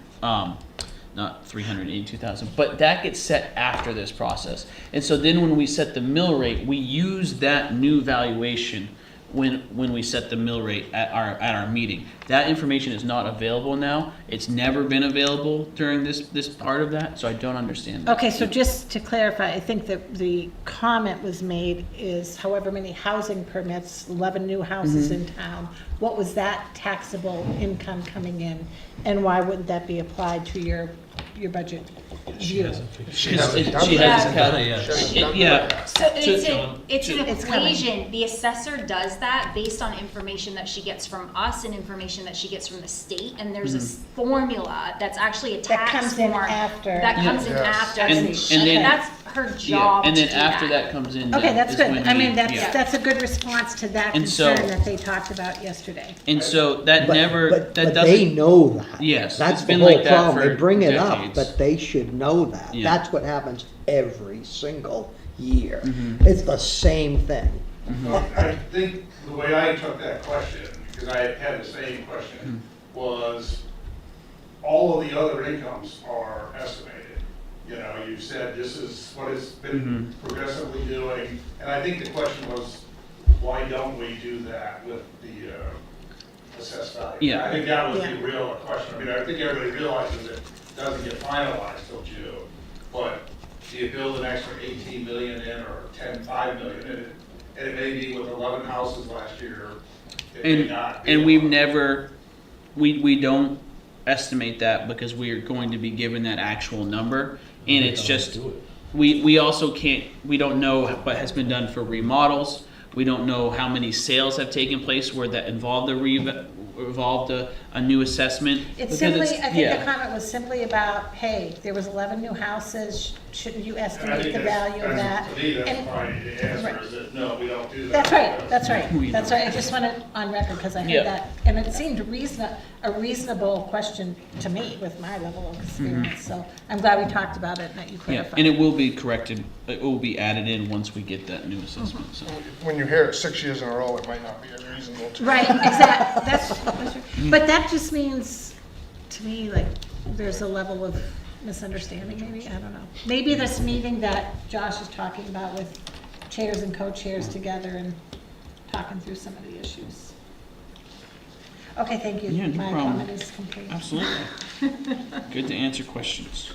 not 382,000, but that gets set after this process. And so then when we set the mill rate, we use that new valuation when we set the mill rate at our meeting. That information is not available now. It's never been available during this part of that, so I don't understand that. Okay, so just to clarify, I think that the comment was made is however many housing permits, 11 new houses in town, what was that taxable income coming in? And why wouldn't that be applied to your budget view? She hasn't done it yet. Yeah. So it's an It's coming. equation. The assessor does that based on information that she gets from us and information that she gets from the state. And there's a formula that's actually a tax comes in form after. that comes in Yes. after. And then- that's her job. And then to do after that comes in. Okay, that's is good. when I mean, we- that's yeah. that's a good response to that And so- concern that they talked about yesterday. And so that But that they doesn't. know that. Yes, That's it's the been whole like that problem. for They bring it decades. up, but they should know that. Yeah. That's what happens every single year. Mm-hmm. It's the same thing. I think the way I took that question, because I had the same question, was all of the other incomes are estimated. You know, you said this is what it's been progressively doing, and I think the question was, why don't we do that with the assessed value? Yeah. I think that was the real question. I mean, I think everybody realizes it doesn't get finalized till June, but do you build an extra 18 million in or 5 million in it? And it may be with 11 houses last year, it may not be. And we've never, we don't estimate that because we are going to be given that actual number. And it's just, we also can't, we don't know what has been done for remodels. We don't know how many sales have taken place where that involved a new assessment. It's Because simply, it's- I think yeah. the comment was simply about, hey, there was 11 new houses, shouldn't you And I estimate think the value of that? To me, that's And- fine. The answer is that, no, we don't do that. That's right, that's right, We that's don't. right, I just want it on record, because I Yeah. heard that, and it seemed a reasonable question to me with my level of experience, so I'm glad we talked about it and that you Yeah, clarified. and it will be corrected, it will be added in once we get that new assessment, so. When you hear it 6 years in a row, it might not be as reasonable to. Right, exactly, that's right. But that just means, to me, like, there's a level of misunderstanding, maybe, I don't know. Maybe this meeting that Josh is talking about with chairs and co-chairs together and talking through some of the issues. Okay, thank you. Yeah, no My problem. comment is complete. Absolutely. Good to answer questions.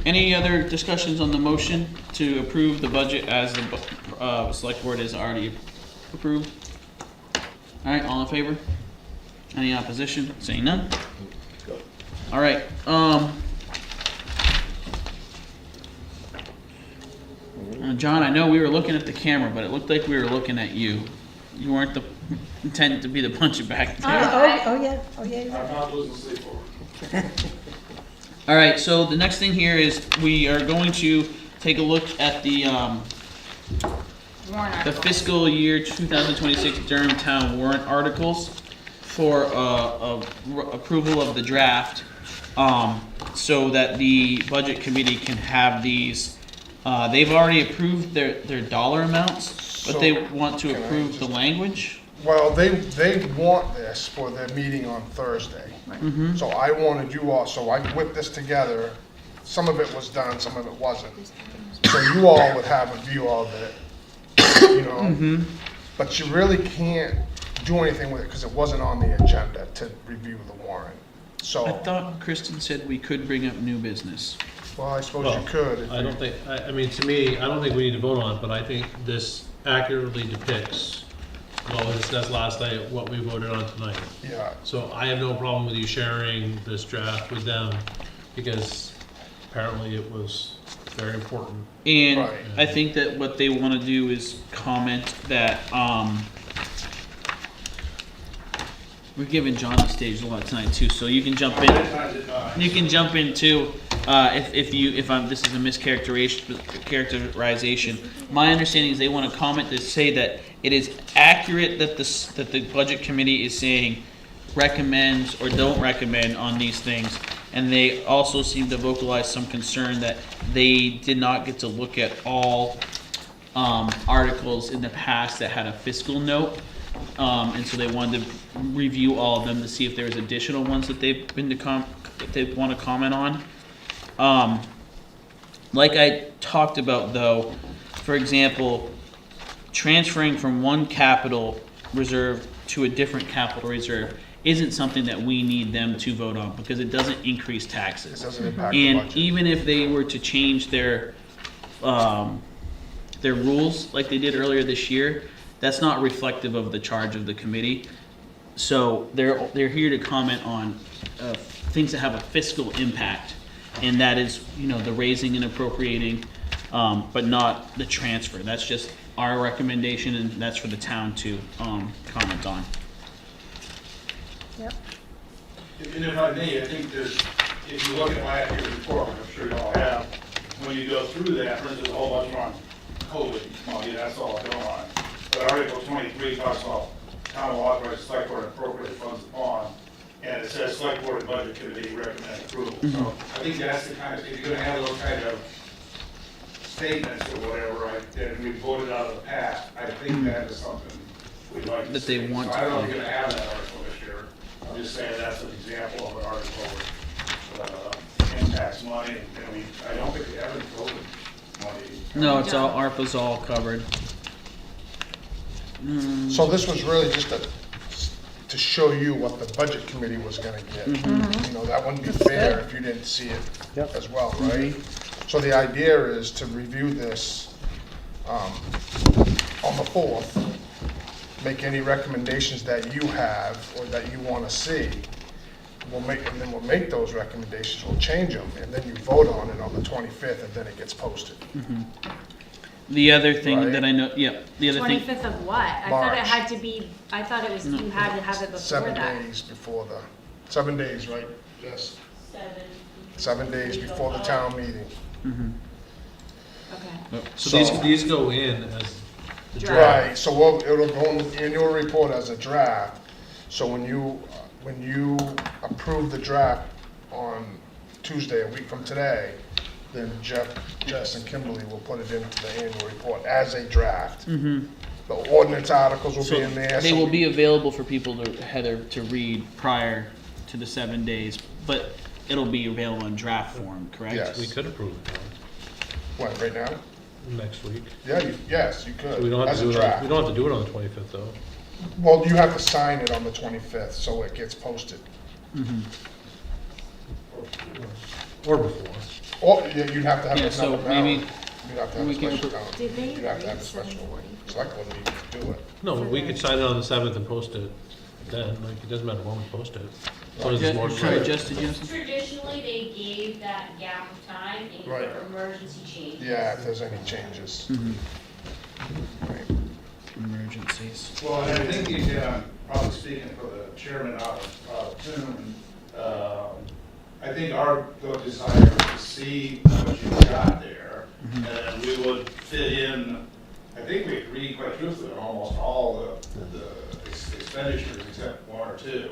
Any other discussions on the motion to approve the budget as the select board has already approved? All right, all in favor? Any opposition? Saying none? All right, John, I know we were looking at the camera, but it looked like we were looking at you. You weren't the intended to be the punching back there. Yeah. I'm not losing sleep over it. All right, so the next thing here is we are going to take a look at the Warrant article. fiscal year 2026 Durham Town warrant articles for approval of the draft, so that the budget committee can have these. They've already approved their dollar amounts, but they want to Can I approve the just- language. Well, they want this for their meeting on Thursday. So I wanted you all, so I whipped this together. Some of it was done, some of it wasn't. So you all would have a view of it, you know? But you really can't do anything with it because it wasn't on the agenda to review the warrant. I So, thought Kristen said we could bring up new business. well, I suppose Well, you could. if I you- don't think, I mean, to me, I don't think we need to vote on it, but I think this accurately depicts what we discussed last night, what we voted on tonight. Yeah, So I have no problem with you sharing this draft with them, because apparently it was very important. And Right. I think that what they want to do is comment that, we're giving John the stage a lot tonight too, so you can jump in. Sometimes it does. You can jump in too, if this is a mischaracterization. My understanding is they want to comment to say that it is accurate that the budget committee is saying recommends or don't recommend on these things. And they also seem to vocalize some concern that they did not get to look at all articles in the past that had a fiscal note. And so they wanted to review all of them to see if there's additional ones that they've been that they want to comment on. Like I talked about though, for example, transferring from one capital reserve to a different capital reserve isn't something that we need them to vote on because it doesn't increase taxes. it doesn't impact the And budget. even if they were to change their rules like they did earlier this year, that's not reflective of the charge of the committee. So they're here to comment on things that have a fiscal impact, and that is, the raising and appropriating, but not the transfer. That's just our recommendation, and that's for the town to comment on. Yep. And if I may, I think there's, if you look at last year's report, which I'm sure you all have, when you go through that, for instance, a whole bunch on COVID, that's all going on. But Article 23 talks about town will authorize the select board to appropriate funds upon, and it says select board and budget committee recommend approval. So I think that's the kind of, if you're gonna have those kind of statements or whatever, and we voted out of the past, I think that is something we'd like to That they see. want So to I don't know if do. you're gonna have that article this year. I'm just saying that's an example of an article that impacts money, and I don't think we have any COVID money. No, it's all, ARPA's all covered. So this was really just to show you what the budget committee was gonna get. You know, that wouldn't be fair if you didn't see it as well, right? So the idea is to review this on the 4th, make any recommendations that you have or that you wanna see. And then we'll make those recommendations, we'll change them, and then you vote on it on the 25th, and then it gets posted. The other thing Right. that I know, yeah, the other thing, 25th of what? I thought it March. had to be, I thought it was, you had to have it before 7 that. days before 7 days, right? Yes, 7. 7 days before the town meeting. Okay. So these go in as the draft. Right, so it'll go in the annual report as a draft, so when you approve the draft on Tuesday, a week from today, then Jess and Kimberly will put it into the annual report as a draft. The ordinance articles will so be in there. they so will we- be available for people to, Heather, to read prior to the 7 days, but it'll be available in draft form, correct? Yes. We could approve it What, right now? next week. Yeah, yes, you So could, we don't have as to a do it, draft. we don't have to do it on the 25th though. Well, you have to sign it on the 25th, so it gets posted. Or before. Or, yeah, you'd have to have Yeah, it so numbered maybe down. You'd have to have we a can special appro- town. Did they You'd have to have a agree special 7:40? select board meeting to do it. No, we could sign it on the 7th and post it then, like, it doesn't matter when we post it. As long as it's more Sorry, clear. Jess, did you have something? Traditionally, they gave that gap of time in Right. for emergency changes. Yeah, if there's any changes. Emergencies. Well, and I think you can, probably speaking for the chairman out of Zoom, I think our desire is to see what you've got there, and we would fit in, I think we agreed quite truthfully on almost all the expenditures except one or two.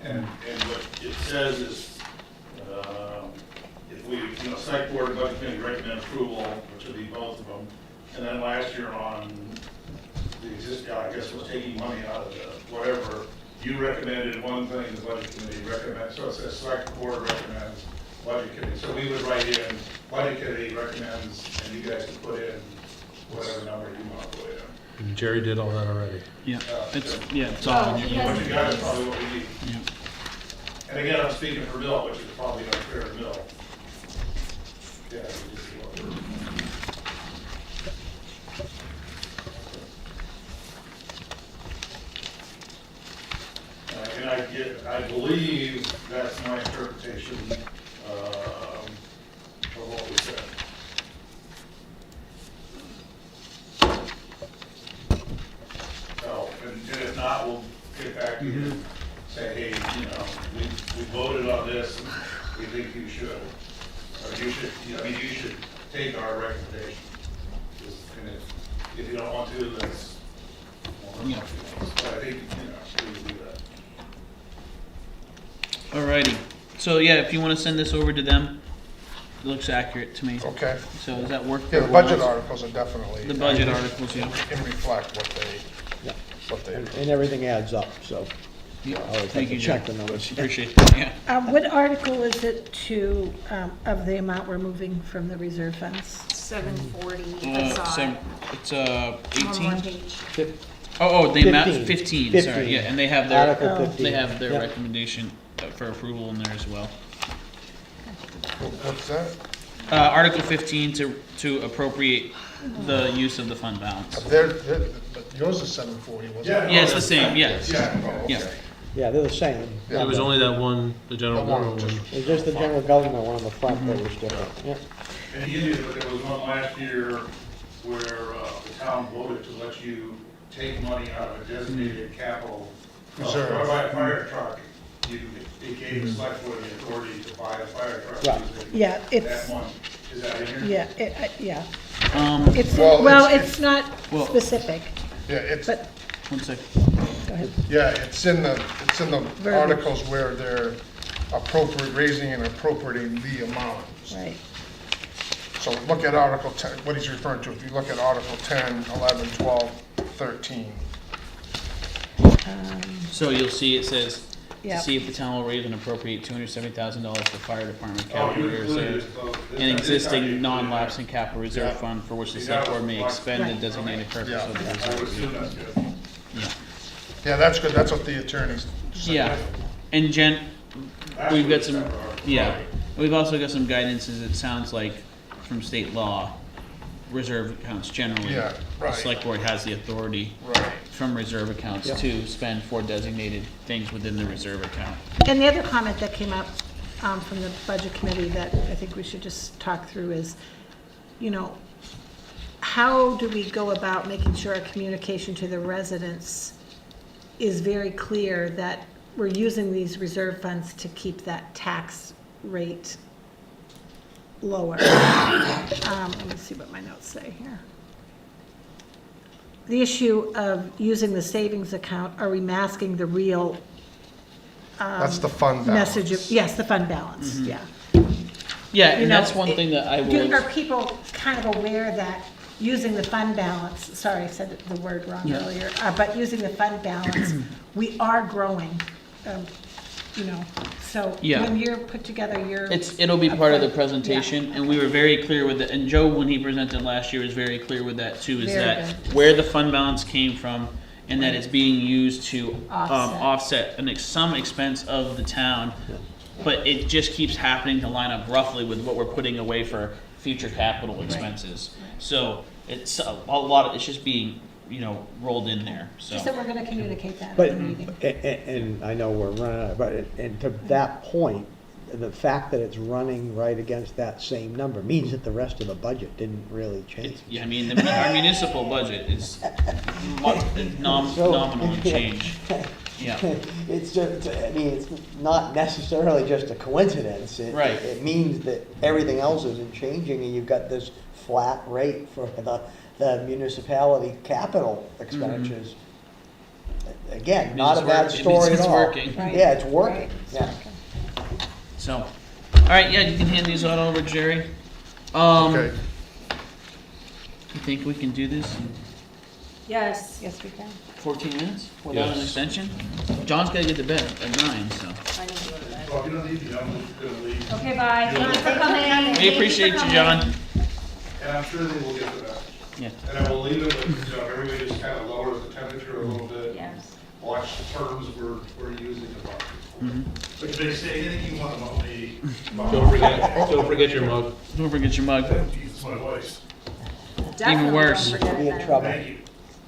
And what it says is, if we, select board and budget committee recommend approval, which would be both of them, and then last year on the existing, I guess, was taking money out of the, whatever, you recommended one thing, the budget committee recommends, so it says select board recommends, budget committee, so we would write in, budget committee recommends, and you guys can put in whatever number you want to put in. And Jerry did all that already. Yeah, it's all in your. What you got is probably what we need. Yeah. And again, I'm speaking for Bill, which is probably unfair to Bill. Yeah, we just see what we're. And I believe that's my interpretation, of what we said. So, and if not, we'll get back to you, and say, hey, we voted on this, and we think you should. Or you should, you should take our recommendation. And if you don't want to, that's. Yeah. But I think, we can do that. Alrighty, so yeah, if you wanna send this over to them, it looks accurate to me. Okay. So does that work? for Yeah, the everyone budget else? articles are definitely. The budget articles, yeah. Can reflect what they. And everything adds up, so. Yeah, I always have thank to you, check Jim. the numbers. Appreciate that, yeah. What article is it to, of the amount we're moving from the reserve funds? 740, I saw So it. it's, On one 18? page. Oh, the amount, 15. 15, sorry, yeah, and they have Article their, 15. they have their Yep. recommendation for approval in there as well. What's that? Article 15 to appropriate the use of the fund balance. But yours is 740, wasn't it? Yeah, it's the same, yeah. Oh, okay. Yeah. Yeah, they're the same. There was only that one, the general The one government one. It's just the general government one on the front that was different, yeah. And you did, but there was one last year where the town voted to let you take money out of a designated capital. Reserve. Or buy a fire truck, it gave the select board the authority to buy the fire truck. Right. using Yeah, that it's, one. Is that in here? yeah. Um, It's, Well, well, it's- it's not well- specific, Yeah, it's, but, one second. go ahead. yeah, it's in the articles where they're raising and appropriating the amounts. Right. So look at Article 10, what he's referring to. If you look at Article 10, 11, 12, 13. So you'll see it says, to Yep. see if the town will raise and appropriate $270,000 for fire department Oh, capital you included reserve, it. an It's existing already- non-lapsing capital reserve Yeah. fund for which the You select got board may it. expend the Right. designated purpose Yeah. of the I would reserve. assume that's good. Yeah. Yeah, that's good. That's what the attorneys said. Yeah, and Jen, we've got some, Right. yeah, we've also got some guidance, as it sounds like, from state law, reserve accounts generally. Yeah, The right. select board has the authority Right. from reserve accounts Yeah. to spend for designated things within the reserve account. And the other comment that came up from the budget committee that I think we should just talk through is, you know, how do we go about making sure our communication to the residents is very clear that we're using these reserve funds to keep that tax rate lower? Let me see what my notes say here. The issue of using the savings account, are we masking the real That's the fund balance. message? Yes, the fund balance, yeah. Yeah, You and know, that's one thing that I Are will, people kind of aware that using the fund balance, sorry, I said the word wrong Yeah. earlier, but using the fund balance, we are growing, you know, so Yeah. when you're put together your. it'll be part of the Yeah. presentation, and we were very clear with it, and Joe, when he presented last year, was very clear with that too, is Very that good. where the fund balance came from, and that it's being used to Offset. offset some expense of the town, but it just keeps happening to line up roughly with what we're putting away for future capital expenses. So it's a lot of, it's just being, you know, rolled in there, so. Just that we're gonna communicate that But, at the meeting. and I know we're running out, but, and to that point, the fact that it's running right against that same number means that the rest of the budget didn't really change. Yeah, I mean, our municipal budget is nominal in change, yeah. It's just, I mean, it's not necessarily just a coincidence. Right. It means that everything else isn't changing and you've got this flat rate for the municipality capital expenditures. Again, not a bad story at all. It's working. Right. Yeah, it's working, Right. yeah. So, all right, yeah, you can hand these on over, Jerry. Okay. You think we can do this in Yes, yes, we can. 14 minutes without an Yes. extension? John's gotta get to bed at 9, so. Well, you don't need to, I'm just gonna leave, Okay, bye. Thanks for coming. We appreciate you, John. and I'm sure they will get to that. Yeah. And I will leave it with, you know, everybody just kind of lowers the temperature a little bit. Yes. Watch the terms we're using about Mhm. But if they say anything you want about me. Don't forget your mug. Don't forget your mug. Use my voice. Definitely worse. don't forget Be it in then. trouble. Thank you.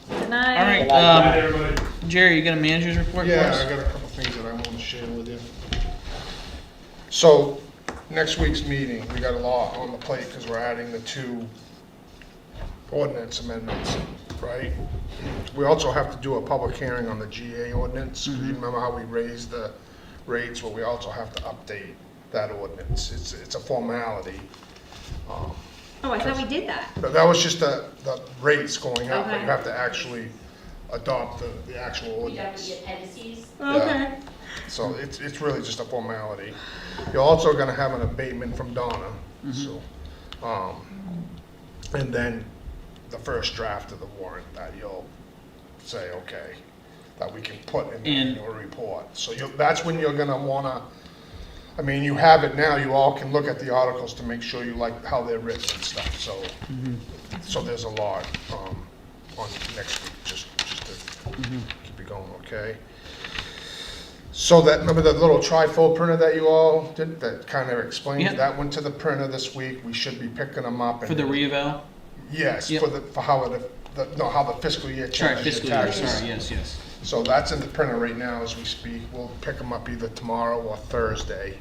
Good All night. right, Bye, everybody. Jerry, you got a manager's report for Yeah, I us? got a couple things that I want to share with you. So, next week's meeting, we got a lot on the plate because we're adding the 2 ordinance amendments, right? We also have to do a public hearing on the GA ordinance. 'Cause You remember how we raised the rates? Well, we also have to update that ordinance. It's a formality. Oh, I thought we did that. But that was just the rates going up, but Okay. you have to actually adopt the actual We have ordinance. to get appendices. Okay. So it's really just a formality. You're also gonna have an abatement from Donna, so, and then the first draft of the warrant that you'll say, okay, that we can put in the And- annual report. So that's when you're gonna wanna, I mean, you have it now, you all can look at the articles to make sure you like how they're written and stuff, so. So there's a lot, on next week, just to keep it going, okay? So that, remember that little trifold printer that you all did, that kind of explained? Yep. That went to the printer this week, we should be picking them up. For the reeval? Yes, Yep. for how how the fiscal year Sorry, changes fiscal your year, taxes. sorry, yes. So that's in the printer right now as we speak, we'll pick them up either tomorrow or Thursday.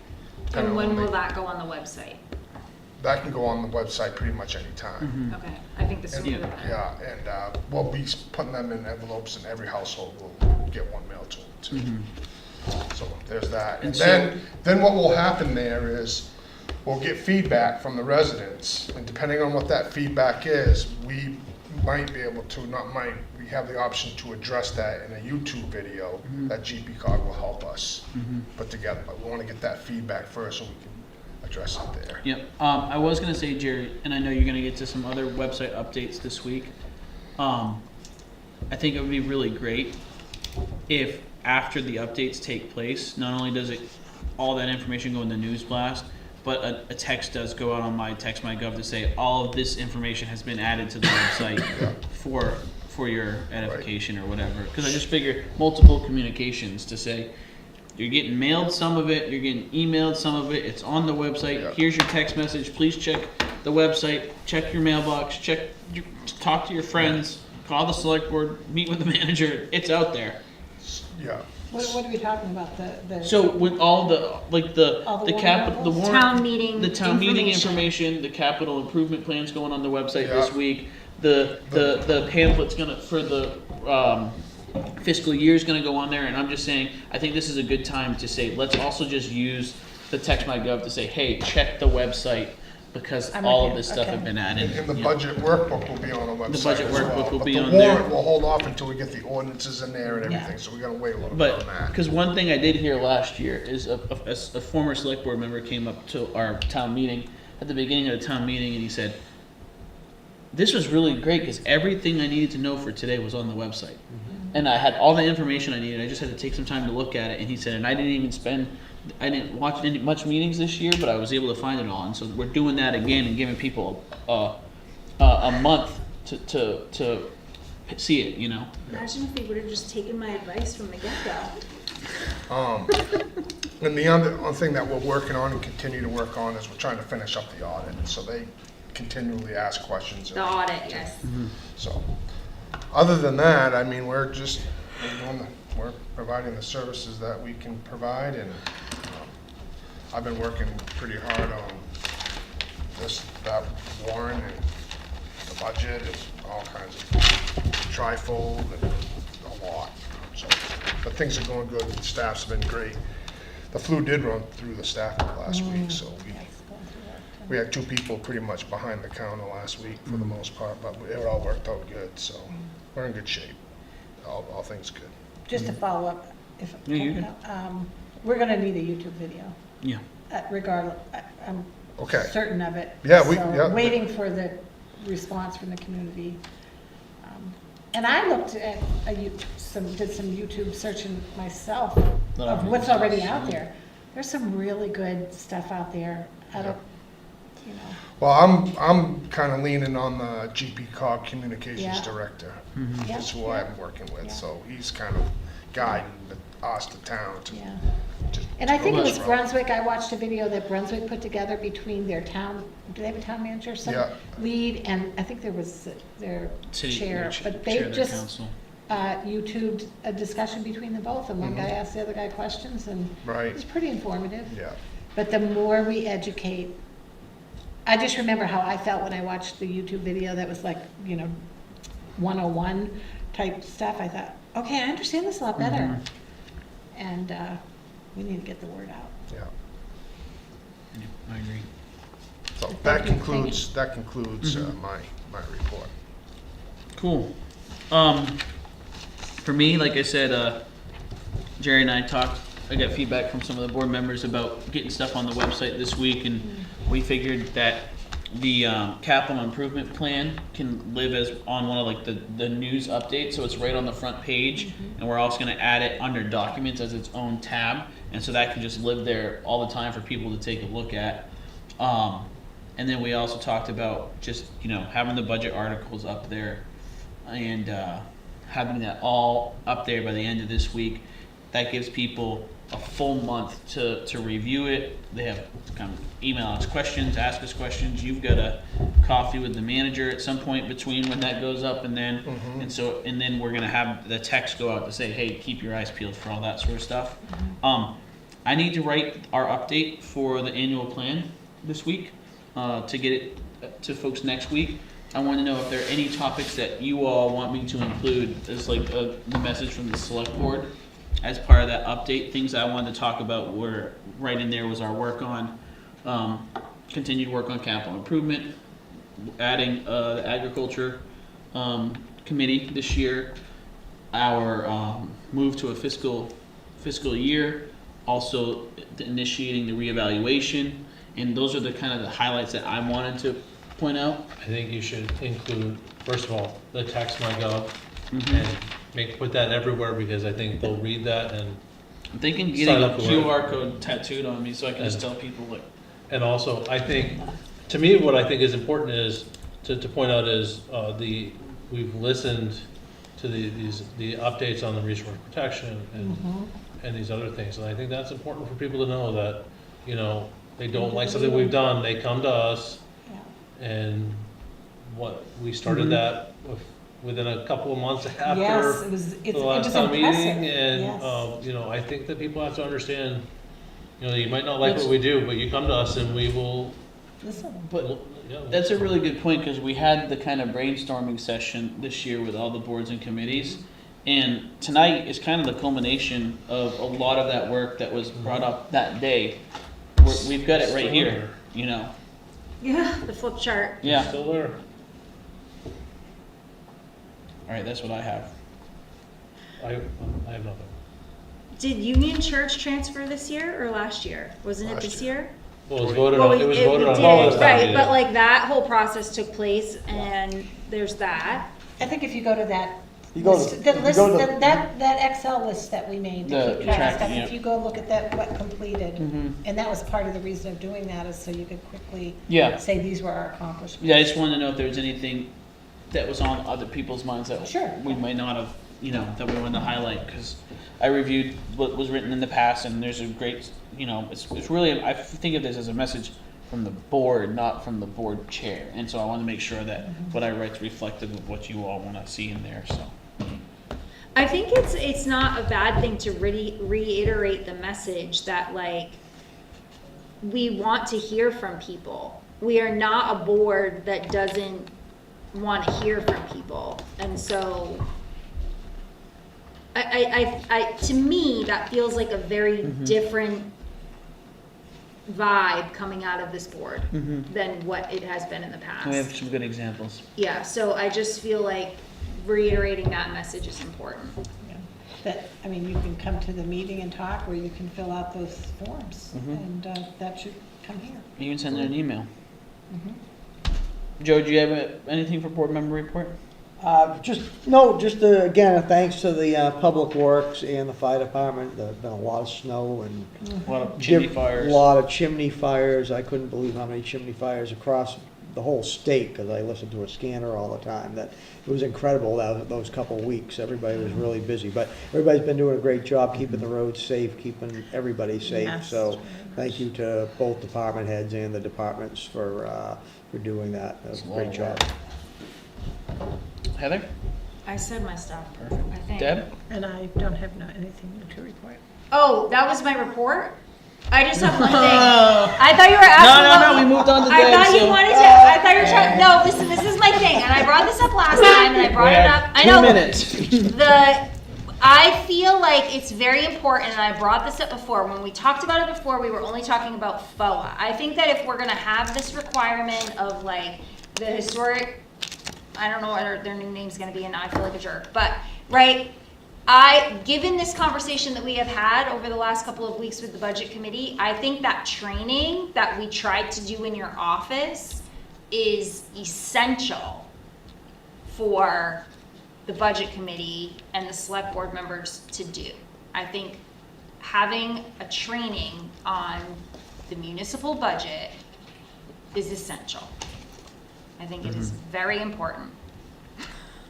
depending And on when they- will that go on the website? That can go on the website pretty much any time. Okay, I think the sooner the better. Yeah, and we'll be putting them in envelopes, and every household will get one mailed to them too. So there's that. And And then what will happen there is, we'll get feedback from the residents, and depending on what that feedback is, we might be able to, not might, we have the option to address that in a YouTube video that GPCOG will help us put together. But we want to get that feedback first, so we can address it there. Yep. I was gonna say, Jerry, and I know you're gonna get to some other website updates this week. I think it would be really great if after the updates take place, not only does it all that information go in the news blast, but a text does go out on my Text My Gov to say all of this information has been added to the website for your edification or whatever. Because I just figure multiple communications to say, you're getting mailed some of it, you're getting emailed some of it, it's on the website, Yeah. here's your text message, please check the website, check your mailbox, talk to your friends, call the select board, meet with the manager, it's out there. Yeah. What are we talking about, the? So with all the, like the All the capital, the warrant warrant. Town meeting The town meeting information. information, the capital improvement plans going on the website Yeah. this week, the pamphlet's gonna, for the, fiscal year's gonna go on there, and I'm just saying, I think this is a good time to say, let's also just use the Text My Gov to say, hey, check the website, because I'm all with of you. this stuff Okay. have been added. And the Yeah. budget workbook will be on the website budget as well. workbook will But be the on there. warrant will hold off until we get the ordinances in there and Yeah. everything, so we gotta wait a little bit But, on that. because one thing I did hear last year is a former select board member came up to our town meeting, at the beginning of the town meeting, and he said, this was really great, because everything I needed to know for today was on the website. And I had all the information I needed, I just had to take some time to look at it, and he said, and I didn't watch much meetings this year, but I was able to find it all, and so we're doing that again and giving people a month to see it, you know? Imagine if they would have just taken my advice from the get-go. And the other thing that we're working on and continue to work on is we're trying to finish up the audit, so they continually ask questions. The audit, yes. So, other than that, I mean, we're providing the services that we can provide, and I've been working pretty hard on that warrant and the budget and all kinds of trifold and a lot. So, but things are going good. The staff's been great. The flu did run through the staff last week, so we had 2 people pretty much behind the counter last week for the most part, but it all worked out good, so we're in good shape. All things good. Just to follow up, if, Yeah, you can. we're gonna need a YouTube video, Yeah. regardless, I'm Okay. certain of it. Yeah, So, waiting for the response from the community. And I looked at, did some YouTube searching myself of what's already out there. There's some really good stuff out there. I don't, you know. Well, I'm kind of leaning on the GP-COG Communications Yeah. Director. Yeah, That's who yeah. I'm working with, Yeah. so he's kind of guiding us, the town, to Yeah. just. And I think it was go this route. Brunswick, I watched a video that Brunswick put together between their town, do they have a town manager, some Yeah. lead, and I think there was their City- chair, chair but they of their just council. YouTubed a discussion between the both, and one guy asked the other guy questions, and it Right, was pretty informative. yeah. But the more we educate, I just remember how I felt when I watched the YouTube video that was like, 101 type stuff. I thought, okay, I understand this a lot better. And we need to get the word out. Yeah. Yeah, I agree. So Thank that you. concludes my report. Cool. For me, like I said, Jerry and I I got feedback from some of the board members about getting stuff on the website this week, and we figured that the capital improvement plan can live as on one of like the news updates, so it's right on the front page, and we're also going to add it under documents as its own tab, and so that can just live there all the time for people to take a look at. And then we also talked about just having the budget articles up there, and having that all up there by the end of this week. That gives people a full month to review it. They have to come email us questions, ask us questions. You've got a coffee with the manager at some point between when that goes up and then, and then we're gonna have the text go out to say, hey, keep your eyes peeled for all that sort of stuff. I need to write our update for the annual plan this week to get it to folks next week. I want to know if there are any topics that you all want me to include as like the message from the select board as part of that update. Things I wanted to talk about were right in there was our work on continued work on capital improvement, adding the agriculture committee this year, our move to a fiscal year, also initiating the reevaluation, And those are the kind of the highlights that I wanted to point out. I think you should include, first of all, the text.my.gov Mm-hmm. and put that everywhere, because I think they'll read that and I'm thinking getting Sign a up for it. QR code tattooed on me so I can just And- tell people like, And also, I think, to me, what I think is important is, to point out is, we've listened to the updates on the resource protection and these other things. And I think that's important for people to know that, you know, they don't like something we've done, they come to us. And we started that within a couple of months after Yes, the last town impressive. meeting. And, Yes. you know, I think that people have to understand, you know, you might not like what we do, but you come to us and we will. Listen. but Yeah, that's a really good point, because we had the kind of brainstorming session this year with all the boards and committees. And tonight is kind of the culmination of a lot of that work that was brought up that day. We've got it right here, you know. Yeah, the flip chart. Yeah. Still there. All right, that's what I have. I have nothing. Did Union Church transfer this year or last year? Wasn't it Last this year? Well, it was voted Well, on, it was voted we on all did, this right, time. but like that whole process took place and there's that. I think if you go to that You go to- list, the you list, go to- that Excel list that we made The to keep track of tracking, stuff, yeah. if you go look at that, what completed, Mhm. and that was part of the reason of doing that, is so you could quickly Yeah. say these were our accomplishments. Yeah, I just wanted to know if there was anything that was on other people's minds that Sure. we might not have, you know, that we wanted to highlight, because I reviewed what was written in the past, and there's a great, you know, it's really, I think of this as a message from the board, not from the board chair, and so I want to make sure that what I write is reflective of what you all want to see in there, so. I think it's not a bad thing to reiterate the message that like we want to hear from people. We are not a board that doesn't want to hear from people, and so I to me that feels like a very different vibe coming out of this board than what it has been in the past. We have some good examples. Yeah, so I just feel like reiterating that message is important. That, I mean, you can come to the meeting and talk, or you can fill out those forms, and that should come here. You can send her an email. Joe, do you have anything for board member report? Just again, a thanks to the Public Works and the Fire Department. There's been a lot of snow and A lot of chimney fires. A lot of chimney fires. I couldn't believe how many chimney fires across the whole state, because I listened to a scanner all the time. That it was incredible those couple of weeks. Everybody was really busy, but everybody's been doing a great job keeping the roads safe, keeping everybody safe. Yes. So thank you to both department heads and the departments for doing that. That was a great job. Heather? I said my stuff. Perfect. I think. Deb? And I don't have anything new to report. Oh, that was my report? I just have one thing. I thought you were asking. No, what we moved on to I Deb, thought you so- wanted to. I thought you were trying. No, listen. This is my thing, and I brought this up last time, and I brought it up. I know. 2 minutes. I feel like it's very important, and I brought this up before. When we talked about it before, we were only talking about FOA. I think that if we're gonna have this requirement of like the historic, I don't know what their new name's gonna be, and now I feel like a jerk, but right. Given this conversation that we have had over the last couple of weeks with the budget committee, I think that training that we tried to do in your office is essential for the budget committee and the select board members to do. I think having a training on the municipal budget is essential. I think it is very important.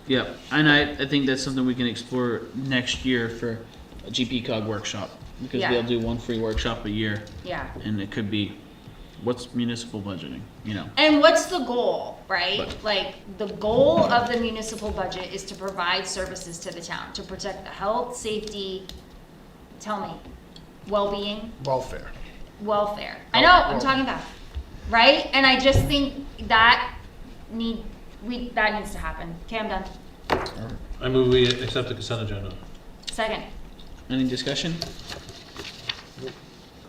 Yeah, and I think that's something we can explore next year for a GP-COG workshop, because Yeah. they'll do one free workshop a year, Yeah. and it could be, what's municipal budgeting, you know? And what's the goal, right? But- Like, the goal of the municipal budget is to provide services to the town, to protect the health, safety, tell me, well-being, Welfare. welfare. I know, I'm talking about, right? And I just think that needs to happen. Okay, I'm done. I move we accept the consent agenda. Second. Any discussion?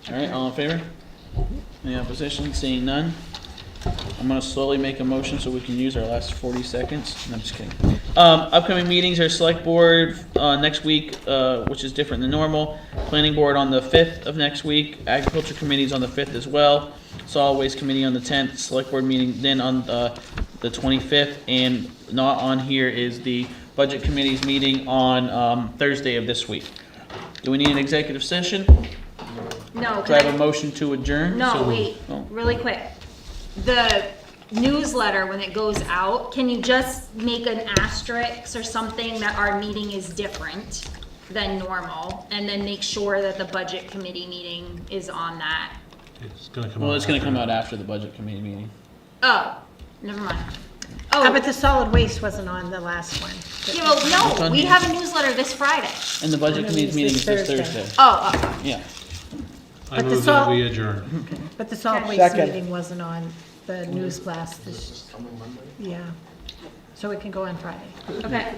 All right, all in favor? Any opposition? Seeing none? I'm gonna slowly make a motion so we can use our last 40 seconds. No, I'm just kidding. Upcoming meetings are select board, next week, which is different than normal. Planning board on the 5th of next week. Agriculture committee's on the 5th as well. Solid Waste Committee on the 10th, Select Board meeting then on the 25th, and not on here is the Budget Committee's meeting on Thursday of this week. Do we need an executive session? No, Do I have a can motion to adjourn? no, wait, Oh. really quick. The newsletter, when it goes out, can you just make an asterisk or something that our meeting is different than normal? And then make sure that the budget committee meeting is on that. It's gonna come out. Well, it's gonna come out after. after the Budget Committee meeting. Oh, never mind. But Oh, the solid waste wasn't on the last one. yeah, well, It's no, on we here. have a newsletter this Friday. And the Budget And then Committee's it's meeting this is this Thursday. Thursday. Oh, Yeah. I But the move that salt- we adjourn. But the solid waste Second. meeting wasn't on the news blast, This is coming Monday. yeah. So it can go on Friday. okay.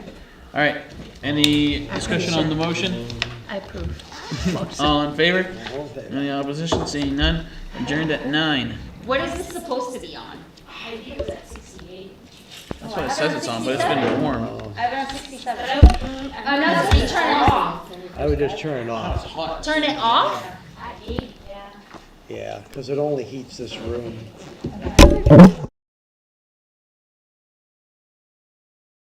All right. Any discussion on the motion? I approve. All in favor? All in favor? Any opposition? Seeing none. Adjourned at 9. What is this supposed to be on? I think it was at 68. That's what it says it's on, but it's been warm. I have it on 67. Oh, no, that's me, turn it off. I would just turn it off. Turn it off? At 8, yeah. Yeah, because it only heats this room.